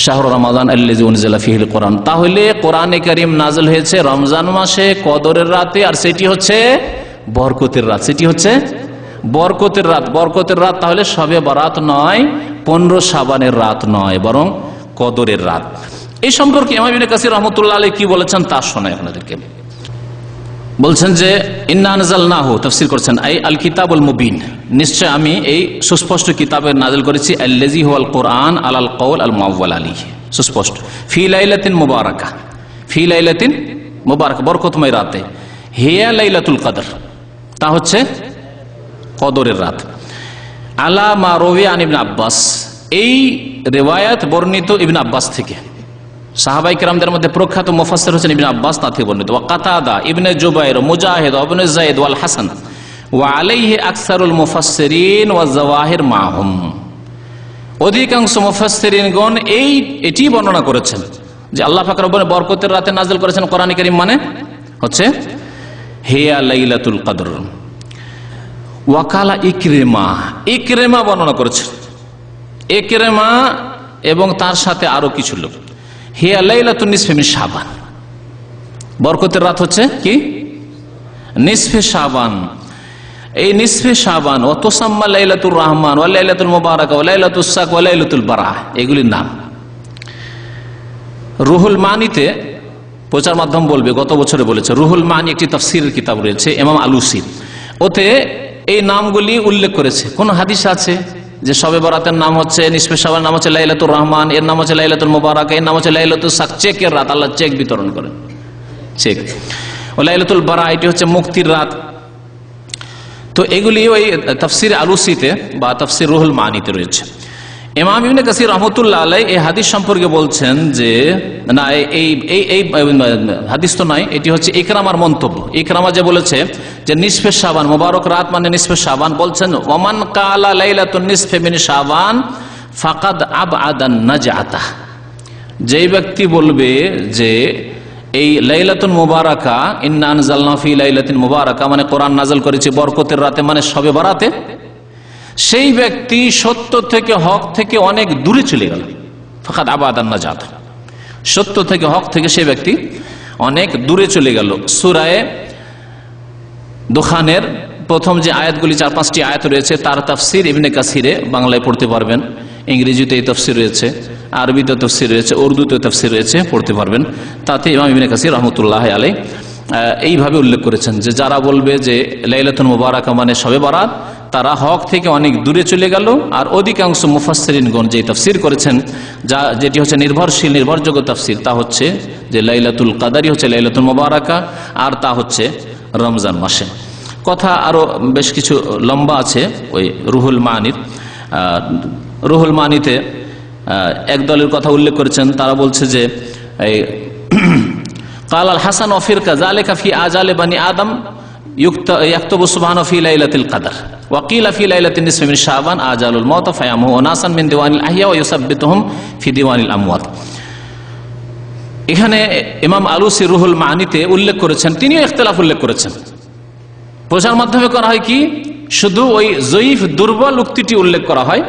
শাহরু রমাদান আল্লাযী উনজিলা ফীহিল কোরআন, তাহলে কোরআনে কারীম নাযিল হয়েছে রমজান মাসে কদরের রাতে, আর সেটি হচ্ছে বরকতের রাত। সেটি হচ্ছে বরকতের রাত। বরকতের রাত তাহলে শবে বরাত নয়, 15 শাবানের রাত নয়, বরং কদরের রাত। এই সম্পর্কে ইমাম ইবনে কাসির রহমাতুল্লাহ আলাইহি কি বলেছেন তা শোনাই আপনাদেরকে। বলছেন যে ইন্না আনজালনাহু, তাফসীর করছেন আই আল কিতাবুল মুবিন, নিশ্চয় আমি এই সুস্পষ্ট কিতাবে নাযিল করেছি, আল্লাযী হুয়াল কোরআন আলাল কওল আল মুআওয়াল আলাইহি, সুস্পষ্ট, ফি লাইলাতিন মুবারাকা, ফি লাইলাতিন মুবারাক, বরকতময় রাতে, হিয়া লাইলাতুল কদর, তা হচ্ছে কদরের রাত। আলা মা রবি আন ইবনে আব্বাস, এই রিওয়ায়াত বর্ণিত ইবনে আব্বাস থেকে। সাহাবাই কেরামদের মধ্যে প্রখ্যাত মুফাসসির হচ্ছেন ইবনে আব্বাস, তা থেকে বর্ণিত। ওয়া কাতাদা, ইবনে জুবাইর, মুজাহিদ, ইবনে যায়েদ ওয়াল হাসান ওয়া আলাইহি আকসারুল মুফাসসিরিন ওয়া যাওয়াহির মাহুম। অধিকাংশ মুফাসসিরিনগণ এটি বর্ণনা করেছেন যে আল্লাহ পাক রব্বুল বরকতের রাতে নাযিল করেছেন কোরআন কারীম, মানে হচ্ছে হিয়া লাইলাতুল কদর। ওয়াকালা ইকরিমা, ইকরিমা বর্ণনা করেছেন, ইকরিমা এবং তার সাথে আরো কিছু লোক, হিয়া লাইলাতুন নিসফে মিন শাবান, বরকতের রাত হচ্ছে কি নিসফে শাবান। এই নিসফে শাবান ও তুসাম্মা লাইলাতুর রহমান ওয়া লাইলাতুল মুবারাকা ওয়া লাইলাতুস সাক ওয়া লাইলাতুল বারাহ, এগুলির নাম। রুহুল মানিতে প্রচার মাধ্যম বলবে, গত বছরে বলেছে, রুহুল মানি একটি তাফসীরের কিতাব রয়েছে ইমাম আলুসি, ওতে এই নামগুলি উল্লেখ করেছে। কোন হাদিস আছে যে শবে বরাতের নাম হচ্ছে নিসফে শাবান, নাম হচ্ছে লাইলাতুর রহমান, এর নাম হচ্ছে লাইলাতুল মুবারাকা, এর নাম হচ্ছে লাইলাতুস সাক, চেকের রাত, আল্লাহ চেক বিতরণ করেন, চেক। ও লাইলাতুল বারাহ, এটি হচ্ছে মুক্তির রাত। তো এগুলি ওই তাফসীর আলুসিতে বা তাফসীর রুহুল মানিতে রয়েছে। ইমাম ইবনে কাসির রাহমাতুল্লাহ আলাইহি এই হাদিস সম্পর্কে বলছেন যে না, এই হাদিস তো নয়, এটি হচ্ছে ইকরামার মন্তব্য। ইকরামা যে বলেছে যে নিসফে শাবান, মুবারক রাত মানে নিসফে শাবান, বলছেন ওমান কালা লাইলাতুন নিসফে মিন শাবান ফাকাদ আবআদান নাজআতা, যেই ব্যক্তি বলবে যে এই লাইলাতুল মুবারাকা, ইন্না আনজালনা ফি লাইলাতিন মুবারাকা, মানে কোরআন নাযিল করেছি বরকতের রাতে, মানে শবে বরাতে, সেই ব্যক্তি সত্য থেকে হক থেকে অনেক দূরে চলে গেল। ফাকাদ আবাদান নাজাত, সত্য থেকে হক থেকে সেই ব্যক্তি অনেক দূরে চলে গেল। সূরা দুখানের প্রথম যে আয়াতগুলি, 4-5টি আয়াত রয়েছে, তার তাফসীর ইবনে কাসিরে বাংলায় পড়তে পারবেন, ইংরেজিতে এই তাফসীর রয়েছে, আরবিতে তাফসীর রয়েছে, উর্দুতে তাফসীর রয়েছে, পড়তে পারবেন। তাতে ইমাম ইবনে কাসির রাহমাতুল্লাহ আলাইহি এইভাবে উল্লেখ করেছেন যে যারা বলবে যে লাইলাতুল মুবারাকা মানে শবে বরাত, তারা হক থেকে অনেক দূরে চলে গেল। আর অধিকাংশ মুফাসসিরিনগণ যে তাফসীর করেছেন, যেটি হচ্ছে নির্ভরশীল নির্ভরযোগ্য তাফসীর, তা হচ্ছে যে লাইলাতুল কদরই হচ্ছে লাইলাতুল মুবারাকা, আর তা হচ্ছে রমজান মাসে। কথা আরো বেশ কিছু লম্বা আছে ওই রুহুল মানির। রুহুল মানিতে এক দলের কথা উল্লেখ করেছেন, তারা বলছে যে قال الحسن وفرقة ذلك في آجال بني آدم يكتب سبحانه في ليلة القدر وقيل في ليلة النصف من شعبان آجال الموت فيامه ناسا من ديوان الأحياء ويثبتهم في ديوان الأموات। এখানে ইমাম আলুসি রুহুল মানিতে উল্লেখ করেছেন, তিনিও ইখতিলাফ উল্লেখ করেছেন। প্রচার মাধ্যমে করা হয় কি, শুধু ওই জয়ীফ দুর্বল উক্তিটি উল্লেখ করা হয়।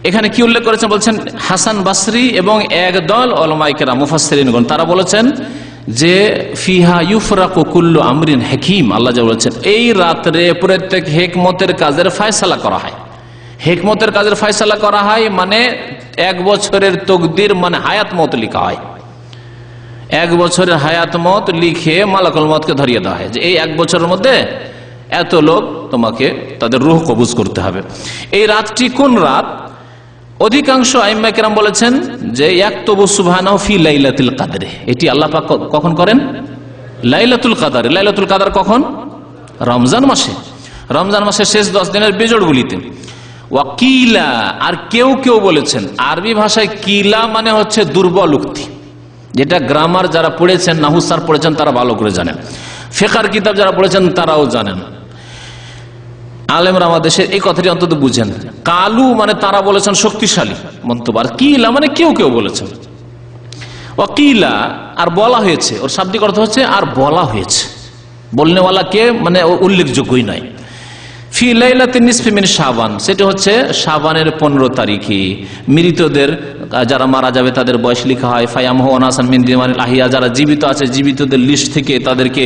এখানে কি উল্লেখ করেছেন বলছেন, হাসান বাসরি এবং একদল উলামায়ে কেরাম মুফাসসিরিনগণ, তারা বলেছেন যে ফিহা ইউফরাকু কুল্লু আমরিন হাকিম, আল্লাহ যা বলেছেন এই রাত্রে প্রত্যেক হিকমতের কাজের ফয়সালা করা হয়। হিকমতের কাজের ফয়সালা করা হয় মানে 1 বছরের তকদির, মানে হায়াত মত লেখা হয়। 1 বছরের হায়াত মত লিখে মালাকুল মউতকে ধরিয়ে দেওয়া হয় যে এই 1 বছরের মধ্যে এত লোক তোমাকে তাদের রূহ কবজ করতে হবে। এই রাতটি কোন রাত? অধিকাংশ আইম্মা কেরাম বলেছেন যে ইয়াকতুবু সুবহানাহু ফি লাইলাতুল কদর, এটি আল্লাহ পাক কখন করেন? লাইলাতুল কদর। লাইলাতুল কদর কখন? রমজান মাসে, রমজান মাসের শেষ 10 দিনের বেজোড়গুলিতে। ওয়া কিলা, আর কেউ কেউ বলেছেন, আরবি ভাষায় কিলা মানে হচ্ছে দুর্বল উক্তি, যেটা গ্রামার যারা পড়েছেন, নাহুসার পড়েছেন, তারা ভালো করে জানেন, ফিকহের কিতাব যারা পড়েছেন তারাও জানেন, আলেমরা আমাদের দেশের এই কথাটি অন্তত বুঝেন। কালু মানে তারা বলেছেন শক্তিশালী মন্তব্য, আর কিলা মানে কেউ কেউ বলেছেন। ওয়াকিলা, আর বলা হয়েছে, ওর শাব্দিক অর্থ হচ্ছে আর বলা হয়েছে, বলনেওয়ালা কে মানে উল্লেখযোগ্যই নয়। ফি লাইলাতিন নিসফি মিন শাবান, সেটা হচ্ছে শাবানের 15 তারিখে মৃতদের, যারা মারা যাবে তাদের বয়স লেখা হয়। ফায়ামহু আনাসান মিন দিওয়ানিল আহিয়া, যারা জীবিত আছে জীবিতদের লিস্ট থেকে তাদেরকে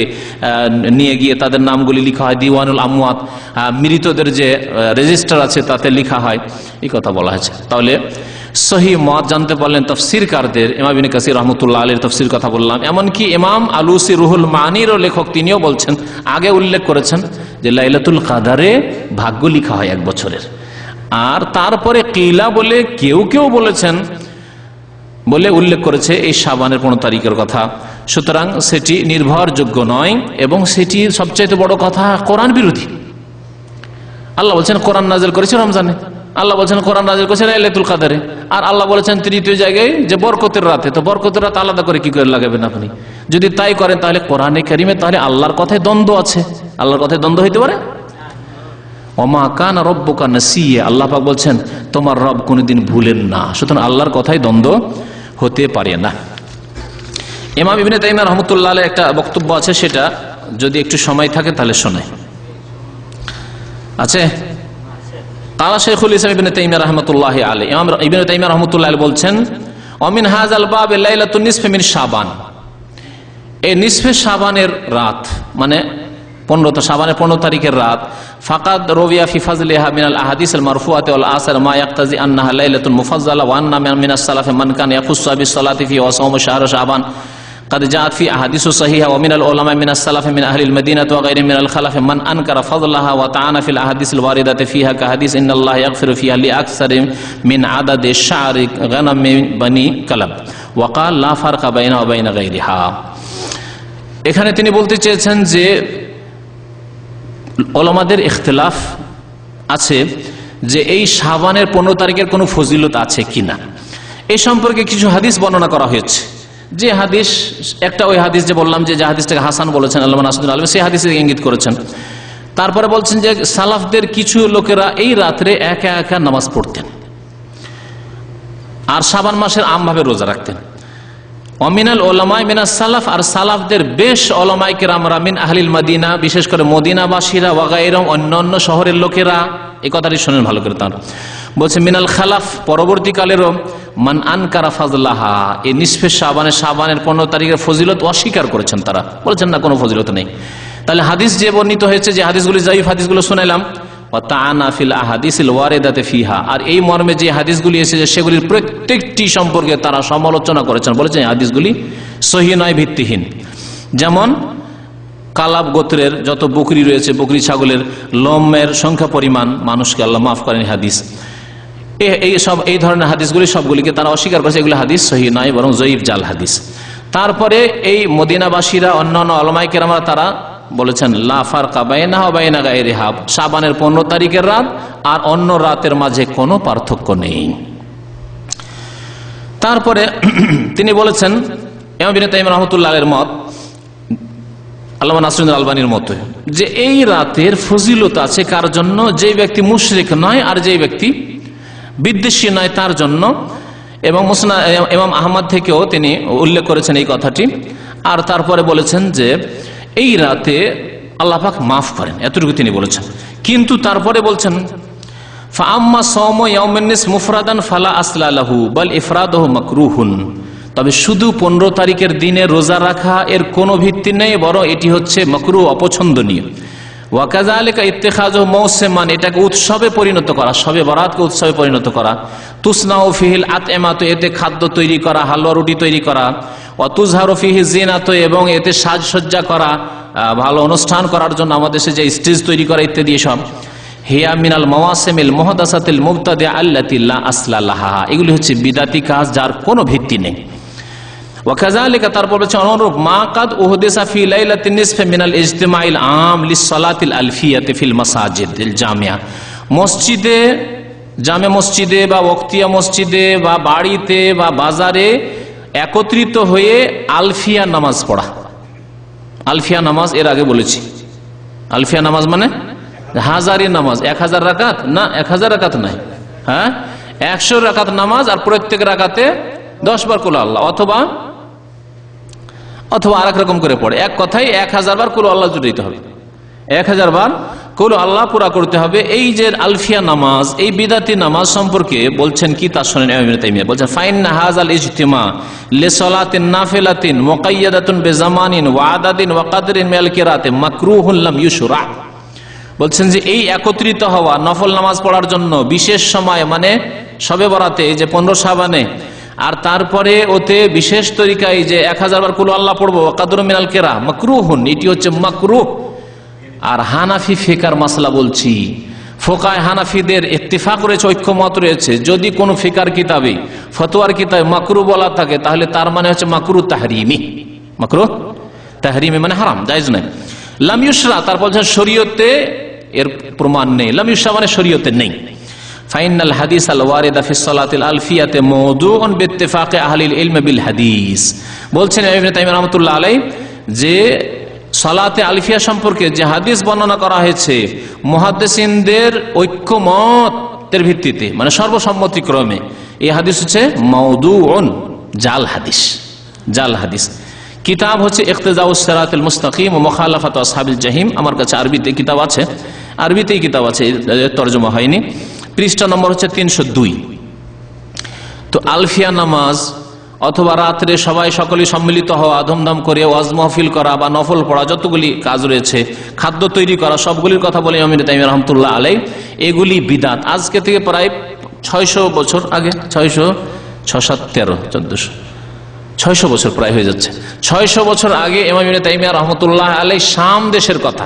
নিয়ে গিয়ে তাদের নামগুলি লেখা হয়। দিওয়ানুল আমওয়াত, মৃতদের যে রেজিস্টার আছে তাতে লেখা হয়, এই কথা বলা হয়েছে। তাহলে সহি মত জানতে পারলেন তাফসীরকারদের। ইমাম ইবনে কাসির রাহমাতুল্লাহ আলাইহির তাফসীর কথা বললাম, এমনকি ইমাম আলুসি রুহুল মানিরও লেখক, তিনিও বলছেন, আগে উল্লেখ করেছেন যে লাইলাতুল কদরে ভাগ্য লেখা হয় 1 বছরের। আর তারপরে কিলা বলে কেউ কেউ বলেছেন বলে উল্লেখ করেছে এই শাবানের 15 তারিখের কথা। সুতরাং সেটি নির্ভরযোগ্য নয় এবং সেটি সবচাইতে বড় কথা কোরআন বিরোধী। আল্লাহ বলছেন কোরআন নাজিল করেছে রমজানে, আল্লাহ বলছেন কোরআন নাজিল করেছে লাইলাতুল কদরে, আর আল্লাহ বলেছেন তৃতীয় জায়গায় যে বরকতের রাতে। তো বরকতের রাত আলাদা করে কি করে লাগাবেন আপনি? যদি তাই করেন তাহলে কোরআনে কারিমে তাহলে আল্লাহর কথায় দ্বন্দ্ব আছে। আল্লাহর কথায় দ্বন্দ্ব হইতে পারে? ওমা কানা রব্বুকা নাসিয়া, আল্লাহ পাক বলছেন তোমার রব কোনদিন ভুলেন না। সুতরাং আল্লাহর কথায় দ্বন্দ্ব হতে পারে না। ইমাম ইবনে তাইমিয়া রাহমাতুল্লাহ আলাইহি একটা বক্তব্য আছে, সেটা যদি একটু সময় থাকে তাহলে শোনাই। আছে কালা শাইখুল ইসলাম ইবনে তাইমিয়া রাহমাতুল্লাহি আলাইহি, ইমাম ইবনে তাইমিয়া রাহমাতুল্লাহি আলাইহি বলছেন অমিন হাযাল বাব লাইলাতুন নিসফি মিন শাবান, এই নিসফে শাবানের রাত মানে 15 শাবানের 15 তারিখের রাত, ফাকাদ রবিয়া ফি ফাজলিহা মিনাল আহাদিস আল মারফুআতি ওয়াল আসার মা ইয়াকতাজি আন্নাহা লাইলাতুন মুফাজ্জালা ওয়া আন্না মিনাস সালাফি মান কান ইয়াখুসসু বিস সালাতি ফি ওয়া সাওম শাহর শাবান قد جاءت في احاديث صحيحه ومن العلماء من السلف من اهل المدينه وغيرهم من الخلف من انكر فضلها وطعن في الاحاديث الوارده فيها كحديث ان الله يغفر فيها لاكثر من عدد الشعر غنم بني كلب وقال لا فرق بينها وبين غيرها। এখানে তিনি বলতে চেয়েছেন যে উলামাদের ইখতিলাফ আছে যে এই শাবানের 15 তারিখের কোনো ফজিলত আছে কিনা, এই সম্পর্কে কিছু হাদিস বর্ণনা করা হয়েছে। যে হাদিস একটা ওই হাদিস যে বললাম যে হাদিসটাকে হাসান বলেছেন আল্লামা নাসিরুদ্দিন আলবানী, সেই হাদিসে ইঙ্গিত করেছেন। তারপরে বলছেন যে সালাফদের কিছু লোকেরা এই রাত্রে একা একা নামাজ পড়তেন আর শাবান মাসের আমভাবে রোজা রাখতেন। অমিনাল ওলামায়ে মিনাস সালাফ, আর সালাফদের বেশ ওলামায়ে কেরামরা মিন আহলিল মদিনা, বিশেষ করে মদিনাবাসীরা, ওয়া গায়রুম অন্যান্য শহরের লোকেরা, এই কথাটি শুনেন ভালো করে। তার বলছে মিনাল খালাফ, পরবর্তীকালেরও, মান আনকারা ফাজলাহা, এই নিসফে শাবানের 15 তারিখের ফজিলত অস্বীকার করেছেন। তারা বলেছেন না কোনো ফজিলত নেই। তাহলে হাদিস যে বর্ণিত হয়েছে, যে হাদিসগুলি যায়িফ হাদিসগুলো শুনাইলাম, ওয়া তাআনা ফিল আহাদিসিল ওয়ারিদাতি ফিহা, আর এই মর্মে যে হাদিসগুলি এসেছে সেগুলির প্রত্যেকটি সম্পর্কে তারা সমালোচনা করেছেন, বলেছেন এই হাদিসগুলি সহিহ নয়, ভিত্তিহীন। যেমন কালাব গোত্রের যত বকরি রয়েছে, বকরি ছাগলের লোমের সংখ্যা পরিমাণ মানুষকে আল্লাহ মাফ করেন হাদিস, এই ধরনের হাদিসগুলি সবগুলিকে তারা অস্বীকার করেছে, এগুলো হাদিস সহিহ নয় বরং জয়ীফ জাল হাদিস। তারপরে এই মদিনাবাসীরা, অন্যান্য উলামায়ে কেরামরা তারা বলেছেন লা ফারকা বাইনাহা ওয়া বাইনা গায়রিহা, শাবানের 15 তারিখের রাত আর অন্য রাতের মাঝে কোনো পার্থক্য নেই। তারপরে তিনি বলেছেন ইমাম ইবনে তাইমিয়া রাহমাতুল্লাহ আলাইহির মত, আল্লামা নাসিরুদ্দিন আলবানীর মত, যে এই রাতের ফজিলত আছে কার জন্য? যে ব্যক্তি মুশরিক নয় আর যে ব্যক্তি বিদ্বেষী নয় তার জন্য। এবং মুসনাদ ইমাম আহমদ থেকেও তিনি উল্লেখ করেছেন এই কথাটি। আর তারপরে বলেছেন যে এই রাতে আল্লাহ পাক মাফ করেন, এতটুকু তিনি বলেছেন। কিন্তু তারপরে বলছেন ফাআম্মা সাওমু ইয়াউমিন নিস মুফরাদান ফালা আসলা লাহু বাল ইফরাদুহু মাকরুহুন, তবে শুধু 15 তারিখের দিনে রোজা রাখা এর কোনো ভিত্তি নেই, বরং এটি হচ্ছে মাকরুহ, অপছন্দনীয়। ওয়া কাযালিকা ইত্তিখাযুহু মাওসিমান, এটাকে উৎসবে পরিণত করা, শবে বরাতকে উৎসবে পরিণত করা। তুসনাউ ফিহিল আতইমাতু, এতে খাদ্য তৈরি করা, হালুয়া রুটি তৈরি করা। ওয়া তুযহারু ফিহি জিনাতু, এবং এতে সাজসজ্জা করা, ভালো অনুষ্ঠান করার জন্য আমাদের দেশে যে স্টেজ তৈরি করা ইত্যাদি সব। হিয়া মিনাল মাওয়াসিমিল মুহদাসাতিল মুবতাদিআ আল্লাতী লা আসলা লাহা, এগুলি হচ্ছে বিদাতি কাজ যার কোনো ভিত্তি নেই। ওয়াকাযালিকা, তারপর বলছে অনুরূপ মা কাদ উহদিসা ফি লাইলাতিন নিসফি মিনাল ইজতিমাইল আম লিসসালাতিল আলফিয়াতি ফিল মাসাজিদিল জামিয়া, মসজিদে, জামে মসজিদে বা ওয়াক্তিয়া মসজিদে বা বাড়িতে বা বাজারে একত্রিত হয়ে আলফিয়া নামাজ পড়া। আলফিয়া নামাজ এর আগে বলেছি, আলফিয়া নামাজ মানে হাজারি নামাজ, 1000 রাকাত না, 1000 রাকাত নাই, হ্যাঁ 100 রাকাত নামাজ, আর প্রত্যেক রাকাতে 10 বার কুল আল্লাহ, অথবা আরেক রকম করে পড়ে। এক কথায় 1000 বার কুল আল্লাহ জুড়ে দিতে হবে, 1000 বার কুল আল্লাহ পুরা করতে হবে। এই যে আলফিয়া নামাজ, এই বিদাতি নামাজ সম্পর্কে বলছেন কি তা শুনেন ইবনে তাইমিয়া বলছেন ফাইন্না হাযাল ইজতিমা লিসালাতিন নাফিলাতিন মুকাইয়াদাতুন বিজামানিন ওয়া আদাদিন ওয়া কদরিন মিনাল কিরাতি মাকরুহুন লাম ইউশরা, বলছেন যে এই একত্রিত হওয়া নফল নামাজ পড়ার জন্য বিশেষ সময়, মানে শবে বরাতে যে 15 শাবানে, আর তারপরে ওতে বিশেষ তরিকায় যে 1000 বার কুল আল্লাহ পড়বো, কাদরু মিনাল কিরা মাকরুহুন, এটি হচ্ছে মাকরুহ। আর হানাফি ফিকার মাসলা বলছি ফোকায় হানাফিদের ইত্তিফাক রয়েছে, ঐক্যমত রয়েছে, যদি কোনো ফিকার কিতাবে ফতোয়ার কিতাবে মাকরু বলা থাকে তাহলে তার মানে হচ্ছে মাকরু তাহরিমি, মাকরু তাহরিমি মানে হারাম, জায়েজ নয়। লাম ইউশরা, তারপর শরীয়তে এর প্রমাণ নেই, লাম ইউশরা মানে শরীয়তে নেই। ফাইনাল হাদিস আল ওয়ারিদা ফি সালাতিল আলফিয়াতে মাওদুউন বিইত্তিফাকি আহলিল ইলম বিল হাদিস। বলছেন ইবনে তাইমিয়া রাহমাতুল্লাহ আলাইহি যে সালাতে আলফিয়া সম্পর্কে যে হাদিস বর্ণনা করা হয়েছে মুহাদ্দিসিনদের ঐক্যমতের ভিত্তিতে, মানে সর্বসম্মতিক্রমে, এই হাদিস হচ্ছে মাওদুউন, জাল হাদিস, জাল হাদিস। কিতাব হচ্ছে ইক্তিজাউস সিরাতুল মুস্তাকিম ওয়া মুখালাফাতু আসহাবিল জাহিম। আমার কাছে আরবিতে কিতাব আছে, আরবিতেই কিতাব আছে, তরজমা হয়নি। পৃষ্ঠা নম্বর হচ্ছে 302। তো আলফিয়া নামাজ অথবা রাত্রে সবাই সকলেই সম্মিলিত হওয়া, ধুমধাম করে ওয়াজ মাহফিল করা বা নফল পড়া, যতগুলি কাজ রয়েছে, খাদ্য তৈরি করা, সবগুলির কথা বলে ইমাম ইবনে তাইমিয়া রাহমাতুল্লাহ আলাইহি, এগুলি বিদআত। আজকে থেকে প্রায় 600 বছর আগে, 600, 6, 7, 13, 1400, 600 বছর প্রায় হয়ে যাচ্ছে। 600 বছর আগে ইমাম ইবনে তাইমিয়া রাহমাতুল্লাহ আলাইহি শাম দেশের কথা,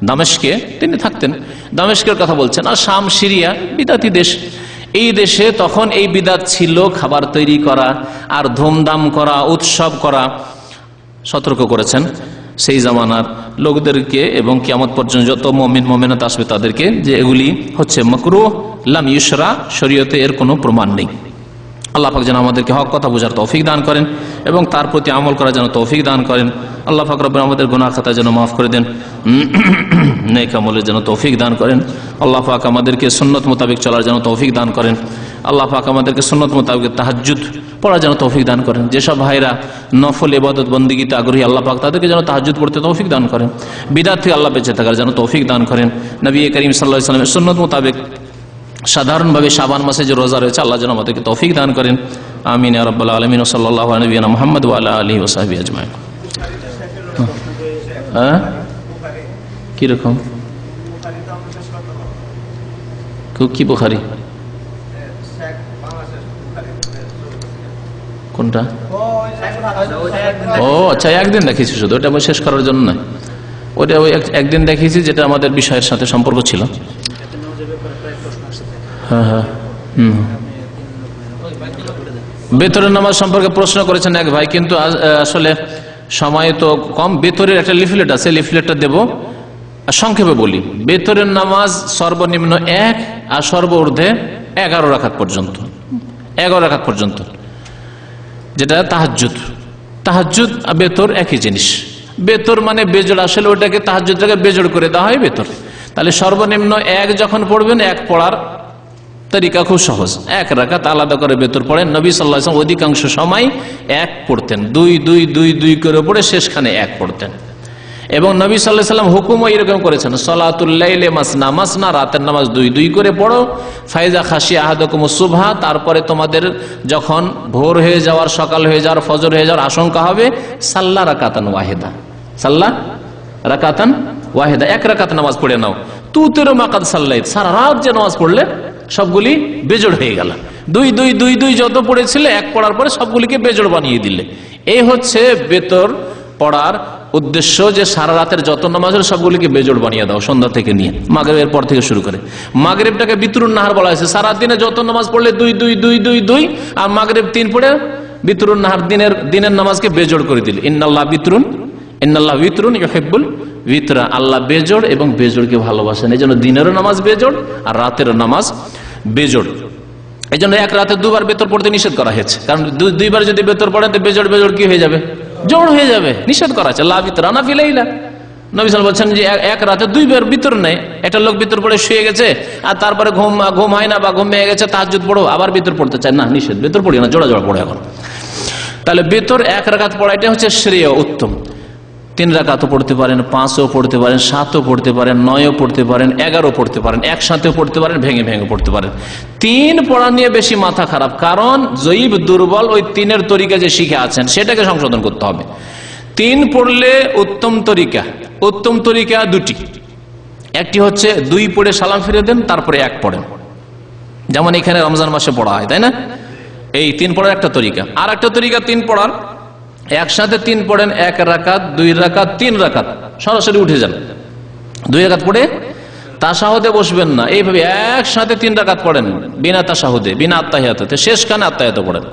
দামেস্কে তিনি থাকতেন, দামেস্কের কথা বলছেন। আর শাম সিরিয়া বিদাতি দেশ, এই দেশে তখন এই বিদাত ছিল, খাবার তৈরি করা আর ধুমধাম করা, উৎসব করা। সতর্ক করেছেন সেই জামানার লোকদেরকে এবং কিয়ামত পর্যন্ত যত মুমিন মুমিনাত আসবে তাদেরকে, যে এগুলি হচ্ছে মাকরুহ, লাম ইউশরা, শরীয়তে এর কোনো প্রমাণ নেই। আল্লাহ পাক যেন আমাদেরকে হক কথা বোঝার তৌফিক দান করেন এবং তার প্রতি আমল করার যেন তৌফিক দান করেন। আল্লাহ পাক রব্বুল আমাদের গুনাহ খাতা যেন মাফ করে দেন, নেক আমলের যেন তৌফিক দান করেন। আল্লাহ পাক আমাদেরকে সুন্নত মোতাবেক চলার যেন তৌফিক দান করেন। আল্লাহ পাক আমাদেরকে সুন্নত মোতাবেক তাহাজ্জুদ পড়ার যেন তৌফিক দান করেন। যেসব ভাইরা নফল ইবাদত বন্দেগীতে আগ্রহী, আল্লাহ পাক তাদেরকে যেন তাহাজ্জুদ পড়তে তৌফিক দান করেন। বিদআত থেকে আল্লাহ বেঁচে থাকার যেন তৌফিক দান করেন। নবী করিম সাল্লাল্লাহু আলাইহি ওয়াসাল্লামের সুন্নত মোতাবেক সাধারণভাবে শাবান মাসে যে রোজা রয়েছে, আল্লাহ যেন আমাদেরকে তৌফিক দান করেন। আমিন ইয়া রাব্বাল আলামিন। সাল্লাল্লাহু আলা নবিয়িনা মুহাম্মদ ওয়া আলা আলিহি ওয়া সাহবিহি আজমাইন। কি রকম কি বুখারী? কোনটা? ও আচ্ছা, একদিন দেখেছি শুধু, ওটা শেষ করার জন্য নয়, ওটা ওই একদিন দেখেছি যেটা আমাদের বিষয়ের সাথে সম্পর্ক ছিল। হ্যাঁ হ্যাঁ, বেতরের নামাজ সম্পর্কে প্রশ্ন করেছেন এক ভাই, কিন্তু আসলে সময় তো কম। বেতরের একটা লিফলেট আছে, লিফলেটটা দেব, সংক্ষেপে বলি। বেতরের নামাজ সর্বনিম্ন 1 আর সর্বঊর্ধ্বে 11 রাকাত পর্যন্ত, 11 রাকাত পর্যন্ত, যেটা তাহাজ্জুদ। তাহাজ্জুদ আর বেতর একই জিনিস। বেতর মানে বেজোড়, আসলে ওটাকে তাহাজ্জুদটাকে বেজোড় করে দেওয়া হয় বেতর। তাহলে সর্বনিম্ন 1 যখন পড়বেন, 1 পড়ার তরিকা খুব সহজ, 1 রাকাত আলাদা করে বেতর পড়েন। নবী সাল্লাল্লাহু আলাইহি ওয়াসাল্লাম অধিকাংশ সময় 1 পড়তেন, 2 2 2 2 করে পড়ে শেষখানে 1 পড়তেন। এবং নবী সাল্লাল্লাহু আলাইহি ওয়াসাল্লাম হুকুমও এরকম করেছেন, সালাতুল লাইলি মাসনা মাসনা, রাতের নামাজ 2 2 করে পড়ো। ফাইজা খাশিয়া আহাদুকুমুস সুবহা, তারপরে তোমাদের যখন ভোর হয়ে যাওয়ার, সকাল হয়ে যাওয়ার, ফজর হয়ে যাওয়ার আশঙ্কা হবে, সাল্লা রাকাতান ওয়াহিদা, সাল্লা রাকাতান ওয়াহিদা, 1 রাকাত নামাজ পড়ে নাও। তুতিরু মাকাদ সাল্লাইত, সারা রাত যে নামাজ পড়লে সবগুলি বেজোড় হয়ে গেল। 2 2 2 2 যত পড়েছিলে 1 পড়ার পরে সবগুলিকে বেজোড় বানিয়ে দিলে। এই হচ্ছে বেতর পড়ার উদ্দেশ্য, যে সারা রাতের যত নামাজ হলো সবগুলিকে বেজোড় বানিয়ে দাও, সন্ধ্যা থেকে নিয়ে মাগরিবের পর থেকে শুরু করে। মাগরিবটাকে বিতরুন নাহার বলা হয়েছে, সারা দিনে যত নামাজ পড়লে 2 2 2 2 2, আর মাগরিব 3 পড়ে বিতরুন নাহার, দিনের নামাজকে বেজোড় করে দিল। ইন্নাল্লাহ বিতরুন, ইন্নাল্লাহ বিতরুন ইউহিব্বুল বিতরা, আল্লাহ বেজোড় এবং বেজোড়কে ভালোবাসেন। এই জন্য দিনেরও নামাজ বেজোড় আর রাতেরও নামাজ বেজোড়। এই জন্য 1 রাতে 2 বার বেতর পড়তে নিষেধ করা হয়েছে, কারণ 2 বার যদি বেতর পড়েন তো বেজোড় বেজোড় কি হয়ে যাবে, জোড় হয়ে যাবে, নিষেধ করা আছে। লা বিতরা না ফিলাইলা, নবী সাল্লাল্লাহু বলছেন যে 1 রাতে 2 বার বিতর নেই। একটা লোক বিতর পড়ে শুয়ে গেছে আর তারপরে ঘুম হয় না বা ঘুম ভেঙে গেছে, তাহাজ্জুদ পড়ো, আবার বিতর পড়তে চায় না, নিষেধ, বেতর পড়ি না, জোড়া জোড়া পড়ে এখন। তাহলে বেতর 1 রাকাত পড়াইটা হচ্ছে শ্রেয়, উত্তম। 3 রাকাতও পড়তে পারেন, 5ও পড়তে পারেন, 7ও পড়তে পারেন, 9ও পড়তে পারেন, 11ও পড়তে পারেন, একসাথেও পড়তে পারেন, ভেঙে ভেঙে পড়তে পারেন। 3 পড়া নিয়ে বেশি মাথা খারাপ, কারণ জয়ীব দুর্বল ওই 3-এর তরিকা যে শিখে আছেন সেটাকে সংশোধন করতে হবে। 3 পড়লে উত্তম তরিকা, উত্তম তরিকা 2টি। একটি হচ্ছে 2 পড়ে সালাম ফিরে দেন, তারপরে 1 পড়েন, যেমন এখানে রমজান মাসে পড়া হয়, তাই না? এই 3 পড়ার একটা তরিকা। আর একটা তরিকা 3 পড়ার, একসাথে 3 পড়েন, 1 রাকাত, 2 রাকাত, 3 রাকাত, সরাসরি উঠে যান। 2 রাকাত পড়ে তাশাহুদে বসবেন না, এইভাবে একসাথে 3 রাকাত পড়েন বিনা তাশাহুদে, বিনা আত্তাহিয়াতে, শেষখানে আত্তাহিয়াত পড়েন।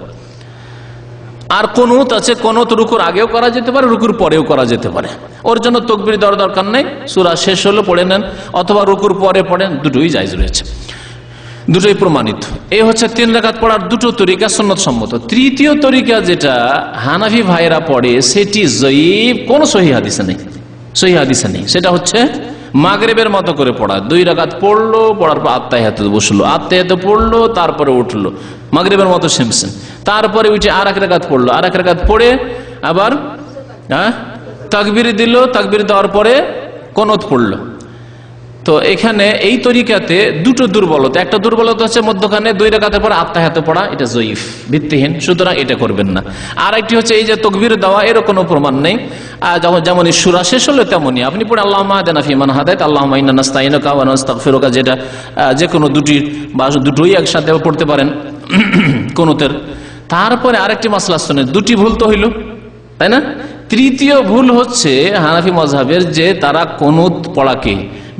আর কুনুত আছে, কুনুত রুকুর আগেও করা যেতে পারে, রুকুর পরেও করা যেতে পারে। ওর জন্য তাকবীর দেওয়ার দরকার নেই, সূরা শেষ হলো পড়ে নেন, অথবা রুকুর পরে পড়েন, দুটোই জায়েজ রয়েছে, দুটোই প্রমাণিত। এই হচ্ছে 3 রাকাত পড়ার দুটো তরিকা সুন্নত সম্মত। তৃতীয় তরিকা যেটা হানাফি ভাইরা পড়ে সেটি জয়ীফ, কোন সহিহ হাদিসে নেই, সহিহ হাদিসে নেই। সেটা হচ্ছে মাগরিবের মতো করে পড়া, 2 রাকাত পড়লো, পড়ার পর আত্তাহিয়াতে বসলো, আত্তাহিয়াতে পড়লো, তারপরে উঠলো, মাগরিবের মতো সেমসেম, তারপরে উঠে আর 1 রাকাত পড়লো, আর 1 রাকাত পড়ে আবার তাকবীর দিল, তাকবীর দেওয়ার পরে কুনুত পড়লো। তো এখানে এই তরিকাতে দুটো দুর্বলতা, একটা দুর্বলতা হচ্ছে মধ্যখানে 2 রাকাতের পর আত্তাহিয়াতে পড়া, এটা জয়ীফ, ভিত্তিহীন, সুতরাং এটা করবেন না। আর একটি হচ্ছে এই যে তাকবীর দেওয়া, এর কোনো প্রমাণ নেই। যেমন সূরা শেষ হলো তেমনই আপনি পড়ে আল্লাহুম্মা আহদিনা ফিমান হাদাইতা, আল্লাহুম্মা ইন্না নাস্তাইনুকা ওয়া নাস্তাগফিরুকা, যেটা যে কোনো দুটি বা দুটোই একসাথে পড়তে পারেন কুনুতের। তারপরে আরেকটি মাসলা শুনে, দুটি ভুল তো হইল, তাই না? তৃতীয় ভুল হচ্ছে হানাফি মাযহাবের, যে তারা কুনুত পড়াকে,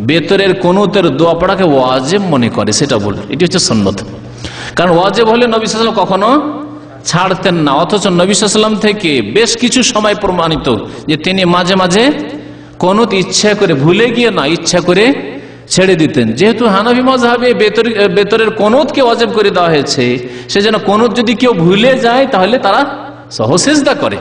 বেতরের কুনুতের দোয়া পড়াকে ওয়াজিব মনে করে, সেটা ভুল। এটি হচ্ছে সুন্নত। কারণ ওয়াজিব হলে নবী সাল্লাল্লাহু আলাইহি ওয়াসাল্লাম কখনো ছাড়তেন না, অথচ নবী সাল্লাল্লাহু আলাইহি ওয়াসাল্লাম থেকে বেশ কিছু সময় প্রমাণিত যে তিনি মাঝে মাঝে কুনুত ইচ্ছা করে, ভুলে গিয়ে না, ইচ্ছা করে ছেড়ে দিতেন। যেহেতু হানাফি মাযহাবে বেতরের কুনুতকে ওয়াজিব করে দেওয়া হয়েছে, সেজন্য কুনুত যদি কেউ ভুলে যায় তাহলে তারা সহসিজদা করে।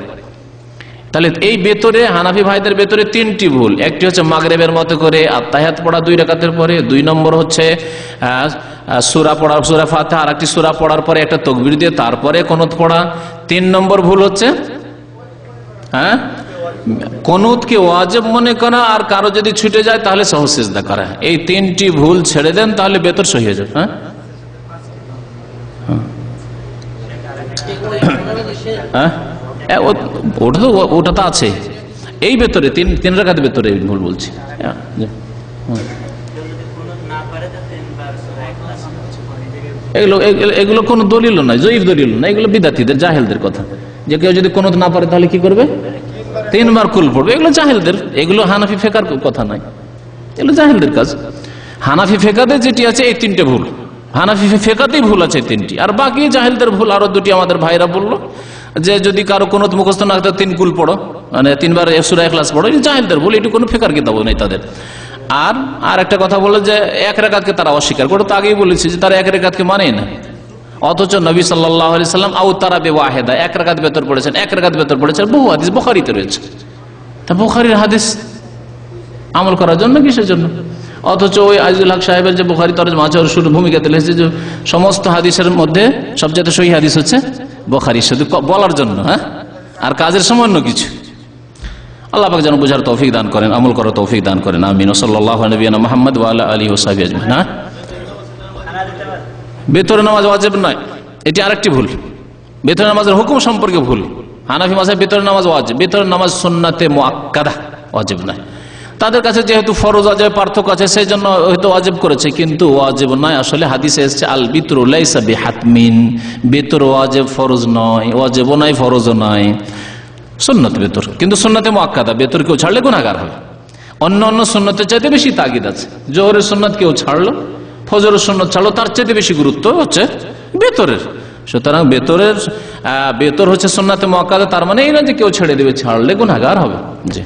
তাহলে এই বেতরে হানাফি ভাইদের বেতরে 3টি ভুল। একটি হচ্ছে মাগরিবের মতো করে আত্তাহিয়াত পড়া 2 রাকাতের পরে, 2 নম্বর হচ্ছে সূরা পড়া, সূরা ফাতিহা আর একটি সূরা পড়ার পরে একটা তাকবীর দিয়ে তারপরে কুনুত পড়া। 3 নম্বর ভুল হচ্ছে কুনুতকে ওয়াজিব মনে করা, আর কারো যদি ছুটে যায় তাহলে সহসিজদা করা। এই 3টি ভুল ছেড়ে দেন, তাহলে বেতর সহি হয়ে যাবে। ওটা তো আছে এই ভেতরে, 3 রাকাত ভেতরে ভুল বলছি। এগুলো কোন দলিল নাই, জয়ীফ দলিল না, এগুলো বিদাতীদের, জাহেলদের কথা। যে কেউ যদি কুনুত না পারে তাহলে কি করবে? 3 বার কুল পড়বে। এগুলো জাহেলদের, এগুলো হানাফি ফিকহার কথা নাই, এগুলো জাহেলদের কাজ। হানাফি ফিকহাতে যেটি আছে এই 3টে ভুল, হানাফি ফিকহাতেই ভুল আছে 3টি, আর বাকি জাহেলদের ভুল আরো 2টি আমাদের ভাইরা বললো, যে যদি কারো কুনুত মুখস্থ না থাকে 3 কুল পড়ো, মানে 3 বার সূরা ইখলাস পড়ো, এটা জাহেলদের ভুল, এটি কোনো ফিকহার কিতাব নেই তাদের। আর একটা কথা বললো যে 1 রাকাতকে তারা অস্বীকার করে, তো আগেই বলেছি যে তারা 1 রাকাতকে মানে না, অথচ নবী সাল্লাল্লাহু আলাইহি সাল্লাম আওতারা বিওয়াহিদা, 1 রাকাত বেতর পড়েছেন, 1 রাকাত বেতর পড়েছেন, বহু হাদিস বুখারীতে রয়েছে। তা বুখারীর হাদিস আমল করার জন্য, কিসের জন্য? অথচ ওই আজিজুল হক সাহেবের যে বুখারী তরজমা আছে, ওর শুরু ভূমিকাতে লিখেছে যে সমস্ত হাদিসের মধ্যে সবচেয়ে সহিহ হাদিস হচ্ছে বুখারী, শুধু বলার জন্য, আর কাজের সামান্য কিছু। আল্লাহ পাক যেন বুঝার তৌফিক দান করেন, আমল করার তৌফিক দান করেন, আমিন। সাল্লাল্লাহু আলাইহি ওয়া মুহাম্মদ ওয়া আলা আলিহি ওয়া সাহবিহি আজমাইন। বেতরে নামাজ ওয়াজিব নয়, এটি আরেকটি ভুল। বেতরে নামাজের হুকুম সম্পর্কে ভুল। হানাফি মাযহাব বেতরে নামাজ ওয়াজিব, বেতরে নামাজ সুন্নাতে মুআক্কাদা, ওয়াজিব নয়। তাদের কাছে যেহেতু ফরজ ওয়াজিব পার্থক্য আছে, সেই জন্য হয়তো ওয়াজিব করেছে, কিন্তু ওয়াজিব নয়। আসলে হাদিসে এসেছে আল বিতরু লাইসা বিহাতমিন, বেতর ওয়াজিব ফরজ নয়, ওয়াজিবও নয়, ফরজও নয়, সুন্নাত বেতর। কিন্তু সুন্নাতে মুআক্কাদা, বেতর কেউ ছাড়লে গুনাহগার হবে। অন্য অন্য সুন্নতের চাইতে বেশি তাগিদ আছে। জোহরের সুন্নাত কেউ ছাড়লো, ফজরের সুন্নাত ছাড়লো, তার চাইতে বেশি গুরুত্ব হচ্ছে বেতরের। সুতরাং বেতর হচ্ছে সুন্নাতে মুআক্কাদা, তার মানে এই না যে কেউ ছেড়ে দেবে, ছাড়লে গুনাহগার হবে। জি।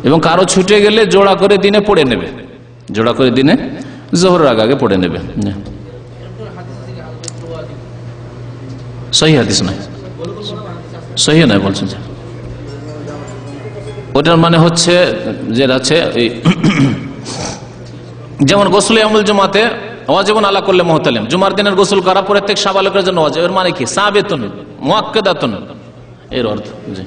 এবং কারো ছুটে গেলে জোড়া করে দিনে পড়ে নেবে, জোড়া করে দিনে জোহরের আগে পড়ে নেবে। সহিহ হাদিস নয়, সহিহ নয় বলছেন। ওটার মানে হচ্ছে যেটা আছে যেমন গোসল ইয়ামুল জুমাতে ওয়াজিবুন আলা কুল্লি মুহতালিম, জুমার দিনের গোসল করা প্রত্যেক সাবালকের জন্য ওয়াজিব। এর মানে কি? সাবিতুন মুআক্কাদাতুন, এর অর্থ। জি।